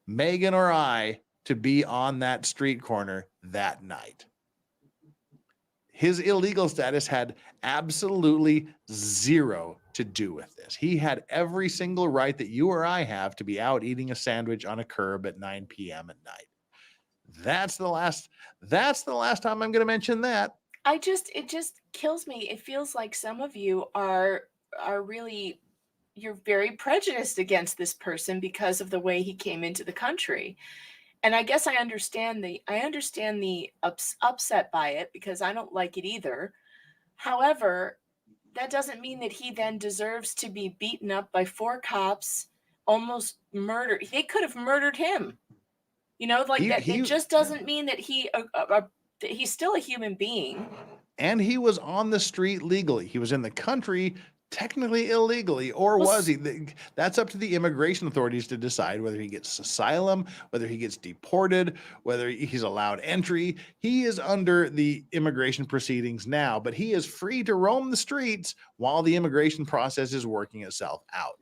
Megan, or I to be on that street corner that night. His illegal status had absolutely zero to do with this. He had every single right that you or I have to be out eating a sandwich on a curb at 9 p.m. at night. That's the last time I'm going to mention that. It just kills me. It feels like some of you are really, you're very prejudiced against this person because of the way he came into the country. And I guess I understand the upset by it because I don't like it either. However, that doesn't mean that he then deserves to be beaten up by 4 cops, almost murdered. They could have murdered him. You know, like it just doesn't mean that he's still a human being. And he was on the street legally. He was in the country technically illegally, or was he? That's up to the immigration authorities to decide whether he gets asylum, whether he gets deported, whether he's allowed entry. He is under the immigration proceedings now, but he is free to roam the streets while the immigration process is working itself out.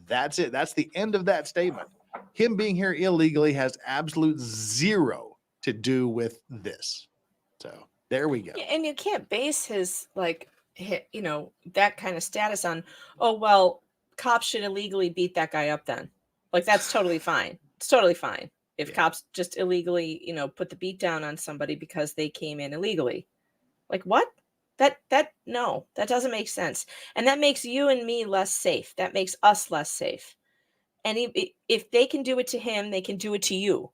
That's it. That's the end of that statement. Him being here illegally has absolute zero to do with this. So there we go. Yeah, and you can't base his that kind of status on, oh, well, cops should illegally beat that guy up then. Like, that's totally fine. It's totally fine if cops just illegally, put the beat down on somebody because they came in illegally. Like, what? No, that doesn't make sense. And that makes you and me less safe. That makes us less safe. And if they can do it to him, they can do it to you.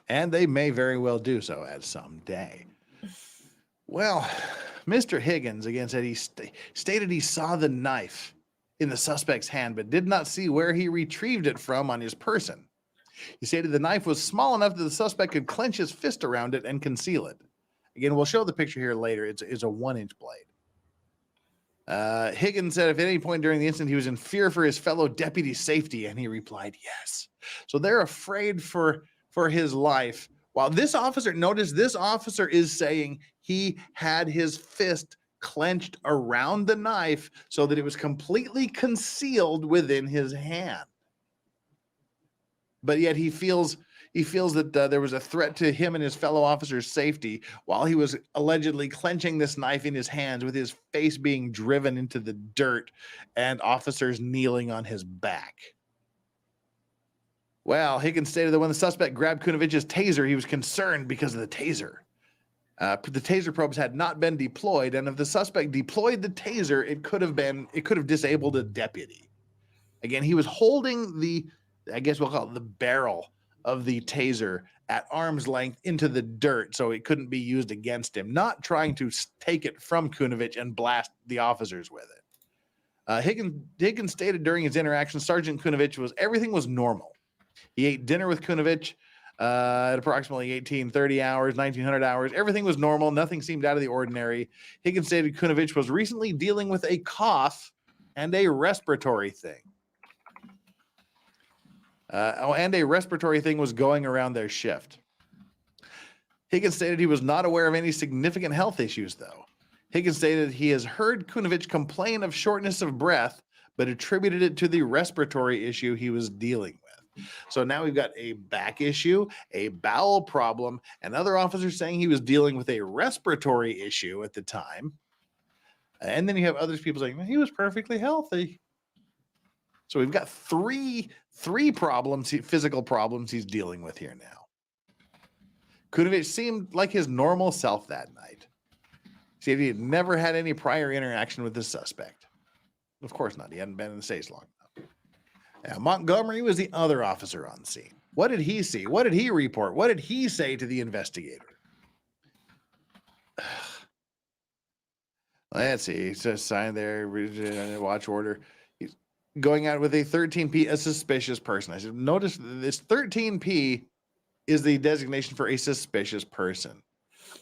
And they may very well do so at some day. Well, Mr. Higgins again said he stated he saw the knife in the suspect's hand, but did not see where he retrieved it from on his person. He stated the knife was small enough that the suspect could clench his fist around it and conceal it. Again, we'll show the picture here later. It's a 1-inch blade. Higgins said if at any point during the incident he was in fear for his fellow deputy's safety, and he replied yes. So they're afraid for his life. While this officer is saying he had his fist clenched around the knife so that it was completely concealed within his hand. But yet he feels that there was a threat to him and his fellow officers' safety while he was allegedly clenching this knife in his hands with his face being driven into the dirt and officers kneeling on his back. Well, Higgins stated that when the suspect grabbed Kunovich's taser, he was concerned because of the taser. The taser probes had not been deployed, and if the suspect deployed the taser, it could have disabled a deputy. Again, he was holding I guess we'll call it the barrel of the taser at arm's length into the dirt so it couldn't be used against him, not trying to take it from Kunovich and blast the officers with it. Higgins stated during his interaction, Sergeant Kunovich everything was normal. He ate dinner with Kunovich at approximately 1830 hours, 1900 hours. Everything was normal. Nothing seemed out of the ordinary. Higgins stated Kunovich was recently dealing with a cough and a respiratory thing. And a respiratory thing was going around their shift. Higgins stated he was not aware of any significant health issues, though. Higgins stated he has heard Kunovich complain of shortness of breath, but attributed it to the respiratory issue he was dealing with. So now we've got a back issue, a bowel problem, and other officers saying he was dealing with a respiratory issue at the time. And then you have other people saying he was perfectly healthy. So we've got three problems, physical problems he's dealing with here now. Kunovich seemed like his normal self that night. See, he had never had any prior interaction with the suspect. Of course not. He hadn't been in the States long enough. Now, Montgomery was the other officer on scene. What did he see? What did he report? What did he say to the investigator? Let's see. He just signed there, watch order. He's going out with a 13P, a suspicious person. I said, notice this 13P is the designation for a suspicious person.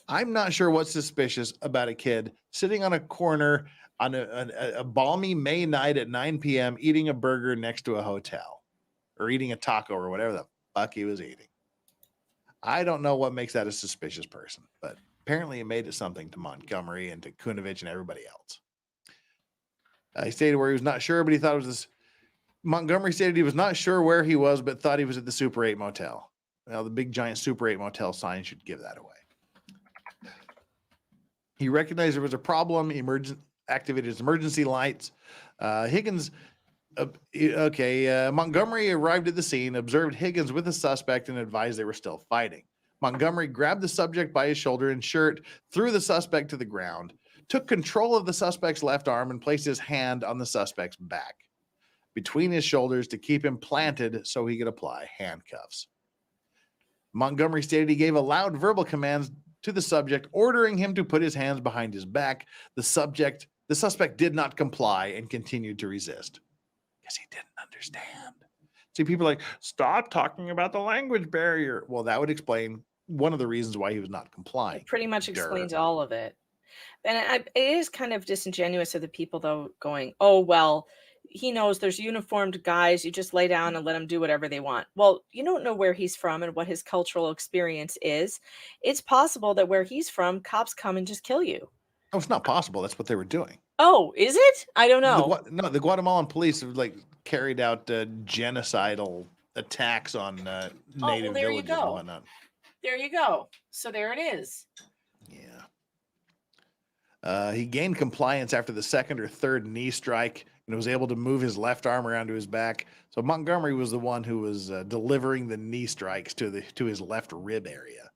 I'm not sure what's suspicious about a kid sitting on a corner on a balmy May night at 9 p.m. eating a burger next to a hotel or eating a taco or whatever the fuck he was eating. I don't know what makes that a suspicious person, but apparently it made it something to Montgomery and to Kunovich and everybody else. He stated where he was not sure, but he thought it was this. Montgomery stated he was not sure where he was, but thought he was at the Super 8 motel. Well, the big giant Super 8 motel sign should give that away. He recognized there was a problem, activated his emergency lights. Montgomery arrived at the scene, observed Higgins with the suspect, and advised they were still fighting. Montgomery grabbed the subject by his shoulder and shirt, threw the suspect to the ground, took control of the suspect's left arm, and placed his hand on the suspect's back between his shoulders to keep him planted so he could apply handcuffs. Montgomery stated he gave a loud verbal commands to the subject, ordering him to put his hands behind his back. The suspect did not comply and continued to resist because he didn't understand. See, people are like, stop talking about the language barrier. Well, that would explain one of the reasons why he was not complying. It pretty much explains all of it. And it is kind of disingenuous of the people, though, going, oh, well, he knows there's uniformed guys. You just lay down and let them do whatever they want. Well, you don't know where he's from and what his cultural experience is. It's possible that where he's from, cops come and just kill you. Oh, it's not possible. That's what they were doing. Oh, is it? I don't know. The Guatemalan police have carried out genocidal attacks on native villages and whatnot. There you go. So there it is. Yeah. He gained compliance after the second or third knee strike and was able to move his left arm around to his back. So Montgomery was the one who was delivering the knee strikes to his left rib area.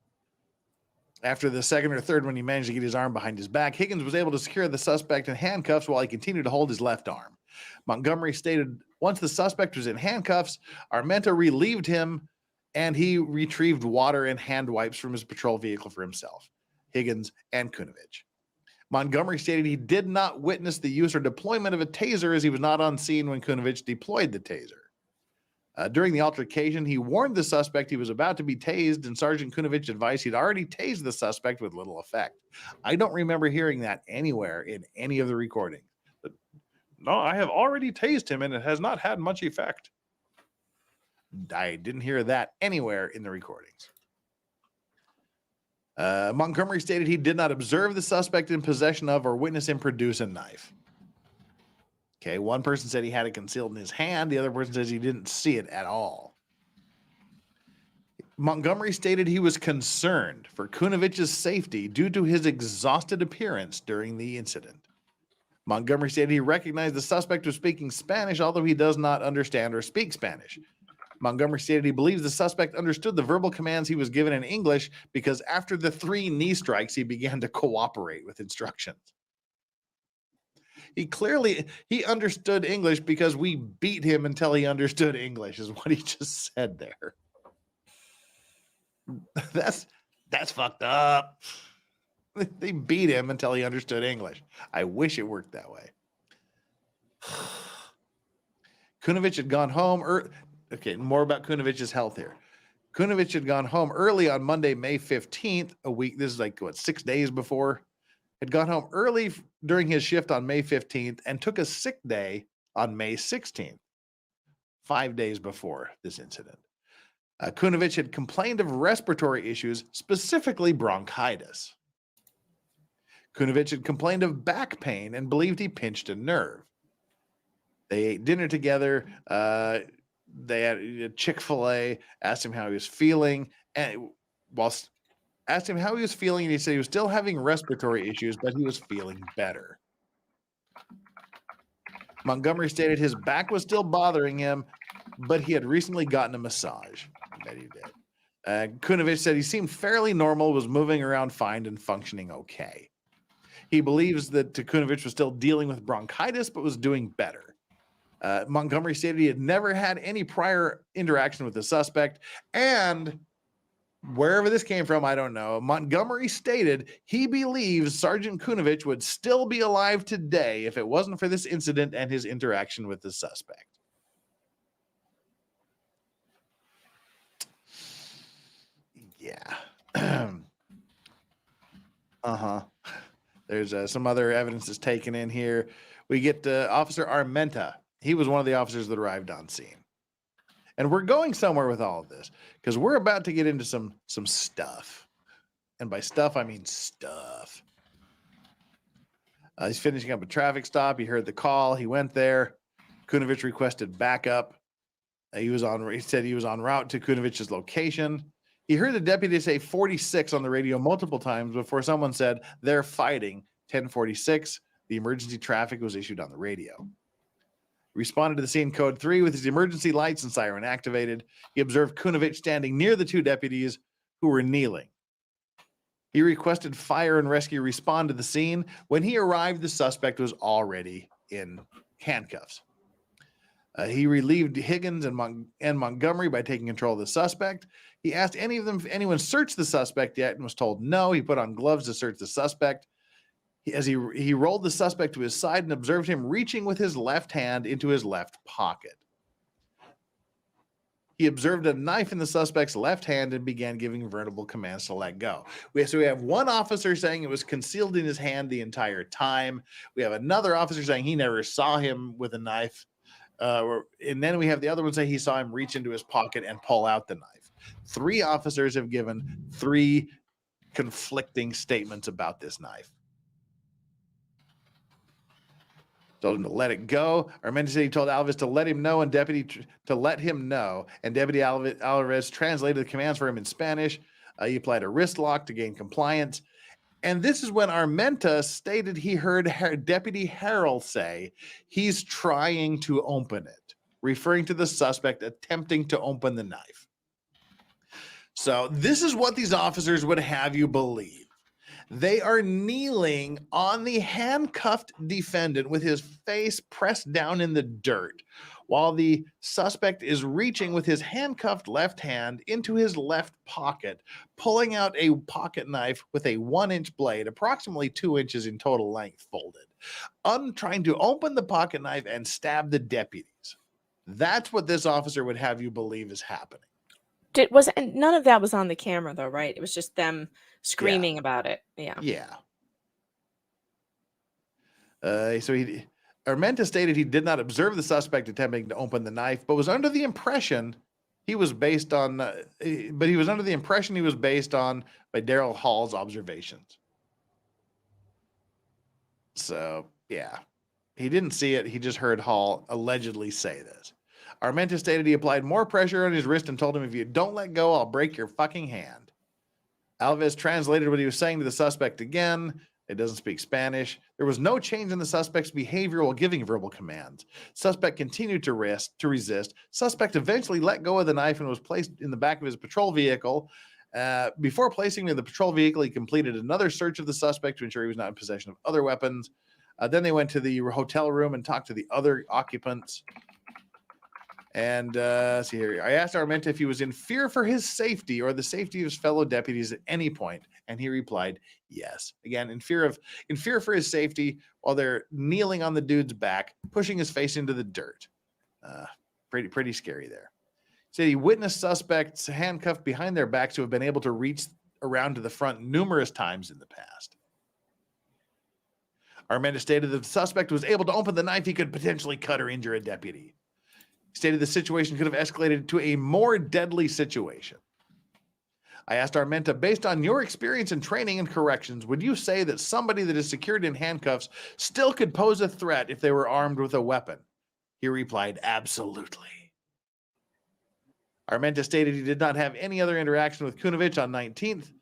After the second or third one, he managed to get his arm behind his back. Higgins was able to secure the suspect in handcuffs while he continued to hold his left arm. Montgomery stated once the suspect was in handcuffs, Armenta relieved him and he retrieved water and hand wipes from his patrol vehicle for himself, Higgins, and Kunovich. Montgomery stated he did not witness the use or deployment of a taser as he was not on scene when Kunovich deployed the taser. During the altercation, he warned the suspect he was about to be tased, and Sergeant Kunovich advised he'd already tased the suspect with little effect. I don't remember hearing that anywhere in any of the recordings. But, no, I have already tased him, and it has not had much effect. I didn't hear that anywhere in the recordings. Montgomery stated he did not observe the suspect in possession of or witness him produce a knife. Okay, one person said he had it concealed in his hand. The other person says he didn't see it at all. Montgomery stated he was concerned for Kunovich's safety due to his exhausted appearance during the incident. Montgomery stated he recognized the suspect was speaking Spanish, although he does not understand or speak Spanish. Montgomery stated he believes the suspect understood the verbal commands he was given in English because after the 3 knee strikes, he began to cooperate with instructions. He understood English because we beat him until he understood English, is what he just said there. That's fucked up. They beat him until he understood English. I wish it worked that way. Kunovich had gone home. Okay, more about Kunovich's health here. Kunovich had gone home early on Monday, May 15th, a week. This is 6 days before. Had gone home early during his shift on May 15th and took a sick day on May 16th, 5 days before this incident. Kunovich had complained of respiratory issues, specifically bronchitis. Kunovich had complained of back pain and believed he pinched a nerve. They ate dinner together. They had a Chick-fil-A, asked him how he was feeling, and asked him how he was feeling, and he said he was still having respiratory issues, but he was feeling better. Montgomery stated his back was still bothering him, but he had recently gotten a massage. That he did. Kunovich said he seemed fairly normal, was moving around fine and functioning okay. He believes that Kunovich was still dealing with bronchitis, but was doing better. Montgomery stated he had never had any prior interaction with the suspect, and wherever this came from, I don't know. Montgomery stated he believes Sergeant Kunovich would still be alive today if it wasn't for this incident and his interaction with the suspect. Yeah. There's some other evidence that's taken in here. We get Officer Armenta. He was one of the officers that arrived on scene. And we're going somewhere with all of this because we're about to get into some stuff. And by stuff, I mean stuff. He's finishing up a traffic stop. He heard the call. He went there. Kunovich requested backup. He said he was en route to Kunovich's location. He heard the deputy say 46 on the radio multiple times before someone said they're fighting 1046. The emergency traffic was issued on the radio. He responded to the scene code 3 with his emergency lights and siren activated. He observed Kunovich standing near the two deputies who were kneeling. He requested fire and rescue respond to the scene. When he arrived, the suspect was already in handcuffs. He relieved Higgins and Montgomery by taking control of the suspect. He asked if anyone searched the suspect yet and was told no. He put on gloves to search the suspect. As he rolled the suspect to his side and observed him reaching with his left hand into his left pocket. He observed a knife in the suspect's left hand and began giving verbal commands to let go. So we have one officer saying it was concealed in his hand the entire time. We have another officer saying he never saw him with a knife. And then we have the other one say he saw him reach into his pocket and pull out the knife. 3 officers have given 3 conflicting statements about this knife. Told him to let it go. Armenta said he told Alvarez to let him know and deputy Alvarez translated the commands for him in Spanish. He applied a wrist lock to gain compliance. And this is when Armenta stated he heard Deputy Harrell say he's trying to open it, referring to the suspect attempting to open the knife. So this is what these officers would have you believe. They are kneeling on the handcuffed defendant with his face pressed down in the dirt, while the suspect is reaching with his handcuffed left hand into his left pocket, pulling out a pocket knife with a 1-inch blade, approximately 2 inches in total length, folded, trying to open the pocket knife and stab the deputies. That's what this officer would have you believe is happening. None of that was on the camera, though, right? It was just them screaming about it. Yeah. Armenta stated he did not observe the suspect attempting to open the knife, but was under the impression he was based on by Daryl Hall's observations. So yeah, he didn't see it. He just heard Hall allegedly say this. Armenta stated he applied more pressure on his wrist and told him, if you don't let go, I'll break your fucking hand. Alvarez translated what he was saying to the suspect again. It doesn't speak Spanish. There was no change in the suspect's behavior while giving verbal commands. Suspect continued to resist. Suspect eventually let go of the knife and was placed in the back of his patrol vehicle. Before placing him in the patrol vehicle, he completed another search of the suspect to ensure he was not in possession of other weapons. Then they went to the hotel room and talked to the other occupants. And see here, I asked Armenta if he was in fear for his safety or the safety of his fellow deputies at any point, and he replied, yes. Again, in fear for his safety while they're kneeling on the dude's back, pushing his face into the dirt. Pretty scary there. Said he witnessed suspects handcuffed behind their backs who have been able to reach around to the front numerous times in the past. Armenta stated that the suspect was able to open the knife, he could potentially cut or injure a deputy. He stated the situation could have escalated to a more deadly situation. I asked Armenta, based on your experience in training and corrections, would you say that somebody that is secured in handcuffs still could pose a threat if they were armed with a weapon? He replied, absolutely. Armenta stated he did not have any other interaction with Kunovich on 19th.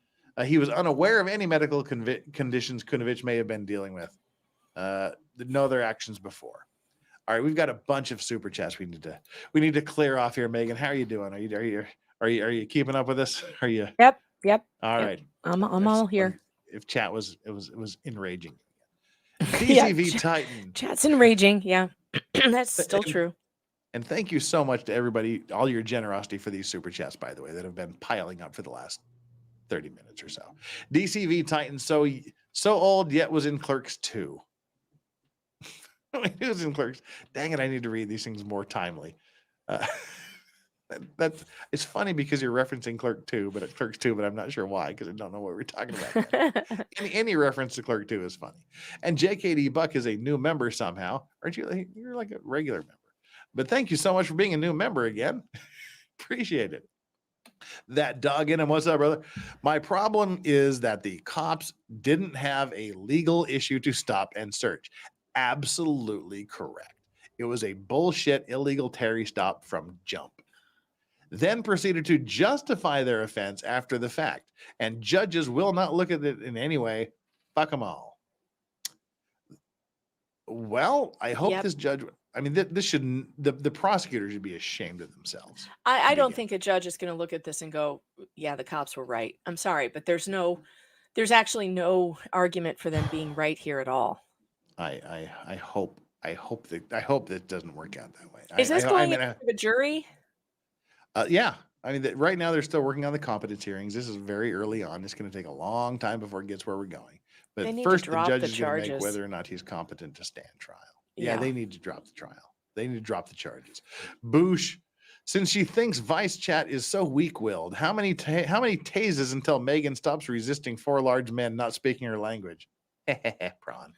He was unaware of any medical conditions Kunovich may have been dealing with. No other actions before. All right, we've got a bunch of super chats we need to clear off here, Megan. How are you doing? Are you keeping up with this? Are you? Yep. All right. I'm all here. if chat was it was enraging. Yeah, DCV Titan. Chat's enraging. Yeah, that's still true. And thank you so much to everybody, all your generosity for these super chats, by the way, that have been piling up for the last 30 minutes or so. DCV Titan, so old yet was in Clerks 2. He was in Clerks. Dang it, I need to read these things more timely. It's funny because you're referencing Clerks 2, but I'm not sure why, because I don't know what we're talking about yet. any reference to Clerk 2 is funny. And JKD Buck is a new member somehow. Aren't you? You're like a regular member. But thank you so much for being a new member again. Appreciate it. That dog in him. What's up, brother? My problem is that the cops didn't have a legal issue to stop and search. Absolutely correct. It was a bullshit illegal Terry stop from jump. Then proceeded to justify their offense after the fact. And judges will not look at it in any way. Fuck them all. Well, I hope this judge... I mean, this shouldn't... The prosecutor should be ashamed of themselves. I don't think a judge is going to look at this and go, yeah, the cops were right. I'm sorry, but there's actually no argument for them being right here at all. I hope that doesn't work out that way. Is this going to the jury? Yeah. I mean, right now they're still working on the competence hearings. This is very early on. It's going to take a long time before it gets where we're going. But first, the judge is going to make whether or not he's competent to stand trial. Yeah, they need to drop the trial. They need to drop the charges. Boosh, since she thinks Vice Chat is so weak-willed, how many tases until Megan stops resisting 4 large men not speaking her language? Prawn.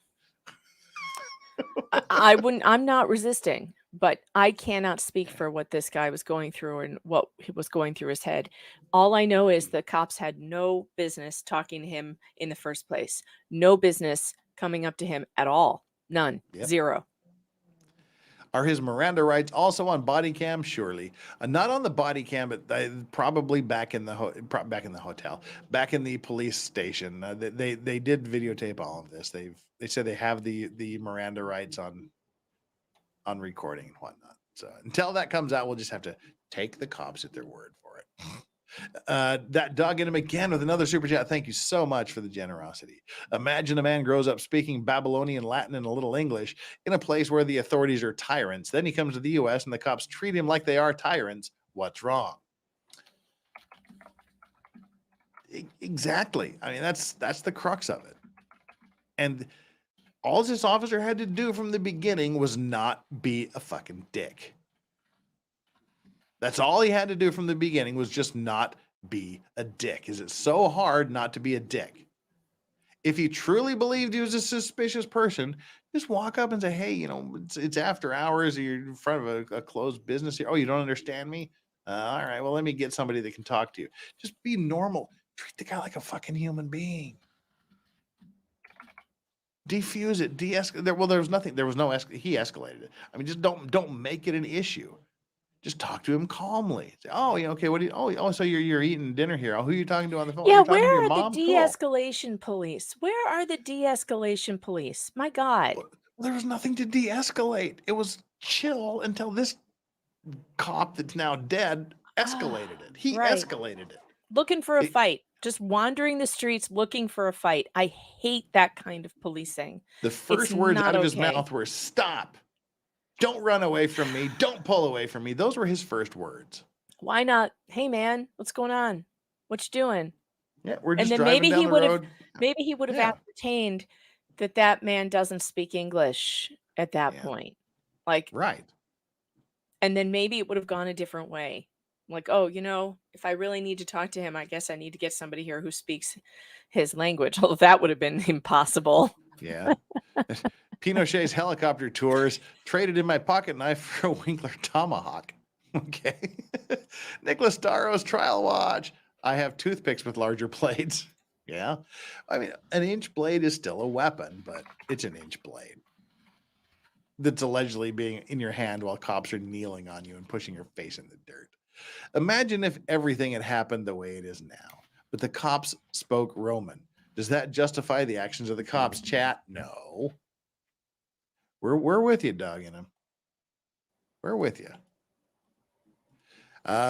I'm not resisting, but I cannot speak for what this guy was going through and what was going through his head. All I know is the cops had no business talking to him in the first place. No business coming up to him at all. None. Yep. Zero. Are his Miranda rights also on body cam? Surely, not on the body cam, but probably back in the hotel, back in the police station. They did videotape all of this. They said they have the Miranda rights on recording and whatnot. So until that comes out, we'll just have to take the cops at their word for it. That dog in him again with another super chat. Thank you so much for the generosity. Imagine a man grows up speaking Babylonian Latin and a little English in a place where the authorities are tyrants. Then he comes to the US and the cops treat him like they are tyrants. What's wrong? Exactly. I mean, that's the crux of it. And all this officer had to do from the beginning was not be a fucking dick. That's all he had to do from the beginning, was just not be a dick. Is it so hard not to be a dick? If he truly believed he was a suspicious person, just walk up and say, hey, you know, it's after hours, you're in front of a closed business here. Oh, you don't understand me? All right, well, let me get somebody that can talk to you. Just be normal. Treat the guy like a fucking human being. Defuse it, de-escalate. Well, there was nothing. There was no he escalated it. I mean, just don't make it an issue. Just talk to him calmly. Say, oh, yeah, okay. What do you? Oh, so you're eating dinner here. Oh, who are you talking to on the phone? Yeah, where are the de-escalation police? Where are the de-escalation police? My God. Well, there was nothing to de-escalate. It was chill until this cop that's now dead escalated it. He escalated it. Looking for a fight. Just wandering the streets looking for a fight. I hate that kind of policing. The first words out of his mouth were, stop. Don't run away from me. Don't pull away from me. Those were his first words. Why not? Hey, man, what's going on? What you doing? Yeah, we're just driving down the road. Maybe he would have ascertained that man doesn't speak English at that point. Like, right. And then maybe it would have gone a different way. Like, oh, you know, if I really need to talk to him, I guess I need to get somebody here who speaks his language. Although that would have been impossible. Yeah. Pinochet's helicopter tours, traded in my pocket knife for a Winkler tomahawk. Okay. Nicholas Darrow's trial watch. I have toothpicks with larger blades. Yeah. I mean, an inch blade is still a weapon, but it's an inch blade that's allegedly being in your hand while cops are kneeling on you and pushing your face in the dirt. Imagine if everything had happened the way it is now, but the cops spoke Roman. Does that justify the actions of the cops? Chat? No. We're with you, dog in him. We're with you.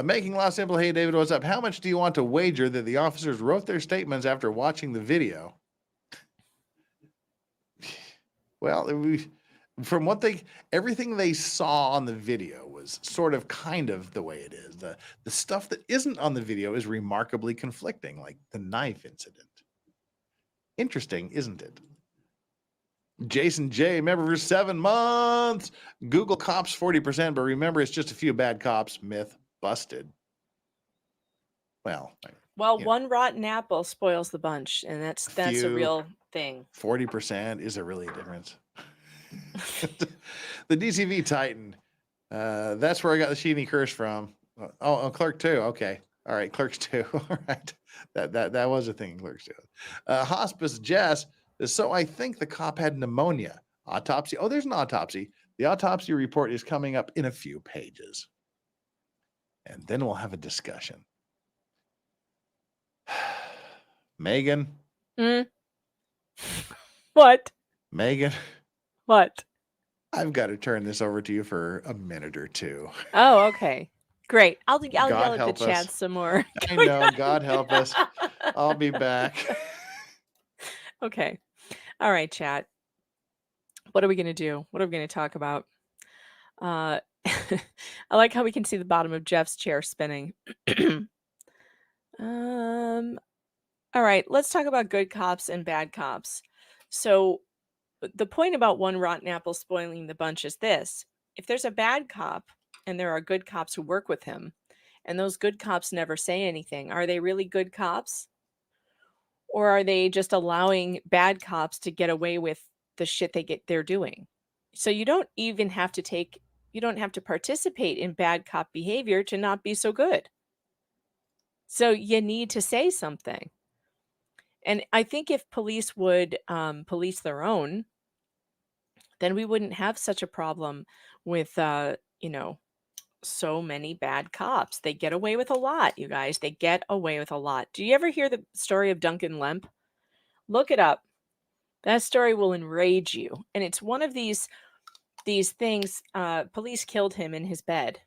Making law simple. Hey, David, what's up? How much do you want to wager that the officers wrote their statements after watching the video? Well, from everything they saw on the video was sort of kind of the way it is. The stuff that isn't on the video is remarkably conflicting, like the knife incident. Interesting, isn't it? Jason J, member for 7 months. Google cops 40%, but remember, it's just a few bad cops. Myth busted. Well, one rotten apple spoils the bunch, and that's a real thing. 40% is a really difference. The DCV Titan. That's where I got the Sheeny curse from. Oh, Clerk 2. Okay. All right, Clerks 2. All right. That was a thing in Clerks 2. Hospice Jess. So I think the cop had pneumonia. Autopsy. Oh, there's an autopsy. The autopsy report is coming up in a few pages. And then we'll have a discussion. Megan. What? Megan. What? I've got to turn this over to you for a minute or two. Oh, okay. Great. I'll yell at the help us. chat some more. I know. God help us. I'll be back. Okay. All right, chat. What are we going to do? What are we going to talk about? I like how we can see the bottom of Jeff's chair spinning. All right, let's talk about good cops and bad cops. So the point about one rotten apple spoiling the bunch is this. If there's a bad cop and there are good cops who work with him, and those good cops never say anything, are they really good cops? Or are they just allowing bad cops to get away with the shit they're doing? So you don't have to participate in bad cop behavior to not be so good. So you need to say something. And I think if police would police their own, then we wouldn't have such a problem with, so many bad cops. They get away with a lot, you guys. They get away with a lot. Do you ever hear the story of Duncan Lemp? Look it up. That story will enrage you. And it's one of these things. Police killed him in his bed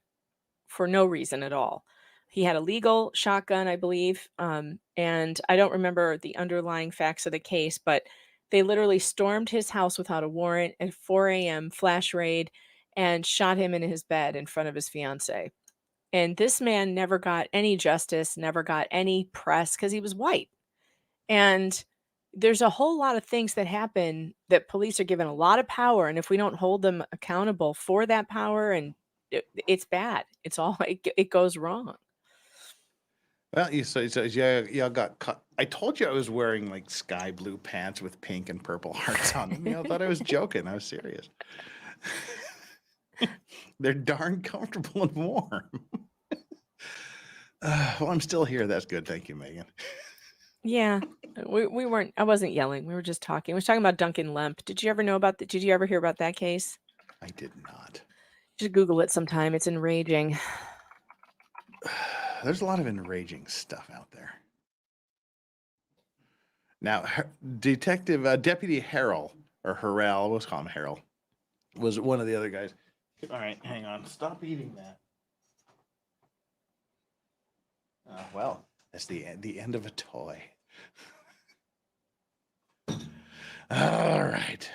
for no reason at all. He had a legal shotgun, I believe. And I don't remember the underlying facts of the case, but they literally stormed his house without a warrant at 4 a.m., flash raid, and shot him in his bed in front of his fiance. And this man never got any justice, never got any press because he was white. And there's a whole lot of things that happen that police are given a lot of power. And if we don't hold them accountable for that power, and it's bad, it goes wrong. Well, y'all got caught. I told you I was wearing like sky blue pants with pink and purple hearts on them. I thought I was joking. I was serious. They're darn comfortable and warm. Well, I'm still here. That's good. Thank you, Megan. Yeah, we weren't. I wasn't yelling. We were just talking. We were talking about Duncan Lemp. Did you ever hear about that case? I did not. Just Google it sometime. It's enraging. There's a lot of enraging stuff out there. Now, Deputy Harrell, or Harrell, let's call him Harrell, was one of the other guys. All right, hang on. Stop eating that. Well, that's the end of a toy. All right.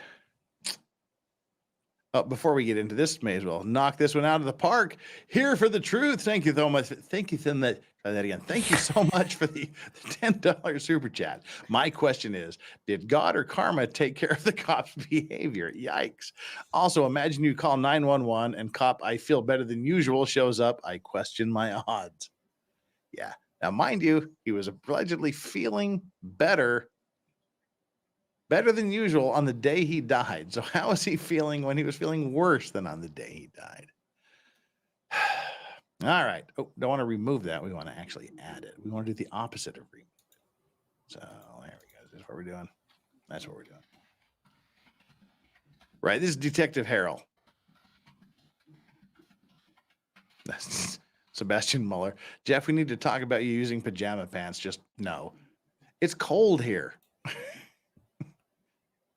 Oh, before we get into this, may as well knock this one out of the park. Here for the truth. Thank you so much. Thank you, try that again. Thank you so much for the $10 super chat. My question is, did God or karma take care of the cop's behavior? Yikes. Also, imagine you call 911 and cop, I feel better than usual, shows up. I question my odds. Yeah. Now, mind you, he was allegedly feeling better than usual on the day he died. So how is he feeling when he was feeling worse than on the day he died? All right. Oh, don't want to remove that. We want to actually add it. We want to do the opposite of remove it. So there we go. This is what we're doing. That's what we're doing. Right. This is Detective Harrell. That's Sebastian Mueller. Jeff, we need to talk about you using pajama pants. Just no. It's cold here.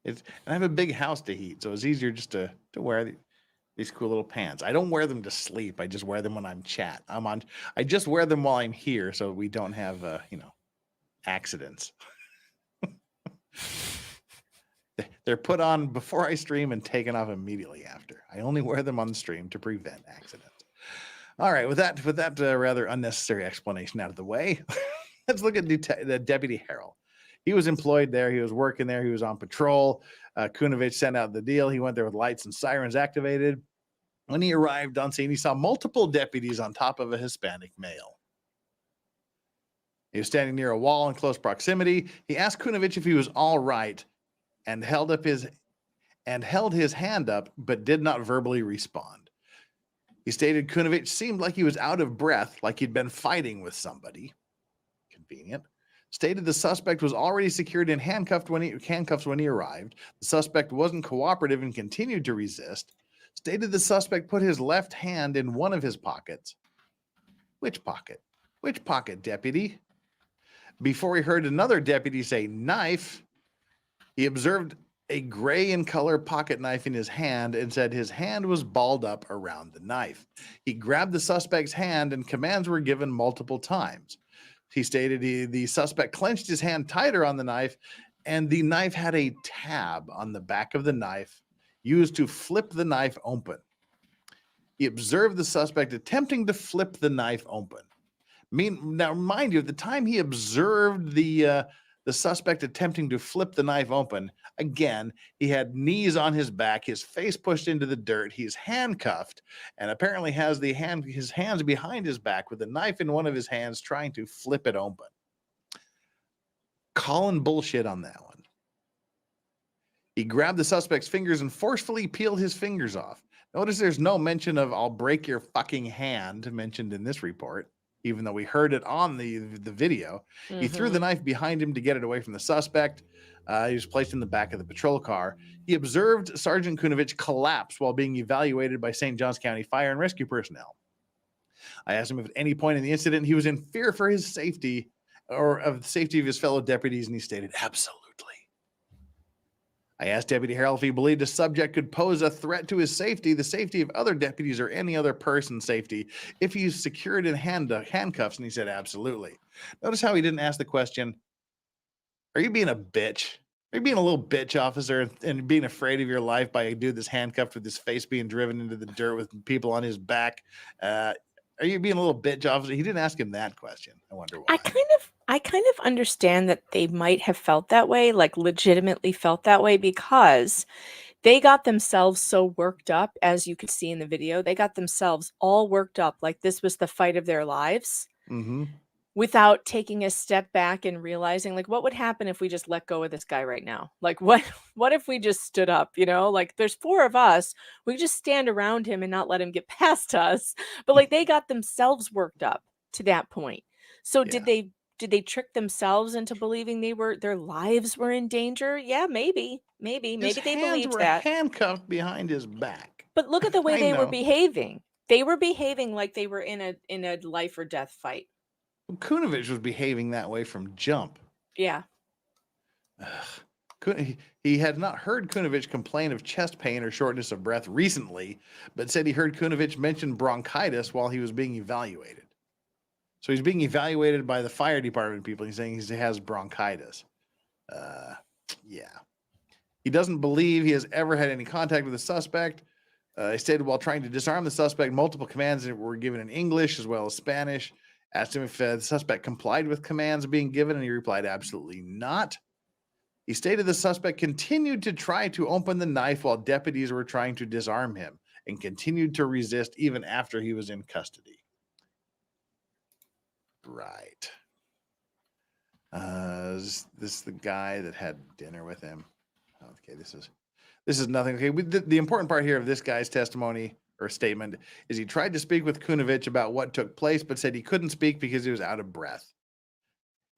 And I have a big house to heat, so it's easier just to wear these cool little pants. I don't wear them to sleep. I just wear them when I'm I just wear them while I'm here, so we don't have accidents. They're put on before I stream and taken off immediately after. I only wear them on the stream to prevent accidents. All right, with that rather unnecessary explanation out of the way, let's look at the Deputy Harrell. He was employed there. He was working there. He was on patrol. Kunovich sent out the deal. He went there with lights and sirens activated. When he arrived on scene, he saw multiple deputies on top of a Hispanic male. He was standing near a wall in close proximity. He asked Kunovich if he was all right and held his hand up, but did not verbally respond. He stated Kunovich seemed like he was out of breath, like he'd been fighting with somebody. Convenient. Stated the suspect was already secured in handcuffs when he arrived. The suspect wasn't cooperative and continued to resist. Stated the suspect put his left hand in one of his pockets. Which pocket? Which pocket, deputy? Before he heard another deputy say knife, he observed a gray in color pocket knife in his hand and said his hand was balled up around the knife. He grabbed the suspect's hand and commands were given multiple times. He stated the suspect clenched his hand tighter on the knife, and the knife had a tab on the back of the knife used to flip the knife open. He observed the suspect attempting to flip the knife open. Now, mind you, at the time he observed the suspect attempting to flip the knife open, again, he had knees on his back, his face pushed into the dirt, he's handcuffed, and apparently has his hands behind his back with a knife in one of his hands trying to flip it open. Calling bullshit on that one. He grabbed the suspect's fingers and forcefully peeled his fingers off. Notice there's no mention of "I'll break your fucking hand" mentioned in this report, even though we heard it on the video. Mm-hmm. He threw the knife behind him to get it away from the suspect. He was placed in the back of the patrol car. He observed Sergeant Kunovich collapse while being evaluated by St. Johns County Fire and Rescue personnel. I asked him if at any point in the incident he was in fear for his safety or of the safety of his fellow deputies, and he stated, absolutely. I asked Deputy Harrell if he believed a subject could pose a threat to his safety, the safety of other deputies, or any other person's safety if he's secured in handcuffs, and he said, absolutely. Notice how he didn't ask the question, are you being a bitch? Are you being a little bitch, officer, and being afraid of your life by a dude that's handcuffed with his face being driven into the dirt with people on his back? Are you being a little bitch, officer? He didn't ask him that question. I wonder why. I kind of understand that they might have felt that way, like legitimately felt that way, because they got themselves so worked up, as you could see in the video. They got themselves all worked up like this was the fight of their lives. Mm-hmm. Without taking a step back and realizing, like, what would happen if we just let go of this guy right now? Like, what if we just stood up, you know? Like, there's 4 of us. We just stand around him and not let him get past us. But, like, they got themselves worked up to that point. So yeah. Did they trick themselves into believing their lives were in danger? Yeah, maybe they believed that. Handcuffed behind his back. But look at the way they were behaving. They were behaving like they were in a life or death fight. Kunovich was behaving that way from jump. Yeah. He had not heard Kunovich complain of chest pain or shortness of breath recently, but said he heard Kunovich mention bronchitis while he was being evaluated. So he's being evaluated by the fire department people. He's saying he has bronchitis. Yeah. He doesn't believe he has ever had any contact with the suspect. He stated while trying to disarm the suspect, multiple commands were given in English as well as Spanish. Asked him if the suspect complied with commands being given, and he replied, absolutely not. He stated the suspect continued to try to open the knife while deputies were trying to disarm him and continued to resist even after he was in custody. Right. Is this the guy that had dinner with him? Okay, this is nothing. Okay, the important part here of this guy's testimony or statement is he tried to speak with Kunovich about what took place, but said he couldn't speak because he was out of breath.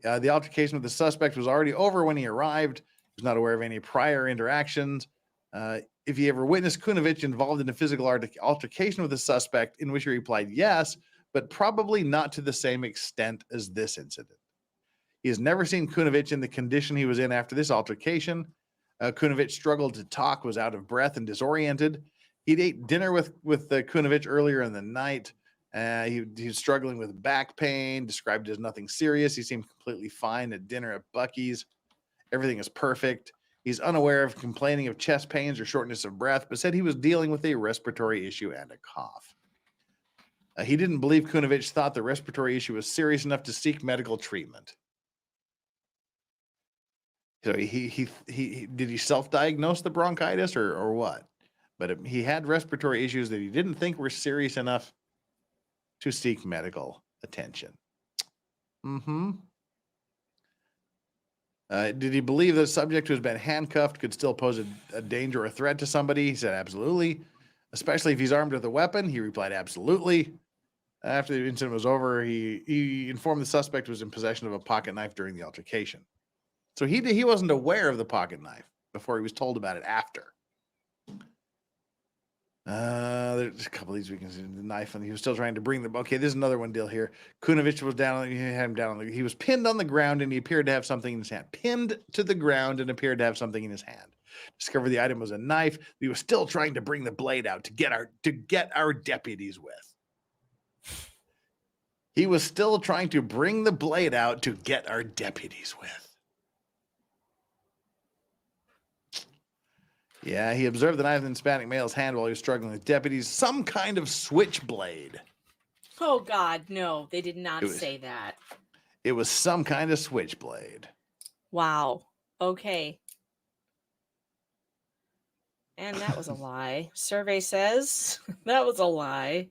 The altercation with the suspect was already over when he arrived. He was not aware of any prior interactions. If he ever witnessed Kunovich involved in a physical altercation with the suspect, in which he replied yes, but probably not to the same extent as this incident. He has never seen Kunovich in the condition he was in after this altercation. Kunovich struggled to talk, was out of breath and disoriented. He'd ate dinner with Kunovich earlier in the night. He was struggling with back pain, described it as nothing serious. He seemed completely fine at dinner at Buc-ee's. Everything is perfect. He's unaware of complaining of chest pains or shortness of breath, but said he was dealing with a respiratory issue and a cough. He didn't believe Kunovich thought the respiratory issue was serious enough to seek medical treatment. So he did he self-diagnose the bronchitis or what? But he had respiratory issues that he didn't think were serious enough to seek medical attention. Did he believe that a subject who has been handcuffed could still pose a danger or a threat to somebody? He said absolutely, especially if he's armed with a weapon. He replied absolutely. After the incident was over, he informed the suspect was in possession of a pocket knife during the altercation. So he wasn't aware of the pocket knife before he was told about it after. There's a couple of these we can see the knife, and he was still trying to bring the. Okay, there's another one deal here. Kunovich was down. He had him down. He was pinned on the ground, and he appeared to have something in his hand. Pinned to the ground, and appeared to have something in his hand. Discovered the item was a knife. He was still trying to bring the blade out to get our deputies with. He was still trying to bring the blade out to get our deputies with. Yeah, he observed the knife in the Hispanic male's hand while he was struggling with deputies. Some kind of switchblade. Oh, God, no. They did not say that. It was some kind of switchblade. Wow. Okay. And that was a lie. Survey says that was a lie.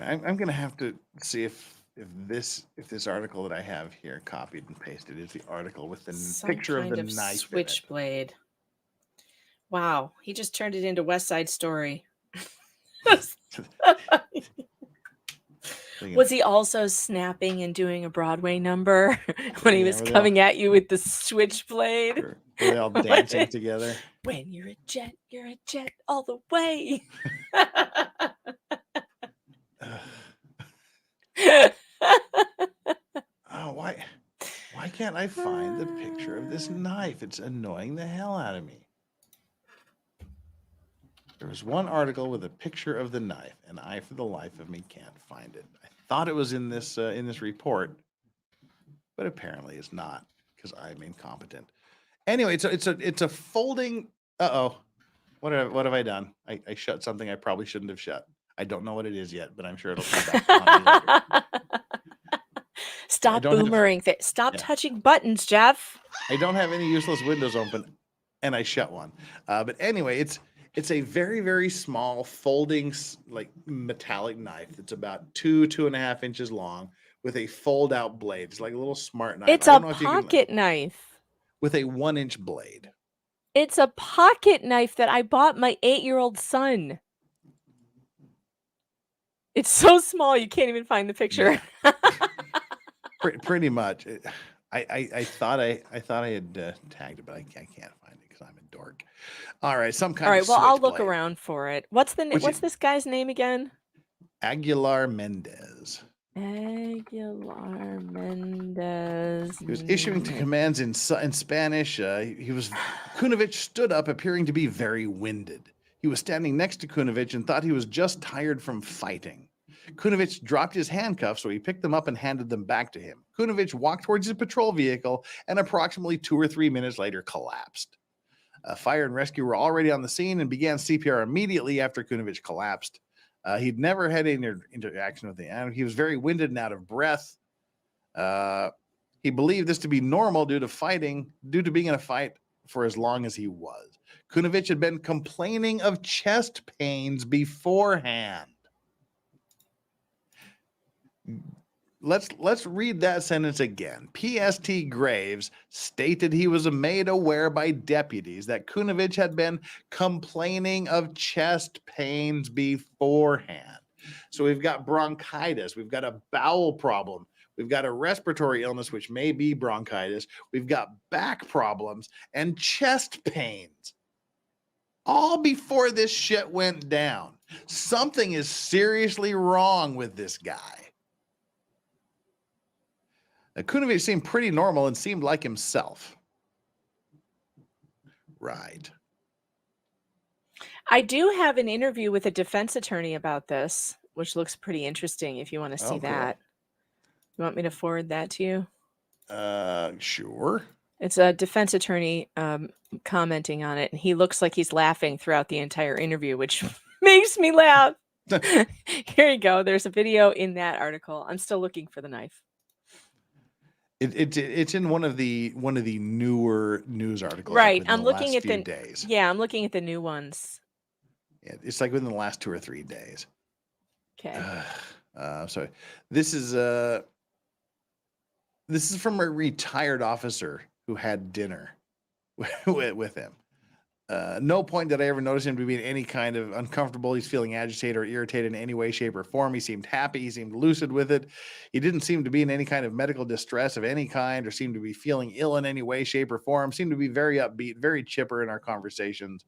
I'm going to have to see if this article that I have here copied and pasted is the article with the picture of the knife. Switchblade. Wow, he just turned it into West Side Story. Was he also snapping and doing a Broadway number when he was coming at you with the switchblade? Were they all dancing together? When you're a jet all the way. Oh, why can't I find the picture of this knife? It's annoying the hell out of me. There was one article with a picture of the knife, and I, for the life of me, can't find it. I thought it was in this report, but apparently it's not because I'm incompetent. Anyway, it's a folding. What have I done? I shut something I probably shouldn't have shut. I don't know what it is yet, but I'm sure it'll come back to haunt me later. Stop boomering. Stop touching buttons, Jeff. I don't have any useless windows open, and I shut one. But anyway, it's a very, very small folding, like metallic knife that's about 2.5 inches long with a fold-out blade. It's like a little smart knife. It's a pocket knife with a 1-inch blade. It's a pocket knife that I bought my 8-year-old son. It's so small you can't even find the picture. Yeah. Pretty much. I thought I had tagged it, but I can't find it because I'm a dork. All right, some kind. All right, of well, I'll look blade. around for it. What's this guy's name again? Aguilar-Mendez. Aguilar-Mendez. He was issuing commands in Spanish. Kunovich stood up, appearing to be very winded. He was standing next to Kunovich and thought he was just tired from fighting. Kunovich dropped his handcuffs, so he picked them up and handed them back to him. Kunovich walked towards his patrol vehicle and approximately 2 or 3 minutes later collapsed. Fire and rescue were already on the scene and began CPR immediately after Kunovich collapsed. He'd never had any interaction with the animal. He was very winded and out of breath. He believed this to be normal due to being in a fight for as long as he was. Kunovich had been complaining of chest pains beforehand. Let's read that sentence again. PST Graves stated he was made aware by deputies that Kunovich had been complaining of chest pains beforehand. So we've got bronchitis, we've got a bowel problem, we've got a respiratory illness, which may be bronchitis, we've got back problems and chest pains. All before this shit went down. Something is seriously wrong with this guy. Kunovich seemed pretty normal and seemed like himself. Right. I do have an interview with a defense attorney about this, which looks pretty interesting if you want to see that. You want me to forward that to you? Sure. It's a defense attorney commenting on it, and he looks like he's laughing throughout the entire interview, which makes me laugh. Here you go. There's a video in that article. I'm still looking for the knife. It's in one of the newer news articles. Right. Like I'm looking at few the days. Yeah, I'm looking at the new ones. Yeah, it's like within the last 2 or 3 days. Okay. Sorry. This is from a retired officer who had dinner with him. No point did I ever notice him to be in any kind of uncomfortable. He's feeling agitated or irritated in any way, shape, or form. He seemed happy. He seemed lucid with it. He didn't seem to be in any kind of medical distress of any kind or seem to be feeling ill in any way, shape, or form. Seemed to be very upbeat, very chipper in our conversations.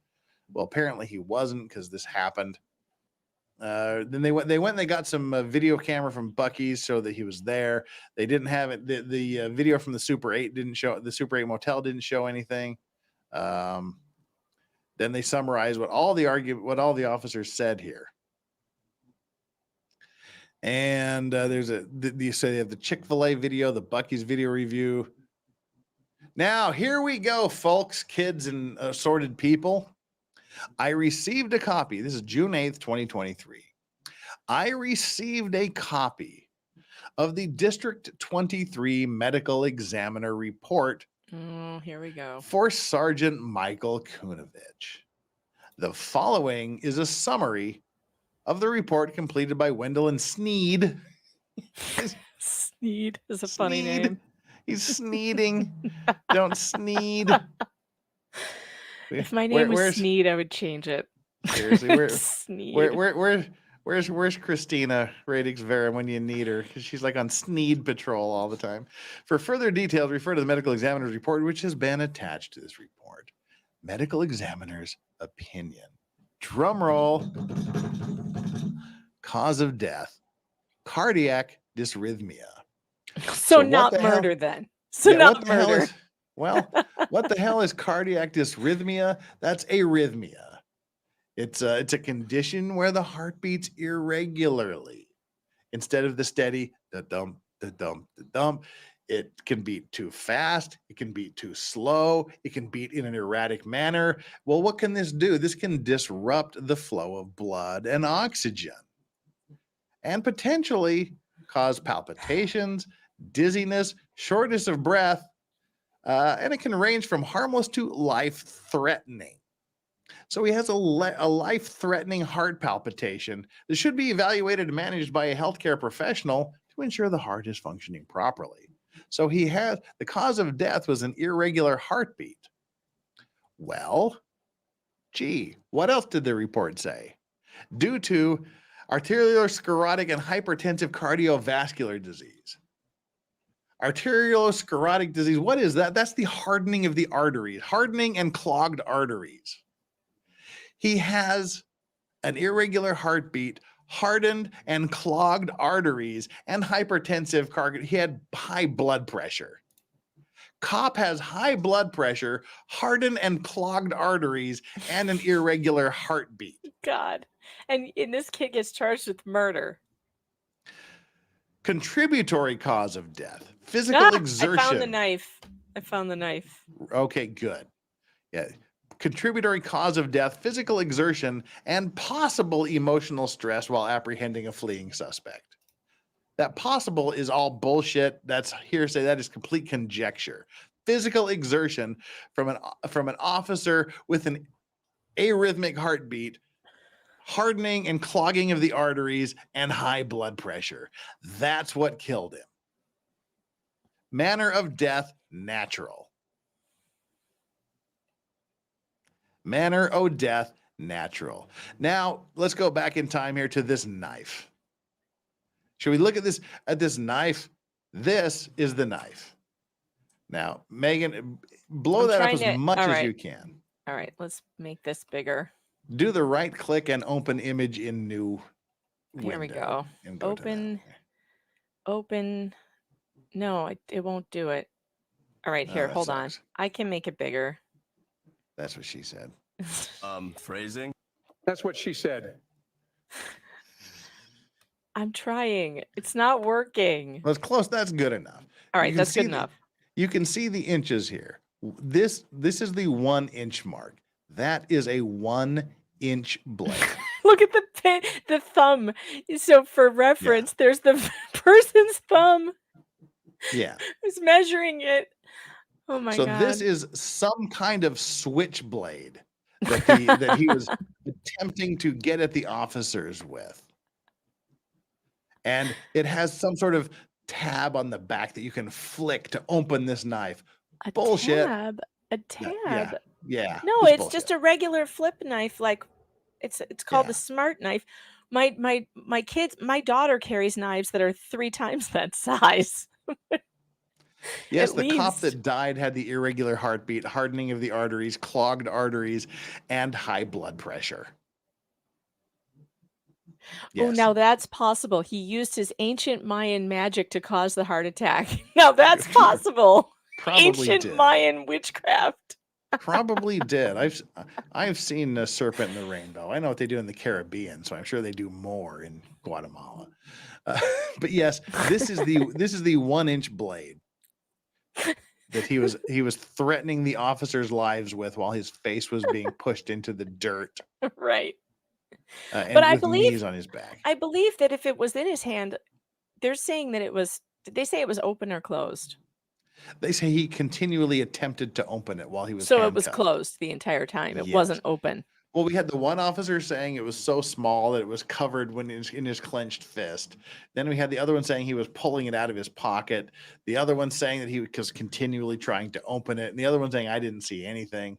Well, apparently he wasn't because this happened. Then they went and they got some video camera from Buc-ee's so that he was there. They didn't have it. The video from the Super 8 didn't show. The Super 8 motel didn't show anything. Then they summarize what all the officers said here. And there's so they have the Chick-fil-A video, the Buc-ee's video review. Now, here we go, folks, kids, and assorted people. I received a copy. This is June 8th, 2023. I received a copy of the District 23 Medical Examiner report. Oh, here we go. For Sergeant Michael Kunovich. The following is a summary of the report completed by Wendell and Sneed. Sneed is a funny name. He's sneeding. Don't sneed. If my name was Sneed, I would change it. Seriously, Sneed. Where's Christina Radix Vera when you need her? Because she's like on Sneed patrol all the time. For further details, refer to the medical examiner's report, which has been attached to this report. Medical examiner's opinion. Drum roll. Cause of death: cardiac dysrhythmia. So not murder then. So yeah, not murder. What the hell is cardiac dysrhythmia? That's arrhythmia. It's a condition where the heart beats irregularly. Instead of the steady da-dum, da-dum, da-dum, it can beat too fast. It can beat too slow. It can beat in an erratic manner. Well, what can this do? This can disrupt the flow of blood and oxygen and potentially cause palpitations, dizziness, shortness of breath, and it can range from harmless to life-threatening. So he has a life-threatening heart palpitation that should be evaluated and managed by a healthcare professional to ensure the heart is functioning properly. So the cause of death was an irregular heartbeat. Well, gee, what else did the report say? Due to arteriosclerotic and hypertensive cardiovascular disease. Arteriosclerotic disease, what is that? That's the hardening of the arteries, hardening and clogged arteries. He has an irregular heartbeat, hardened and clogged arteries, and hypertensive he had high blood pressure. Cop has high blood pressure, hardened and clogged arteries, and an irregular heartbeat. God. And this kid gets charged with murder. Contributory cause of death: physical exertion. I found the knife. Okay, good. Yeah. Contributory cause of death: physical exertion and possible emotional stress while apprehending a fleeing suspect. That possible is all bullshit. That's hearsay. That is complete conjecture. Physical exertion from an officer with an arrhythmic heartbeat, hardening and clogging of the arteries, and high blood pressure. That's what killed him. Manner of death: natural. Manner of death: natural. Now, let's go back in time here to this knife. Should we look at this knife? This is the knife. Now, Megan, blow that up as much as you can. All right, let's make this bigger. Do the right click and open image in new window. Here we go. Open. No, it won't do it. All right, here, hold on. I can make it bigger. That's what she said. Phrasing? That's what she said. I'm trying. It's not working. Well, it's close. That's good enough. All right, that's good enough. You can see the inches here. This is the 1 inch mark. That is a 1 inch blade. Look at the thumb. So for reference, there's the person's thumb. Yeah. Who's measuring it. Oh my God. This is some kind of switchblade that he was attempting to get at the officers with. And it has some sort of tab on the back that you can flick to open this knife. Bullshit. A tab. Yeah. No, it's just a regular flip knife. Like it's called the smart knife. My daughter carries knives that are 3 times that size. Yes, the cop that died had the irregular heartbeat, hardening of the arteries, clogged arteries, and high blood pressure. Yes. Oh, now that's possible. He used his ancient Mayan magic to cause the heart attack. Now that's possible. Ancient Mayan witchcraft. Probably did. I've seen a Serpent in the Rainbow. I know what they do in the Caribbean, so I'm sure they do more in Guatemala. But yes, this is the 1 inch blade that he was threatening the officers' lives with while his face was being pushed into the dirt. Right. And but with knees on his back. I believe that if it was in his hand, they're saying that it was. Did they say it was open or closed? They say he continually attempted to open it while he was So handcuffed. it was closed the entire time. It wasn't open. Well, we had the one officer saying it was so small that it was covered when in his clenched fist. Then we had the other one saying he was pulling it out of his pocket. The other one saying that he was continually trying to open it. And the other one saying, I didn't see anything.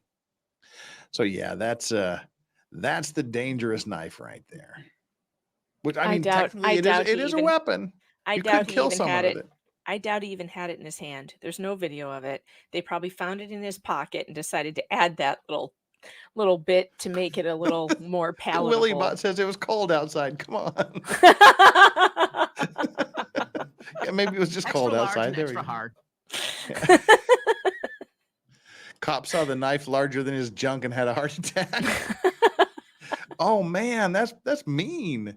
So yeah, that's the dangerous knife right there. Which I mean, technically it is a weapon. I doubt he even had it. I doubt he even had it in his hand. There's no video of it. They probably found it in his pocket and decided to add that little bit to make it a little more palatable. Willie Bot says it was cold outside. Come on. Yeah, maybe it was just cold outside. There we go. Hard. Yeah. Cop saw the knife larger than his junk and had a heart attack. Oh man, that's mean.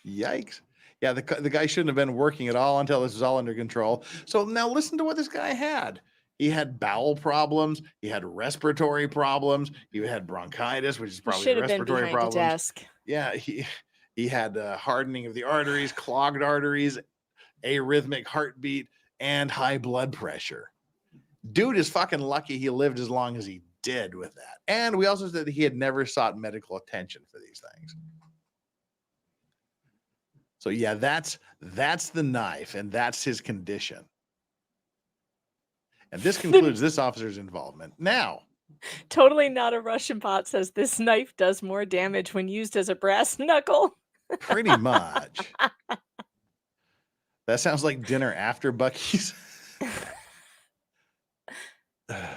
Yikes. Yeah, the guy shouldn't have been working at all until this was all under control. So now listen to what this guy had. He had bowel problems. He had respiratory problems. He had bronchitis, which is probably respiratory problems. Desk. Yeah, he had hardening of the arteries, clogged arteries, arrhythmic heartbeat, and high blood pressure. Dude is fucking lucky he lived as long as he did with that. And we also said that he had never sought medical attention for these things. So yeah, that's the knife, and that's his condition. And this concludes this officer's involvement. Now, totally not a Russian bot says this knife does more damage when used as a brass knuckle. Pretty much. That sounds like dinner after Buc-ee's. How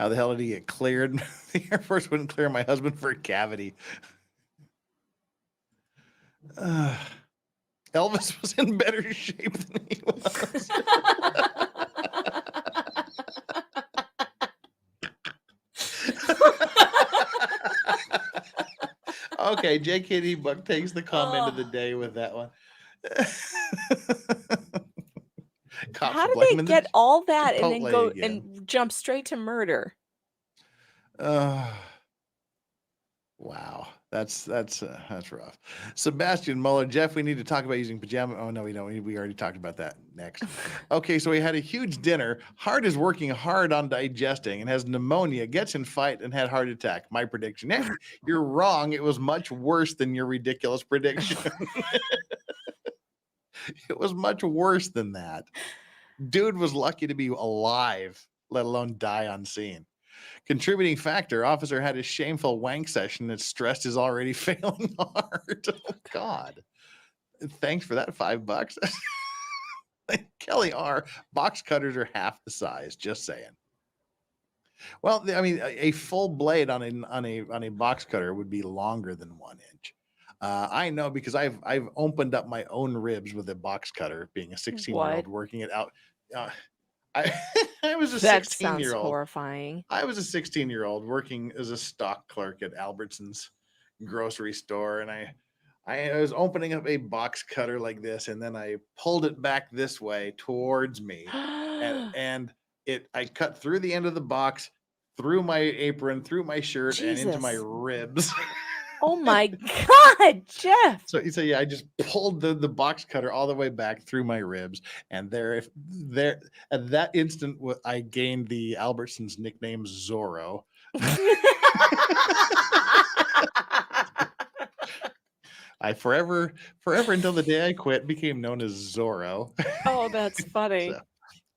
the hell did he get cleared? The Air Force wouldn't clear my husband for a cavity. Elvis was in better shape than he was. Okay, JKD Buck takes the comment of the day with that one. How did they get all that and then go and jump straight to murder? Wow. That's rough. Sebastian Muller, Jeff, we need to talk about using pajama. Oh, no, we don't. We already talked about that. Next. Okay, so he had a huge dinner. Heart is working hard on digesting and has pneumonia, gets in fight, and had heart attack. My prediction. Yeah, you're wrong. It was much worse than your ridiculous prediction. It was much worse than that. Dude was lucky to be alive, let alone die on scene. Contributing factor, officer had a shameful wank session that stressed his already failing heart. Oh, God. Thanks for that $5. Kelly R. Box cutters are half the size, just saying. Well, I mean, a full blade on a box cutter would be longer than 1 inch. I know because I've opened up my own ribs with a box cutter, being a 16-year-old working it out. I was a 16-year-old. That sounds horrifying. I was a 16-year-old working as a stock clerk at Albertsons grocery store, and I was opening up a box cutter like this, and then I pulled it back this way towards me, and I cut through the end of the box, through my apron, through my shirt, and into my Jesus. ribs. Oh my God, Jeff. So yeah, I just pulled the box cutter all the way back through my ribs, and there at that instant, I gained the Albertsons nickname Zorro. I forever until the day I quit became known as Zorro. Oh, that's funny. So,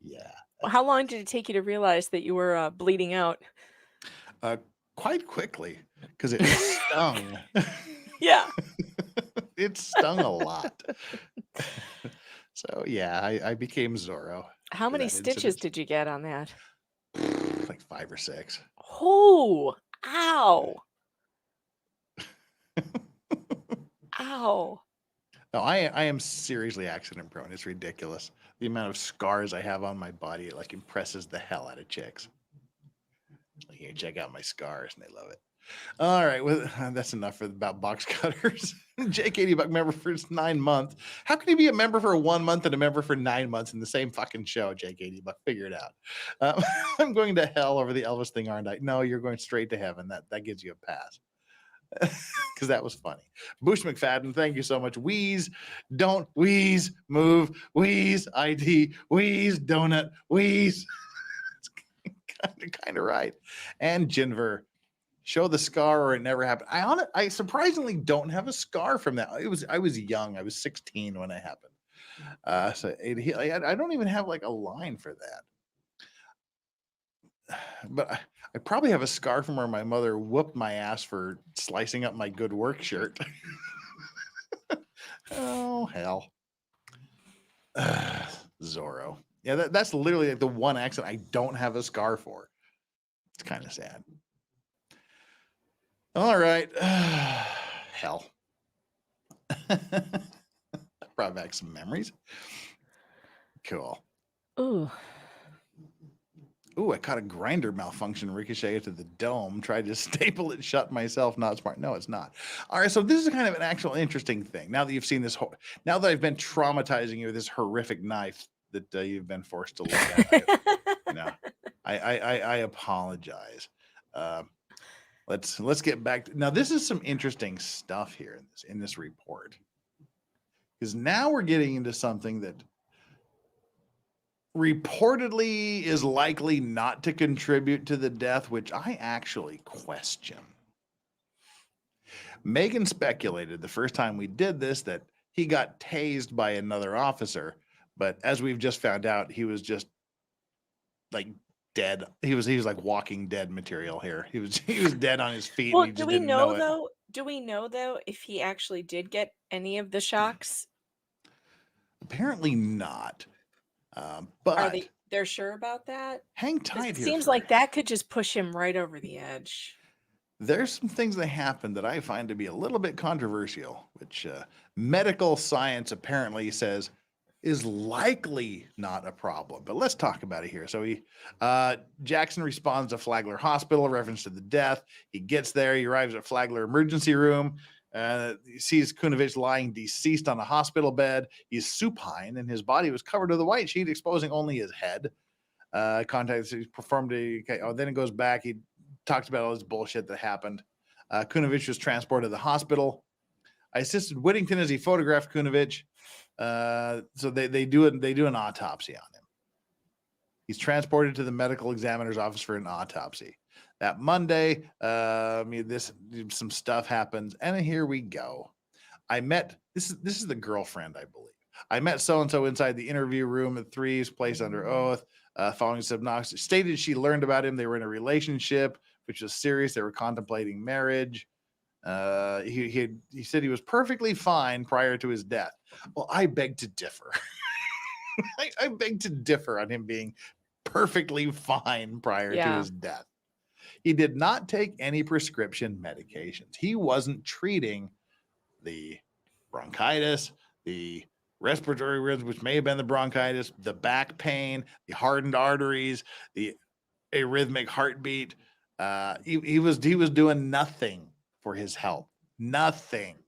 yeah. How long did it take you to realize that you were bleeding out? Quite quickly, because it stung. Yeah. It stung a lot. So yeah, I became Zorro. How many stitches did you get on that? Like 5 or 6. Oh, ow. Ow. No, I am seriously accident prone. It's ridiculous. The amount of scars I have on my body, it like impresses the hell out of chicks. Like, here, check out my scars, and they love it. All right, well, that's enough about box cutters. Jake 80 buck member for 9 months. How can you be a member for 1 month and a member for 9 months in the same fucking show, Jake 80 buck? Figure it out. I'm going to hell over the Elvis thing, aren't I? No, you're going straight to heaven. That gives you a pass. Because that was funny. Bush McFadden, thank you so much. Wheeze, don't wheeze, move, wheeze, ID, wheeze, donut, wheeze. It's kind of right. And Jinver, show the scar or it never happened. I surprisingly don't have a scar from that. I was young. I was 16 when it happened. So I don't even have like a line for that. But I probably have a scar from where my mother whooped my ass for slicing up my good work shirt. Oh, hell. Zorro. Yeah, that's literally like the one accident I don't have a scar for. It's kind of sad. All right. Hell. Brought back some memories. Cool. Ooh. Ooh, I caught a grinder malfunction ricochet to the dome. Tried to staple it shut myself. Not smart. No, it's not. All right, so this is kind of an actual interesting thing. Now that you've seen this, now that I've been traumatizing you with this horrific knife that you've been forced to look at, I apologize. Let's get back to, now. This is some interesting stuff here in this report, because now we're getting into something that reportedly is likely not to contribute to the death, which I actually question. Megan speculated the first time we did this that he got tased by another officer, but as we've just found out, he was just like dead. He was like Walking Dead material here. He was dead on his feet. Well, and he just didn't know it. Do we know though if he actually did get any of the shocks? Apparently not. But they're sure about that? Hang tight It here. seems like that could just push him right over the edge. There's some things that happen that I find to be a little bit controversial, which medical science apparently says is likely not a problem. But let's talk about it here. So Jackson responds to Flagler Hospital, reference to the death. He gets there. He arrives at Flagler emergency room. He sees Kunovich lying deceased on a hospital bed. He's supine, and his body was covered with a white sheet, exposing only his head. Contacts. He performed then it goes back. He talks about all this bullshit that happened. Kunovich was transported to the hospital. I assisted Whittington as he photographed Kunovich. So they do an autopsy on him. He's transported to the medical examiner's office for an autopsy. That Monday, some stuff happens, and here we go. I met this is the girlfriend, I believe. I met so-and-so inside the interview room at 3. Placed under oath. Following subnoxious, stated she learned about him. They were in a relationship, which was serious. They were contemplating marriage. He said he was perfectly fine prior to his death. Well, I beg to differ. I beg to differ on him being perfectly fine prior to his death. He did not take any prescription medications. He wasn't treating the bronchitis, the respiratory rhythms, which may have been the bronchitis, the back pain, the hardened arteries, the arrhythmic heartbeat. He was doing nothing for his health. Nothing.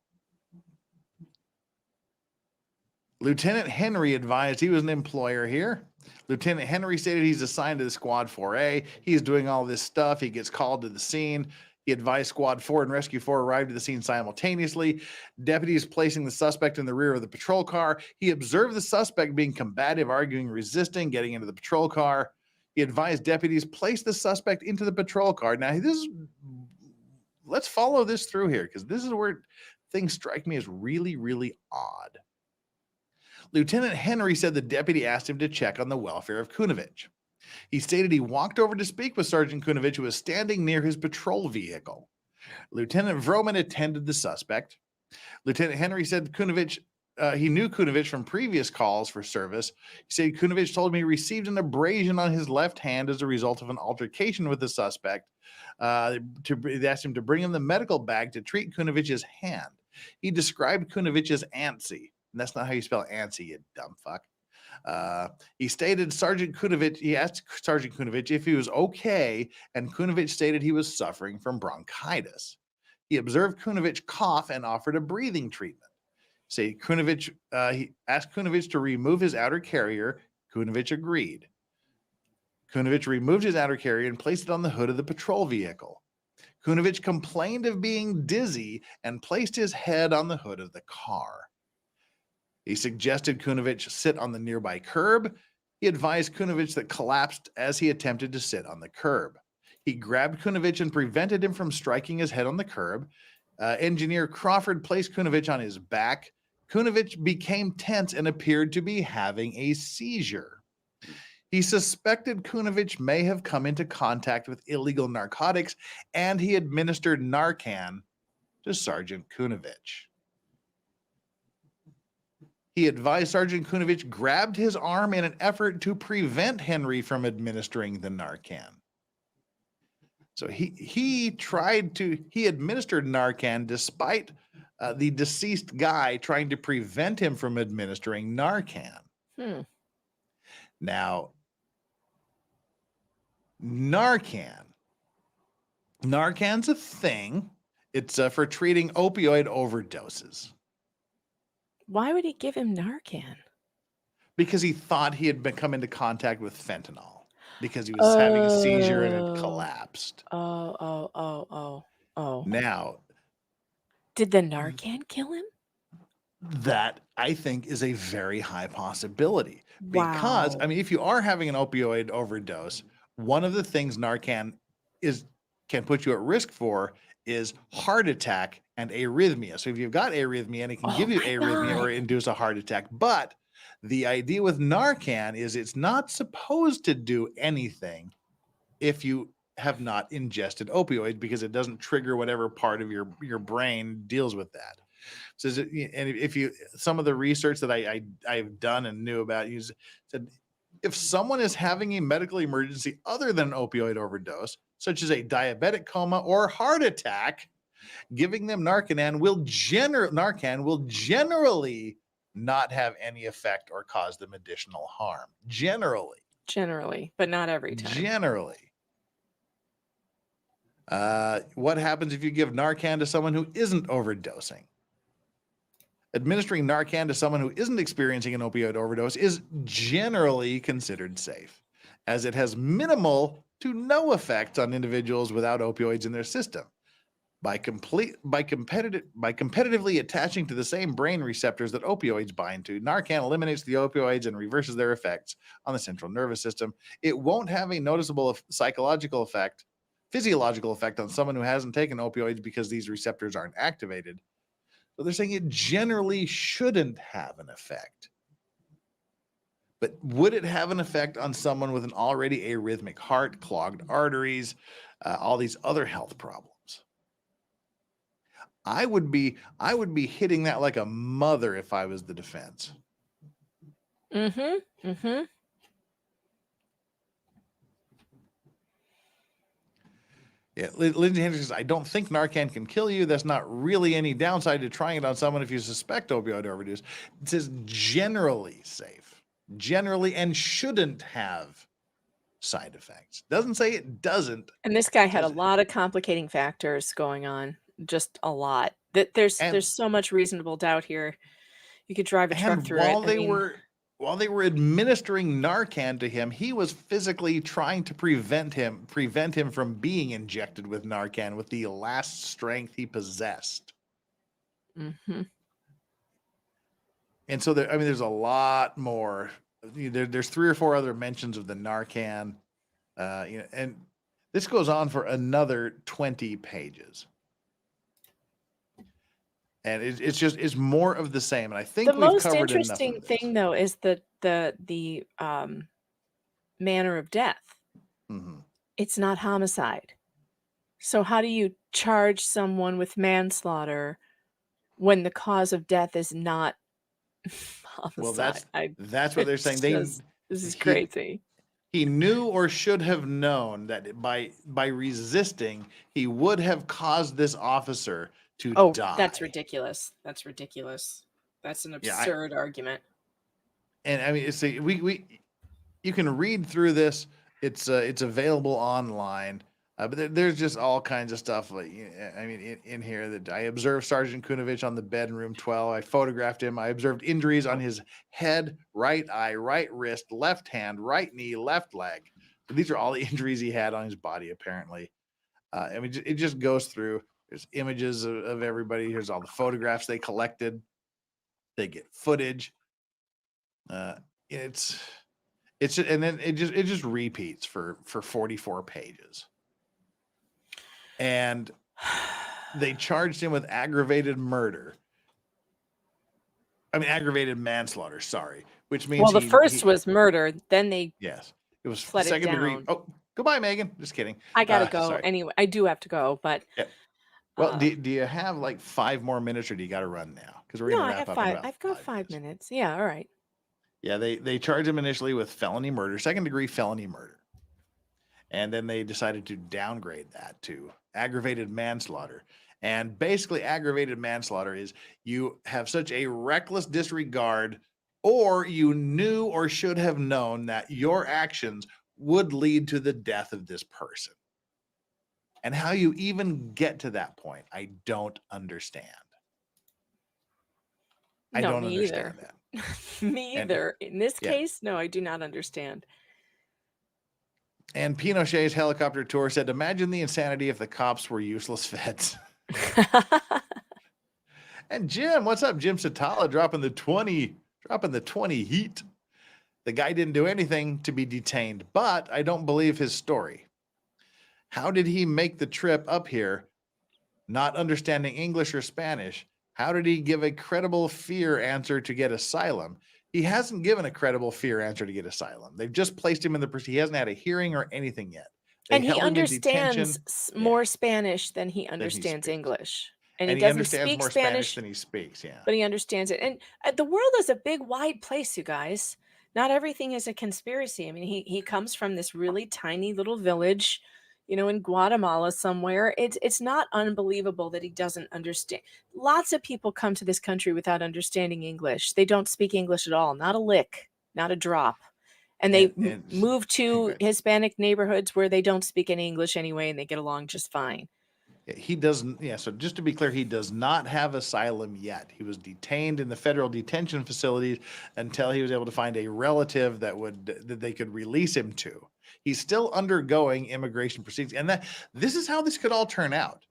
Lieutenant Henry advised he was an employer here. Lieutenant Henry stated he's assigned to the Squad 4A. He's doing all this stuff. He gets called to the scene. He advised Squad 4 and Rescue 4 arrived at the scene simultaneously. Deputies placing the suspect in the rear of the patrol car. He observed the suspect being combative, arguing, resisting, getting into the patrol car. He advised deputies place the suspect into the patrol car. Now, let's follow this through here, because this is where things strike me as really, really odd. Lieutenant Henry said the deputy asked him to check on the welfare of Kunovich. He stated he walked over to speak with Sergeant Kunovich, who was standing near his patrol vehicle. Lieutenant Vroman attended the suspect. Lieutenant Henry said Kunovich, he knew Kunovich from previous calls for service. He said Kunovich told him he received an abrasion on his left hand as a result of an altercation with the suspect. They asked him to bring him the medical bag to treat Kunovich's hand. He described Kunovich as antsy. And that's not how you spell antsy, you dumb fuck. He stated he asked Sergeant Kunovich if he was okay, and Kunovich stated he was suffering from bronchitis. He observed Kunovich cough and offered a breathing treatment. He asked Kunovich to remove his outer carrier. Kunovich agreed. Kunovich removed his outer carrier and placed it on the hood of the patrol vehicle. Kunovich complained of being dizzy and placed his head on the hood of the car. He suggested Kunovich sit on the nearby curb. He advised Kunovich that collapsed as he attempted to sit on the curb. He grabbed Kunovich and prevented him from striking his head on the curb. Engineer Crawford placed Kunovich on his back. Kunovich became tense and appeared to be having a seizure. He suspected Kunovich may have come into contact with illegal narcotics, and he administered Narcan to Sergeant Kunovich. He advised Sergeant Kunovich grabbed his arm in an effort to prevent Henry from administering the Narcan. So he administered Narcan despite the deceased guy trying to prevent him from administering Narcan. Now, Narcan's a thing. It's for treating opioid overdoses. Why would he give him Narcan? Because he thought he had come into contact with fentanyl. Because he was having a seizure and it collapsed. Oh. Now, did the Narcan kill him? That, I think, is a very high possibility. Because, Wow. I mean, if you are having an opioid overdose, one of the things Narcan can put you at risk for is heart attack and arrhythmia. So if you've got arrhythmia, and it can give you arrhythmia or induce a heart attack. But the idea with Narcan is it's not supposed to do anything if you have not ingested opioids, because it doesn't trigger whatever part of your brain deals with that. So, and if you, some of the research that I've done and knew about, you said if someone is having a medical emergency other than an opioid overdose, such as a diabetic coma or heart attack, giving them Narcan will generally not have any effect or cause them additional harm. Generally, but not every time. Generally. What happens if you give Narcan to someone who isn't overdosing? Administering Narcan to someone who isn't experiencing an opioid overdose is generally considered safe, as it has minimal to no effect on individuals without opioids in their system. By competitively attaching to the same brain receptors that opioids bind to, Narcan eliminates the opioids and reverses their effects on the central nervous system. It won't have a noticeable physiological effect on someone who hasn't taken opioids because these receptors aren't activated. So they're saying it generally shouldn't have an effect. But would it have an effect on someone with an already arrhythmic heart, clogged arteries, all these other health problems? I would be hitting that like a mother if I was the defense. Mm-hmm. Yeah, Lindsay Hendricks says, I don't think Narcan can kill you. That's not really any downside to trying it on someone if you suspect opioid overdose. It says generally safe. Generally, and shouldn't have side effects. Doesn't say it doesn't. And this guy had a lot of complicating factors going on. Just a lot. There's so much reasonable doubt here. You could drive a truck And through it. while they were administering Narcan to him, he was physically trying to prevent him from being injected with Narcan with the last strength he possessed. Mm-hmm. And so there's a lot more. There's 3 or 4 other mentions of the Narcan, and this goes on for another 20 pages. And it's more of the same. And I think The we've most covered enough interesting of this. thing, though, is the manner of death. Mm-hmm. It's not homicide. So how do you charge someone with manslaughter when the cause of death is not homicide? Well, that's what they're saying. This is crazy. He knew or should have known that by resisting, he would have caused this officer to die. That's ridiculous. That's ridiculous. That's an absurd argument. And I mean, it's you can read through this. It's available online, but there's just all kinds of stuff. Like, I mean, in here that I observed Sergeant Kunovich on the bed in room 12. I photographed him. I observed injuries on his head, right eye, right wrist, left hand, right knee, left leg. So these are all the injuries he had on his body, apparently. I mean, it just goes through. There's images of everybody. Here's all the photographs they collected. They get footage. And then it just repeats for 44 pages. And they charged him with aggravated manslaughter, sorry, which means the first was murder, then they it was fled it second degree. down. Oh, goodbye, Megan. Just kidding. I gotta go sorry. anyway. I do have to go, but well, do you have like 5 more minutes, or do you got to run now? Because we're gonna wrap up. I've got 5 minutes. Yeah, all right. Yeah, they charged him initially with felony murder, second degree felony murder. And then they decided to downgrade that to aggravated manslaughter. And basically, aggravated manslaughter is you have such a reckless disregard, or you knew or should have known that your actions would lead to the death of this person. And how you even get to that point, I don't understand. I don't understand that. Me either. In this case, no, I do not understand. And Pinochet's helicopter tour said, imagine the insanity if the cops were useless feds. And Jim, what's up? Jim Satala dropping the 20 heat. The guy didn't do anything to be detained, but I don't believe his story. How did he make the trip up here, not understanding English or Spanish? How did he give a credible fear answer to get asylum? He hasn't given a credible fear answer to get asylum. They've just placed him in he hasn't had a hearing or anything yet. And he understands more Spanish than he understands English. And he doesn't speak more Spanish than he speaks, but he understands it. And the world is a big, wide place, you guys. Not everything is a conspiracy. I mean, he comes from this really tiny little village, in Guatemala somewhere. It's not unbelievable that he doesn't understand. Lots of people come to this country without understanding English. They don't speak English at all, not a lick, not a drop. And they move to Hispanic neighborhoods where they don't speak any English anyway, and they get along just fine. He doesn't. Yeah. So just to be clear, he does not have asylum yet. He was detained in the federal detention facilities until he was able to find a relative that they could release him to. He's still undergoing immigration proceedings, and this is how this could all turn out.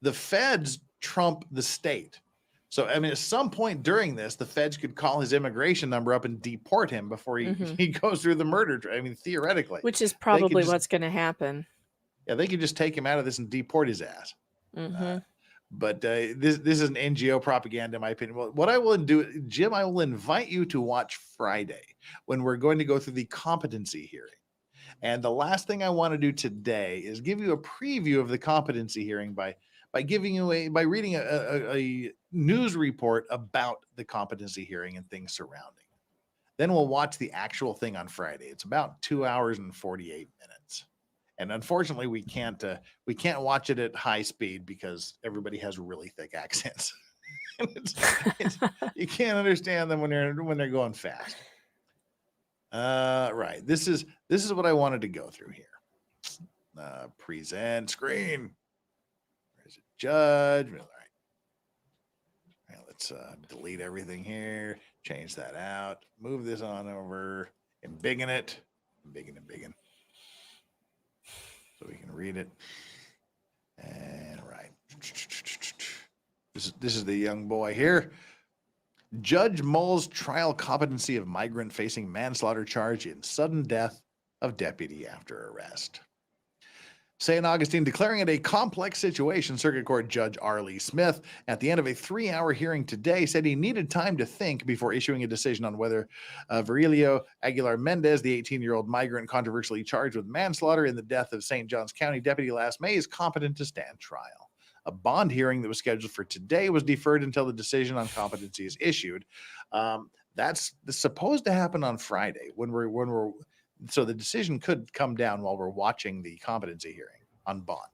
The feds trump the state. So, I mean, at some point during this, the feds could call his immigration number up and deport him before he goes through the murder. I mean, theoretically. Which is probably what's going to happen. Yeah, they could just take him out of this and deport his ass. But this is an NGO propaganda, in my opinion. Well, what I will do, Jim, I will invite you to watch Friday when we're going to go through the competency hearing. And the last thing I want to do today is give you a preview of the competency hearing by reading a news report about the competency hearing and things surrounding. Then we'll watch the actual thing on Friday. It's about 2 hours and 48 minutes. And unfortunately, we can't watch it at high speed because everybody has really thick accents. You can't understand them when they're going fast. Right. This is what I wanted to go through here. Present screen. There's a judge. All right. let's delete everything here, change that out, move this on over, and biggin it, biggin, so we can read it. And right, this is the young boy here. Judge Mull's trial competency of migrant facing manslaughter charge in sudden death of deputy after arrest. St. Augustine declaring it a complex situation. Circuit Court Judge R. Lee Smith, at the end of a 3-hour hearing today, said he needed time to think before issuing a decision on whether Virilio Aguilar-Mendez, the 18-year-old migrant controversially charged with manslaughter in the death of St. Johns County deputy last May, is competent to stand trial. A bond hearing that was scheduled for today was deferred until the decision on competency is issued. That's supposed to happen on Friday so the decision could come down while we're watching the competency hearing on bond.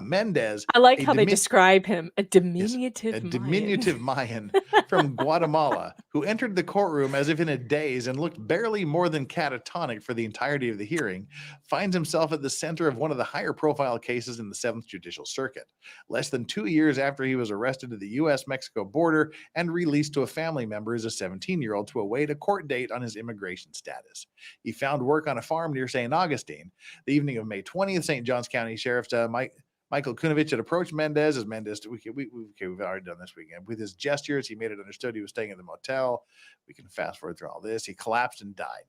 Mendez. I like how they describe him, a diminutive Mayan. A diminutive Mayan from Guatemala who entered the courtroom as if in a daze and looked barely more than catatonic for the entirety of the hearing, finds himself at the center of one of the higher profile cases in the 7th Judicial Circuit. Less than 2 years after he was arrested at the U.S.-Mexico border and released to a family member as a 17-year-old to await a court date on his immigration status. He found work on a farm near St. Augustine. The evening of May 20th, St. Johns County Sheriff Michael Kunovich had approached Mendez we've already done this weekend. With his gestures, he made it understood he was staying in the motel. We can fast forward through all this. He collapsed and died.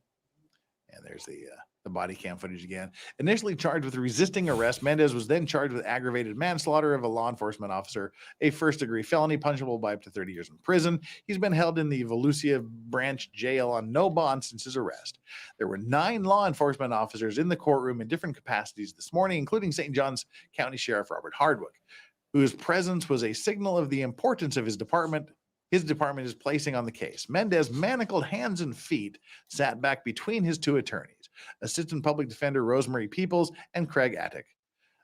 And there's the body cam footage again. Initially charged with resisting arrest, Mendez was then charged with aggravated manslaughter of a law enforcement officer, a first-degree felony punishable by up to 30 years in prison. He's been held in the Volusia Branch Jail on no bond since his arrest. There were 9 law enforcement officers in the courtroom in different capacities this morning, including St. Johns County Sheriff Robert Hardwick, whose presence was a signal of the importance of his department is placing on the case. Mendez, manacled hands and feet, sat back between his 2 attorneys, Assistant Public Defender Rosemary Peoples and Craig Attic.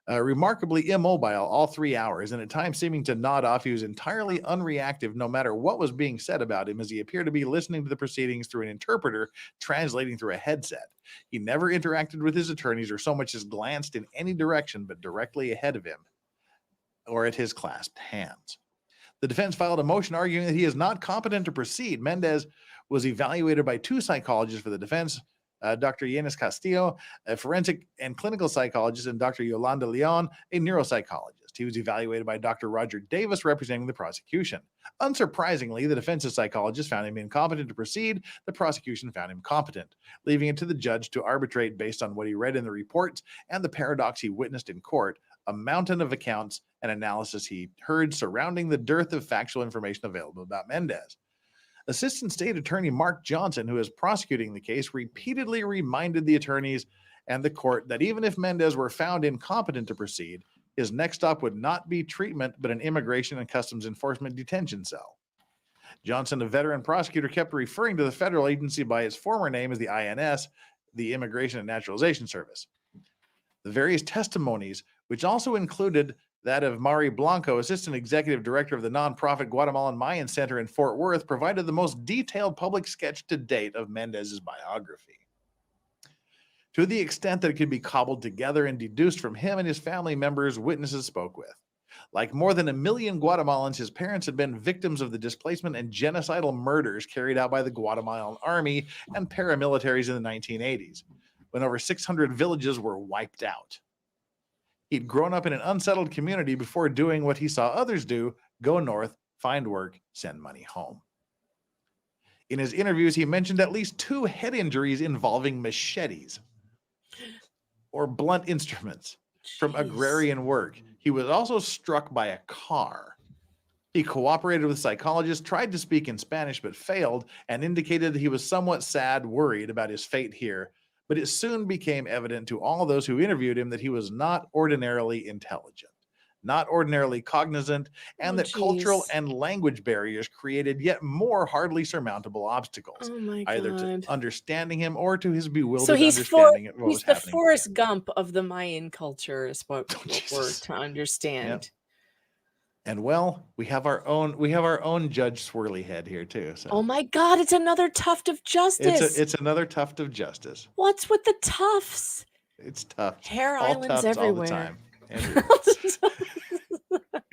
Remarkably immobile all 3 hours, and at times seeming to nod off, he was entirely unreactive no matter what was being said about him, as he appeared to be listening to the proceedings through an interpreter translating through a headset. He never interacted with his attorneys or so much as glanced in any direction but directly ahead of him or at his clasped hands. The defense filed a motion arguing that he is not competent to proceed. Mendez was evaluated by 2 psychologists for the defense, Dr. Yenis Castillo, a forensic and clinical psychologist, and Dr. Yolanda Leon, a neuropsychologist. He was evaluated by Dr. Roger Davis, representing the prosecution. Unsurprisingly, the defense's psychologist found him incompetent to proceed. The prosecution found him competent, leaving it to the judge to arbitrate based on what he read in the reports and the paradox he witnessed in court, a mountain of accounts and analysis he heard surrounding the dearth of factual information available about Mendez. Assistant State Attorney Mark Johnson, who is prosecuting the case, repeatedly reminded the attorneys and the court that even if Mendez were found incompetent to proceed, his next stop would not be treatment, but an Immigration and Customs Enforcement detention cell. Johnson, a veteran prosecutor, kept referring to the federal agency by its former name as the INS, the Immigration and Naturalization Service. The various testimonies, which also included that of Mari Blanco, Assistant Executive Director of the nonprofit Guatemalan Mayan Center in Fort Worth, provided the most detailed public sketch to date of Mendez's biography. To the extent that it could be cobbled together and deduced from him and his family members witnesses spoke with. Like more than 1 million Guatemalans, his parents had been victims of the displacement and genocidal murders carried out by the Guatemalan army and paramilitaries in the 1980s, when over 600 villages were wiped out. He'd grown up in an unsettled community before doing what he saw others do: go north, find work, send money home. In his interviews, he mentioned at least 2 head injuries involving machetes or blunt instruments from agrarian work. He was also struck by a car. He cooperated with psychologists, tried to speak in Spanish but failed, and indicated that he was somewhat sad, worried about his fate here. But it soon became evident to all those who interviewed him that he was not ordinarily intelligent, not ordinarily cognizant, and that cultural and language barriers created yet more hardly surmountable obstacles, either to understanding him or to his bewildered understanding of what was happening. He's the Forrest Gump of the Mayan culture, is what we're to understand. Yep. And well, we have our own Judge Swirly Head here too. So. Oh my God, it's another tuft of justice. It's another tuft of justice. What's with the tufts? It's tufts. Hair all islands tufts everywhere. All the time.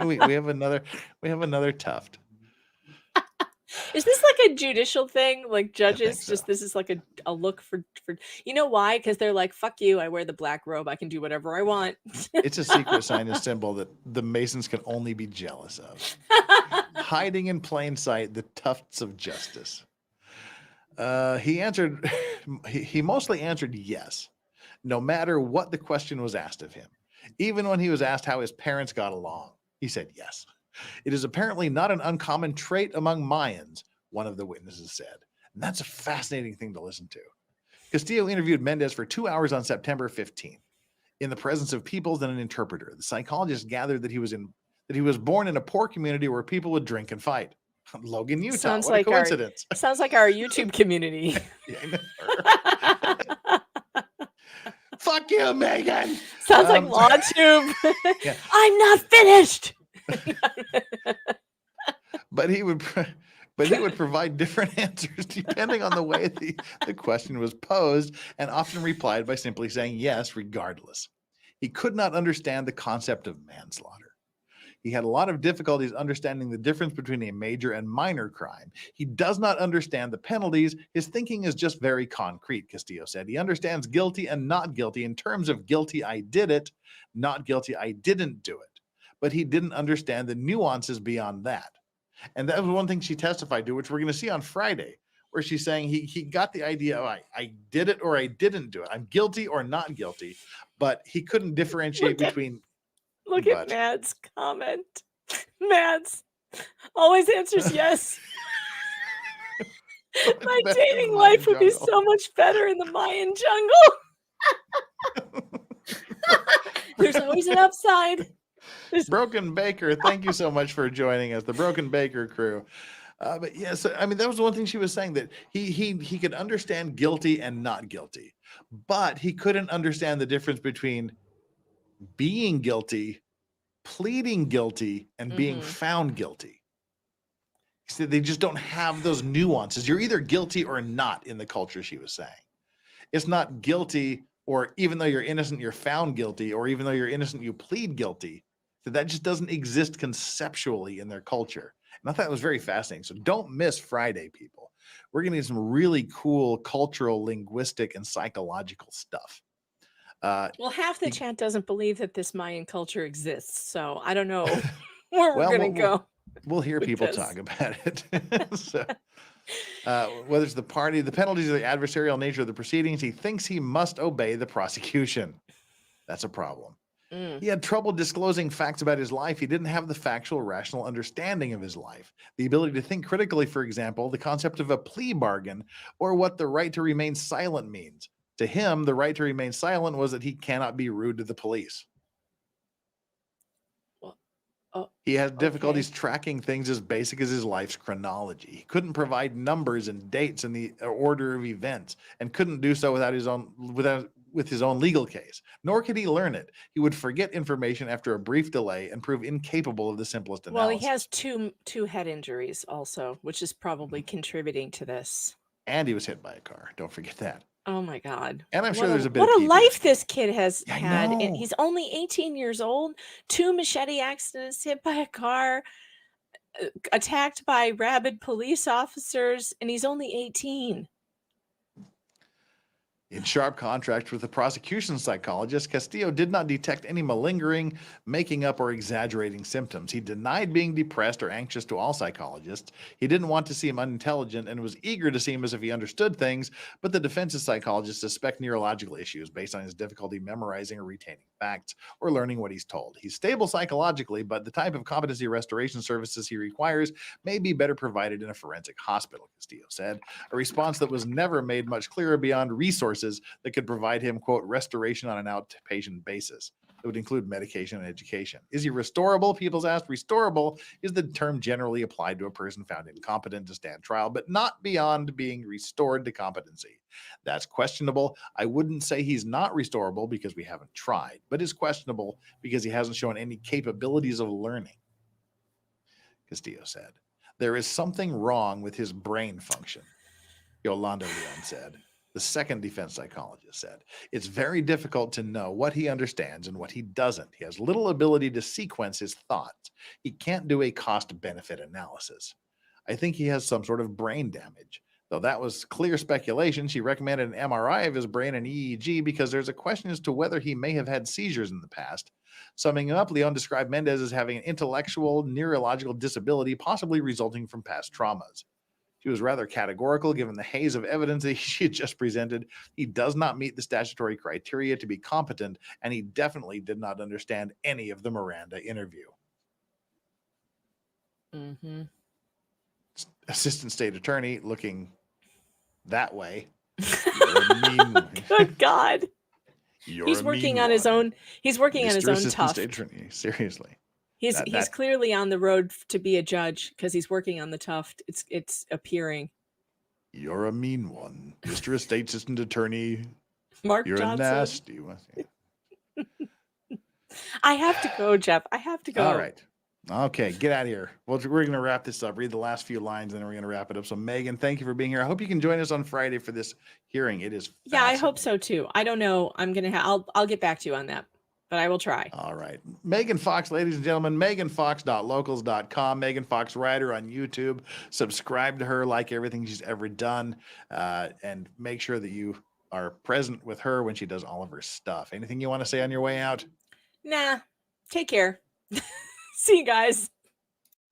we have another tuft. Is this like a judicial thing? Like judges, so. just this is like a look for you know why? Because they're like, fuck you, I wear the black robe, I can do whatever I want. It's a secret sign, a symbol that the Masons can only be jealous of. Hiding in plain sight, the tufts of justice. He answered, he mostly answered yes, no matter what the question was asked of him. Even when he was asked how his parents got along, he said yes. It is apparently not an uncommon trait among Mayans, one of the witnesses said. And that's a fascinating thing to listen to. Castillo interviewed Mendez for 2 hours on September 15th. In the presence of Peoples and an interpreter, the psychologist gathered that he was born in a poor community where people would drink and fight. Logan, Utah. Sounds what like a coincidence. Sounds like our YouTube community. Fuck you, Megan. Sounds like LawTube. Yeah. I'm not finished. But he would provide different answers depending on the way the question was posed, and often replied by simply saying yes, regardless. He could not understand the concept of manslaughter. He had a lot of difficulties understanding the difference between a major and minor crime. He does not understand the penalties. His thinking is just very concrete, Castillo said. He understands guilty and not guilty in terms of guilty, I did it, not guilty, I didn't do it. But he didn't understand the nuances beyond that. And that was one thing she testified to, which we're going to see on Friday, where she's saying he got the idea, I did it or I didn't do it. I'm guilty or not guilty, but he couldn't differentiate between... Look at Matt's comment. Matt's always answers yes. My dating life would be so much better in the Mayan jungle. There's always an upside. Broken Baker, thank you so much for joining us, the Broken Baker crew. But yes, I mean, that was the one thing she was saying, that he could understand guilty and not guilty, but he couldn't understand the difference between being guilty, pleading guilty, and being found guilty. He said they just don't have those nuances. You're either guilty or not in the culture, she was saying. It's not guilty, or even though you're innocent, you're found guilty, or even though you're innocent, you plead guilty. So that just doesn't exist conceptually in their culture. And I thought it was very fascinating. So don't miss Friday, people. We're going to get some really cool cultural, linguistic, and psychological stuff. Well, half the chat doesn't believe that this Mayan culture exists, so I don't know where we're going to go. We'll hear people talk about it. So, whether it's the penalties, or the adversarial nature of the proceedings, he thinks he must obey the prosecution. That's a problem. He had trouble disclosing facts about his life. He didn't have the factual, rational understanding of his life. The ability to think critically, for example, the concept of a plea bargain, or what the right to remain silent means. To him, the right to remain silent was that he cannot be rude to the police. He had difficulties tracking things as basic as his life's chronology. He couldn't provide numbers and dates in the order of events, and couldn't do so with his own legal case. Nor could he learn it. He would forget information after a brief delay and prove incapable of the simplest analysis. Well, he has two head injuries also, which is probably contributing to this. And he was hit by a car. Don't forget that. Oh my God. And I'm sure there's a bit of What a PTSD. life this kid has had. know. And he's only 18 years old. 2 machete accidents, hit by a car, attacked by rabid police officers, and he's only 18. In sharp contrast with the prosecution psychologist, Castillo did not detect any malingering, making up, or exaggerating symptoms. He denied being depressed or anxious to all psychologists. He didn't want to seem unintelligent and was eager to seem as if he understood things, but the defense's psychologists suspect neurological issues based on his difficulty memorizing or retaining facts or learning what he's told. He's stable psychologically, but the type of competency restoration services he requires may be better provided in a forensic hospital, Castillo said, a response that was never made much clearer beyond resources that could provide him, quote, restoration on an outpatient basis. It would include medication and education. Is he restorable? People's asked. Restorable is the term generally applied to a person found incompetent to stand trial, but not beyond being restored to competency. That's questionable. I wouldn't say he's not restorable because we haven't tried, but is questionable because he hasn't shown any capabilities of learning, Castillo said. There is something wrong with his brain function, Yolanda Leon said. The second defense psychologist said, it's very difficult to know what he understands and what he doesn't. He has little ability to sequence his thoughts. He can't do a cost-benefit analysis. I think he has some sort of brain damage. Though that was clear speculation, she recommended an MRI of his brain and EEG because there's a question as to whether he may have had seizures in the past. Summing up, Leon described Mendez as having an intellectual neurological disability, possibly resulting from past traumas. She was rather categorical given the haze of evidence that she had just presented. He does not meet the statutory criteria to be competent, and he definitely did not understand any of the Miranda interview. Mm-hmm. Assistant State Attorney looking that way. You're a mean one. Good God. He's working on his own. He's working on his own Assistant tuft. State Attorney. Seriously. He's clearly on the road to be a judge because he's working on the tuft. It's appearing. You're a mean one, Mr. State Assistant Attorney. Mark You're Johnson. a nasty one. I have to go, Jeff. I have to go. All right. Okay, get out of here. Well, we're going to wrap this up. Read the last few lines, and then we're going to wrap it up. So, Megan, thank you for being here. I hope you can join us on Friday for this hearing. It is Yeah, I hope so too. I don't know. I'm gonna. I'll get back to you on that, but I will try. All right, Megan Fox, ladies and gentlemen. MeganFox.locals.com. Megan Fox Writer on YouTube. Subscribe to her, like everything she's ever done, and make sure that you are present with her when she does all of her stuff. Anything you want to say on your way out? Nah. Take care. See you guys.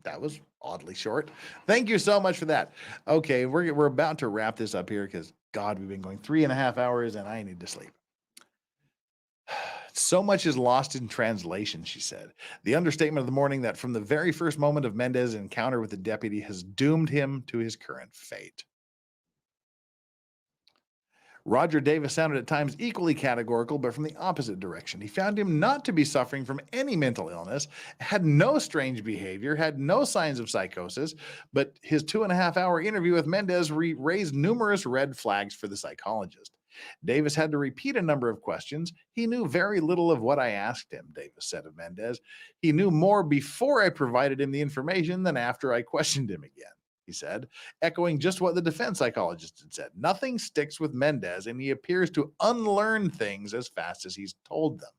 That was oddly short. Thank you so much for that. Okay, we're about to wrap this up here because, God, we've been going 3.5 hours and I need to sleep. So much is lost in translation, she said. The understatement of the morning that from the very first moment of Mendez's encounter with the deputy has doomed him to his current fate. Roger Davis sounded at times equally categorical, but from the opposite direction. He found him not to be suffering from any mental illness, had no strange behavior, had no signs of psychosis, but his 2.5-hour interview with Mendez raised numerous red flags for the psychologist. Davis had to repeat a number of questions. He knew very little of what I asked him, Davis said of Mendez. He knew more before I provided him the information than after I questioned him again, he said, echoing just what the defense psychologist had said. Nothing sticks with Mendez, and he appears to unlearn things as fast as he's told them.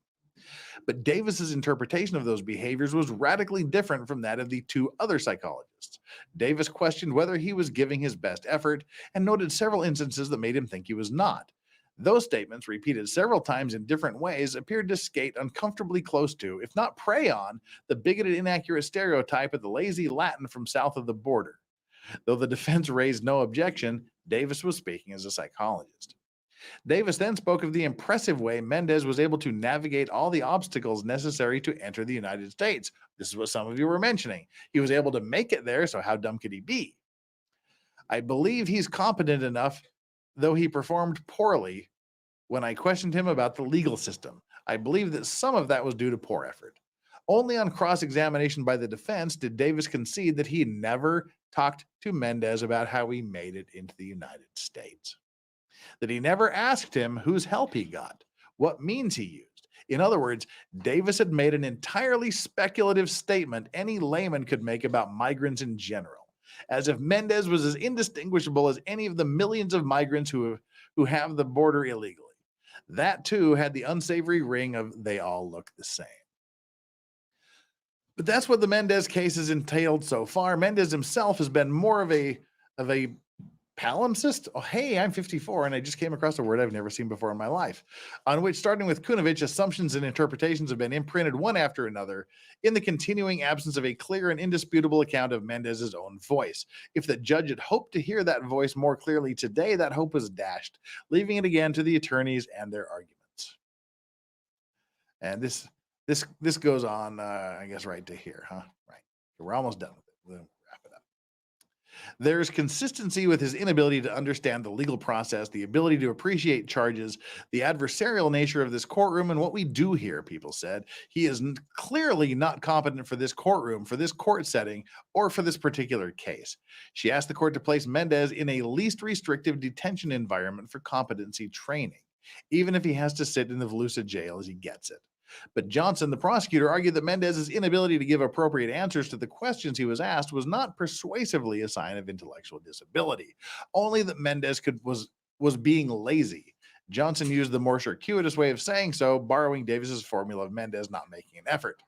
But Davis's interpretation of those behaviors was radically different from that of the two other psychologists. Davis questioned whether he was giving his best effort and noted several instances that made him think he was not. Those statements, repeated several times in different ways, appeared to skate uncomfortably close to, if not prey on, the bigoted, inaccurate stereotype of the lazy Latin from south of the border. Though the defense raised no objection, Davis was speaking as a psychologist. Davis then spoke of the impressive way Mendez was able to navigate all the obstacles necessary to enter the United States. This is what some of you were mentioning. He was able to make it there, so how dumb could he be? I believe he's competent enough, though he performed poorly when I questioned him about the legal system. I believe that some of that was due to poor effort. Only on cross-examination by the defense did Davis concede that he never talked to Mendez about how he made it into the United States. That he never asked him whose help he got, what means he used. In other words, Davis had made an entirely speculative statement any layman could make about migrants in general, as if Mendez was as indistinguishable as any of the millions of migrants who have the border illegally. That, too, had the unsavory ring of they all look the same. But that's what the Mendez case has entailed so far. Mendez himself has been more of a palimpsest. Oh, hey, I'm 54, and I just came across a word I've never seen before in my life, on which, starting with Kunovich, assumptions and interpretations have been imprinted one after another in the continuing absence of a clear and indisputable account of Mendez's own voice. If the judge had hoped to hear that voice more clearly today, that hope was dashed, leaving it again to the attorneys and their arguments. And this goes on, I guess, right to here, huh? Right. We're almost done with it. We'll wrap it up. There's consistency with his inability to understand the legal process, the ability to appreciate charges, the adversarial nature of this courtroom, and what we do here, people said. He is clearly not competent for this courtroom, for this court setting, or for this particular case. She asked the court to place Mendez in a least restrictive detention environment for competency training, even if he has to sit in the Volusia jail as he gets it. But Johnson, the prosecutor, argued that Mendez's inability to give appropriate answers to the questions he was asked was not persuasively a sign of intellectual disability, only that Mendez was being lazy. Johnson used the more circuitous way of saying so, borrowing Davis's formula of Mendez not making an effort.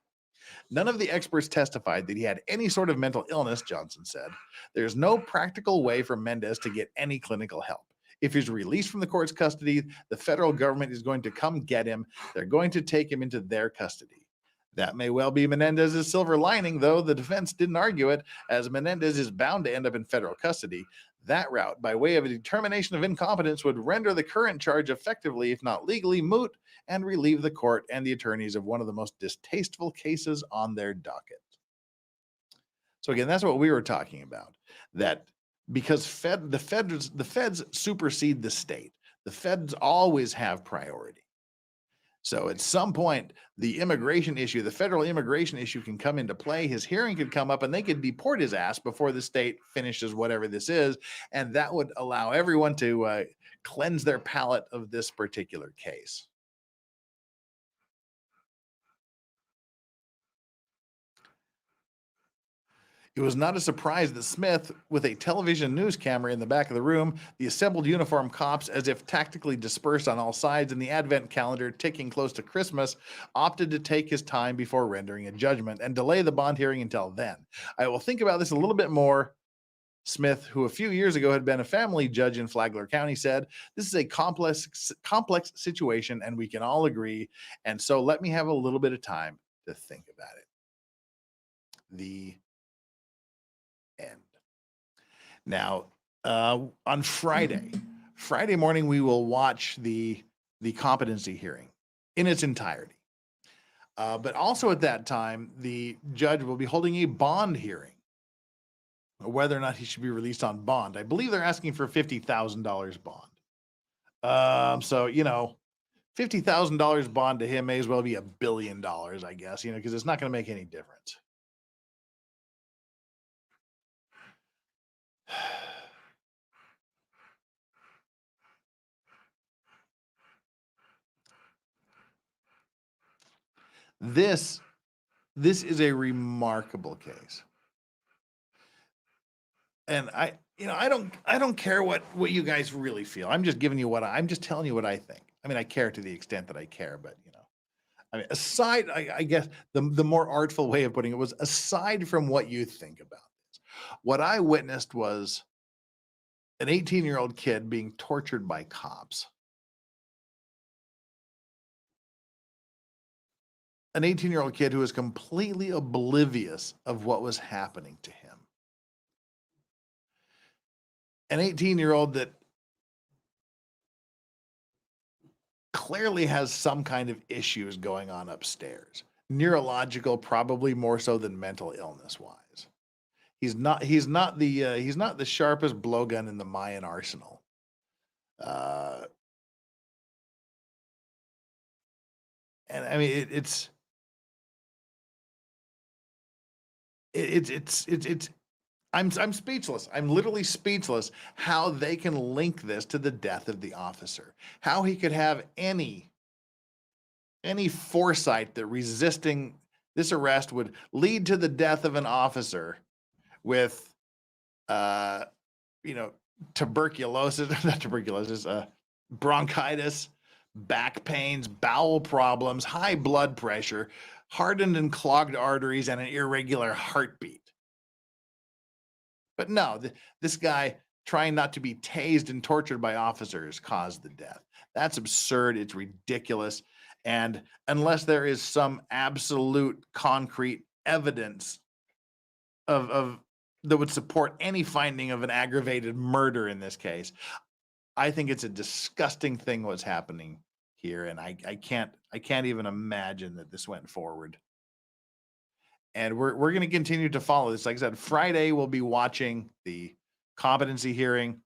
None of the experts testified that he had any sort of mental illness, Johnson said. There's no practical way for Mendez to get any clinical help. If he's released from the court's custody, the federal government is going to come get him. They're going to take him into their custody. That may well be Menendez's silver lining, though the defense didn't argue it, as Menendez is bound to end up in federal custody. That route, by way of a determination of incompetence, would render the current charge effectively, if not legally, moot, and relieve the court and the attorneys of one of the most distasteful cases on their docket. So again, that's what we were talking about, that because the feds supersede the state. The feds always have priority. So at some point, the immigration issue, the federal immigration issue can come into play. His hearing could come up and they could deport his ass before the state finishes whatever this is. And that would allow everyone to cleanse their palate of this particular case. It was not a surprise that Smith, with a television news camera in the back of the room, the assembled uniformed cops, as if tactically dispersed on all sides, and the advent calendar ticking close to Christmas, opted to take his time before rendering a judgment and delay the bond hearing until then. I will think about this a little bit more. Smith, who a few years ago had been a family judge in Flagler County, said, "This is a complex situation, and we can all agree. And so let me have a little bit of time to think about it." The end. Now, on Friday morning, we will watch the competency hearing in its entirety. But also at that time, the judge will be holding a bond hearing, whether or not he should be released on bond. I believe they're asking for $50,000 bond. So, you know, $50,000 bond to him may as well be $1 billion, I guess, you know, because it's not going to make any difference. This is a remarkable case. And I don't care what you guys really feel. I'm just giving you I'm just telling you what I think. I mean, I care to the extent that I care, but you know, I mean, aside, I guess the more artful way of putting it was, aside from what you think about this, what I witnessed was an 18-year-old kid being tortured by cops. An 18-year-old kid who was completely oblivious of what was happening to him. An 18-year-old that clearly has some kind of issues going on upstairs. Neurological, probably more so than mental illness wise. He's not the sharpest blowgun in the Mayan arsenal. And I mean, it's I'm speechless. I'm literally speechless how they can link this to the death of the officer. How he could have any foresight that resisting this arrest would lead to the death of an officer with tuberculosis, not tuberculosis, bronchitis, back pains, bowel problems, high blood pressure, hardened and clogged arteries, and an irregular heartbeat. But no, this guy trying not to be tased and tortured by officers caused the death. That's absurd. It's ridiculous. And unless there is some absolute concrete evidence of that would support any finding of an aggravated murder in this case, I think it's a disgusting thing what's happening here. And I can't even imagine that this went forward. And we're going to continue to follow this. Like I said, Friday we'll be watching the competency hearing,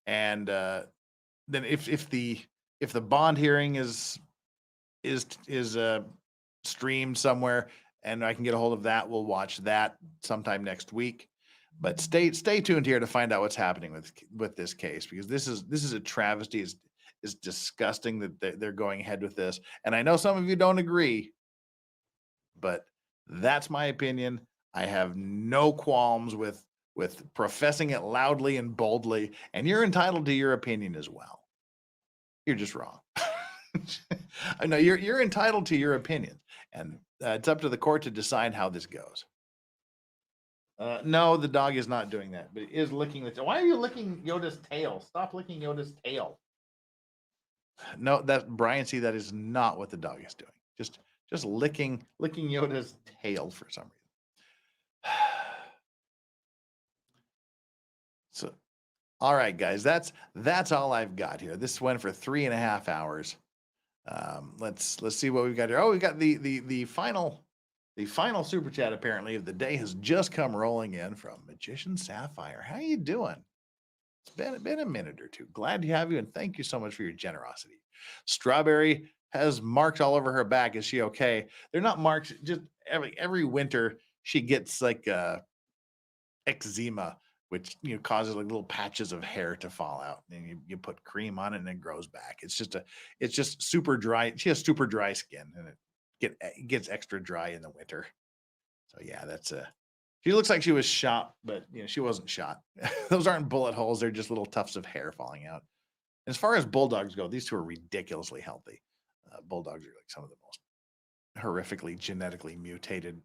and then if the bond hearing is streamed somewhere and I can get a hold of that, we'll watch that sometime next week. But stay tuned here to find out what's happening with this case, because this is a travesty. It's disgusting that they're going ahead with this, and I know some of you don't agree, but that's my opinion. I have no qualms with professing it loudly and boldly, and you're entitled to your opinion as well. You're just wrong. I know you're entitled to your opinion, And it's up to the court to decide how this goes. No, the dog is not doing that, but it is licking the. Why are you licking Yoda's tail? Stop licking Yoda's tail. No, that Brian, see, that is not what the dog is doing. Just licking Yoda's tail for some reason. So, all right, guys, that's all I've got here. This went for 3.5 hours. Let's see what we've got here. Oh, we got the final super chat apparently of the day has just come rolling in from Magician Sapphire. How you doing? It's been a minute or two. Glad to have you, and thank you so much for your generosity. Strawberry has marks all over her back. Is she okay? They're not marks. Just every winter she gets like eczema, which causes like little patches of hair to fall out. And you put cream on it and it grows back. It's just super dry. She has super dry skin, and it gets extra dry in the winter. So yeah, that's she looks like she was shot, but she wasn't shot. Those aren't bullet holes. They're just little tufts of hair falling out. As far as bulldogs go, these two are ridiculously healthy. Bulldogs are like some of the most horrifically genetically mutated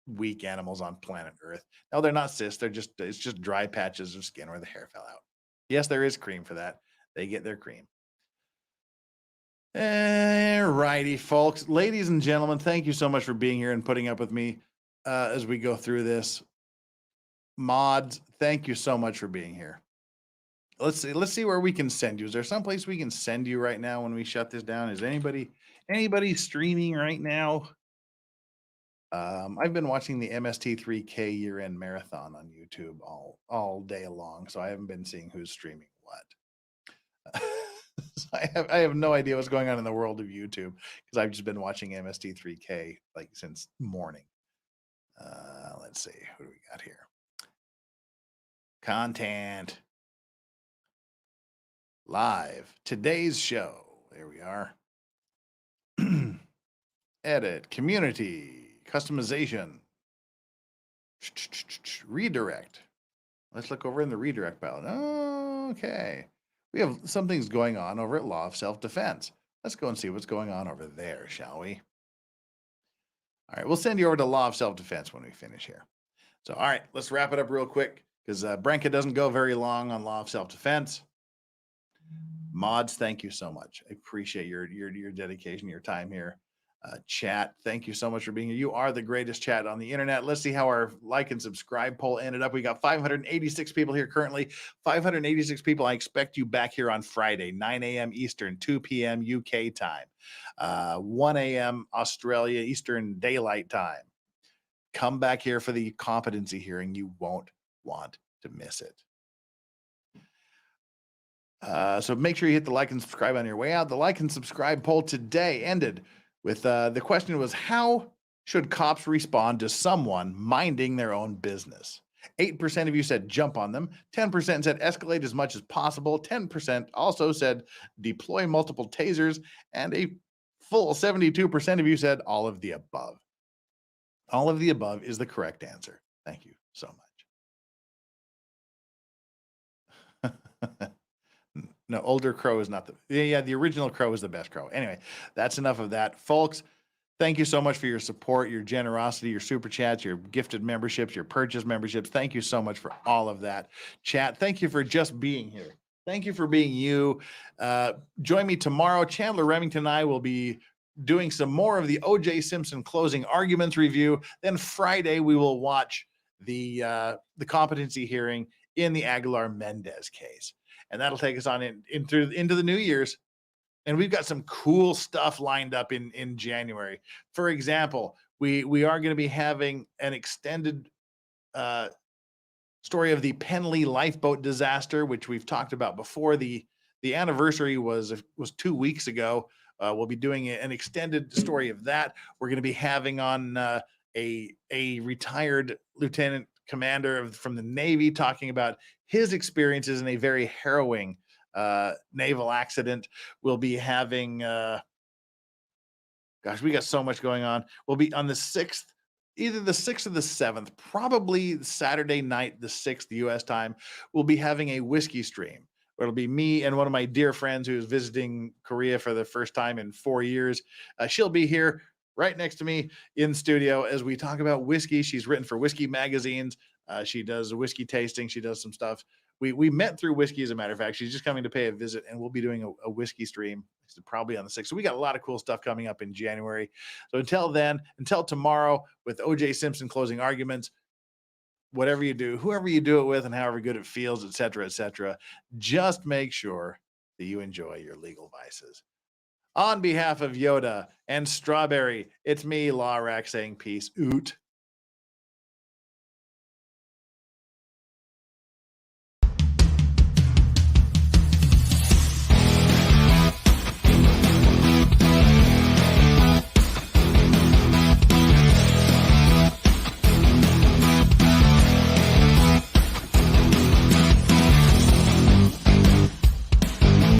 weak animals on planet Earth. No, they're not cysts. It's just dry patches of skin where the hair fell out. Yes, there is cream for that. They get their cream. All righty, folks. Ladies and gentlemen, thank you so much for being here and putting up with me as we go through this. Mods, thank you so much for being here. Let's see where we can send you. Is there someplace we can send you right now when we shut this down? Is anybody streaming right now? I've been watching the MST3K year-end marathon on YouTube all day long, so I haven't been seeing who's streaming what. So I have no idea what's going on in the world of YouTube because I've just been watching MST3K like since morning. Let's see, who do we got here? Content. Live. Today's show. There we are. Edit. Community. Customization. Redirect. Let's look over in the redirect palette. Okay. We have some things going on over at Law of Self-Defense. Let's go and see what's going on over there, shall we? All right, we'll send you over to Law of Self-Defense when we finish here. So, all right, let's wrap it up real quick because Branka doesn't go very long on Law of Self-Defense. Mods, thank you so much. I appreciate your dedication, your time here. Chat, thank you so much for being here. You are the greatest chat on the internet. Let's see how our like and subscribe poll ended up. We got 586 people here currently. 586 people. I expect you back here on Friday, 9 a.m. Eastern, 2 p.m. UK time, 1 a.m. Australia Eastern Daylight Time. Come back here for the competency hearing. You won't want to miss it. So make sure you hit the like and subscribe on your way out. The like and subscribe poll today ended with the question was, how should cops respond to someone minding their own business? 8% of you said jump on them. 10% said escalate as much as possible. 10% also said deploy multiple tasers. And a full 72% of you said all of the above. All of the above is the correct answer. Thank you so much. No, older Crow is not the original Crow is the best Crow. Anyway, that's enough of that, folks. Thank you so much for your support, your generosity, your super chats, your gifted memberships, your purchase memberships. Thank you so much for all of that. Chat, thank you for just being here. Thank you for being you. Join me tomorrow. Chandler Remington and I will be doing some more of the O.J. Simpson closing arguments review. Then Friday, we will watch the competency hearing in the Aguilar-Mendez case. And that'll take us on into the New Year's. And we've got some cool stuff lined up in January. For example, we are going to be having an extended story of the Penley lifeboat disaster, which we've talked about before. The anniversary was 2 weeks ago. We'll be doing an extended story of that. We're going to be having on a retired lieutenant commander from the Navy talking about his experiences in a very harrowing naval accident. We'll be having, gosh, we got so much going on. We'll be on the 6th, either the 6th or the 7th, probably Saturday night, the 6th U.S. time. We'll be having a whiskey stream. It'll be me and one of my dear friends who's visiting Korea for the first time in 4 years. She'll be here. right next to me in studio as we talk about whiskey. She's written for whiskey magazines. She does whiskey tasting. She does some stuff. We met through whiskey, as a matter of fact. She's just coming to pay a visit, and we'll be doing a whiskey stream probably on the 6th. So we got a lot of cool stuff coming up in January. So until then, until tomorrow with O.J. Simpson closing arguments, whatever you do, whoever you do it with, and however good it feels, etc., just make sure that you enjoy your legal vices. On behalf of Yoda and Strawberry, it's me, Lawrack, saying peace. Oot.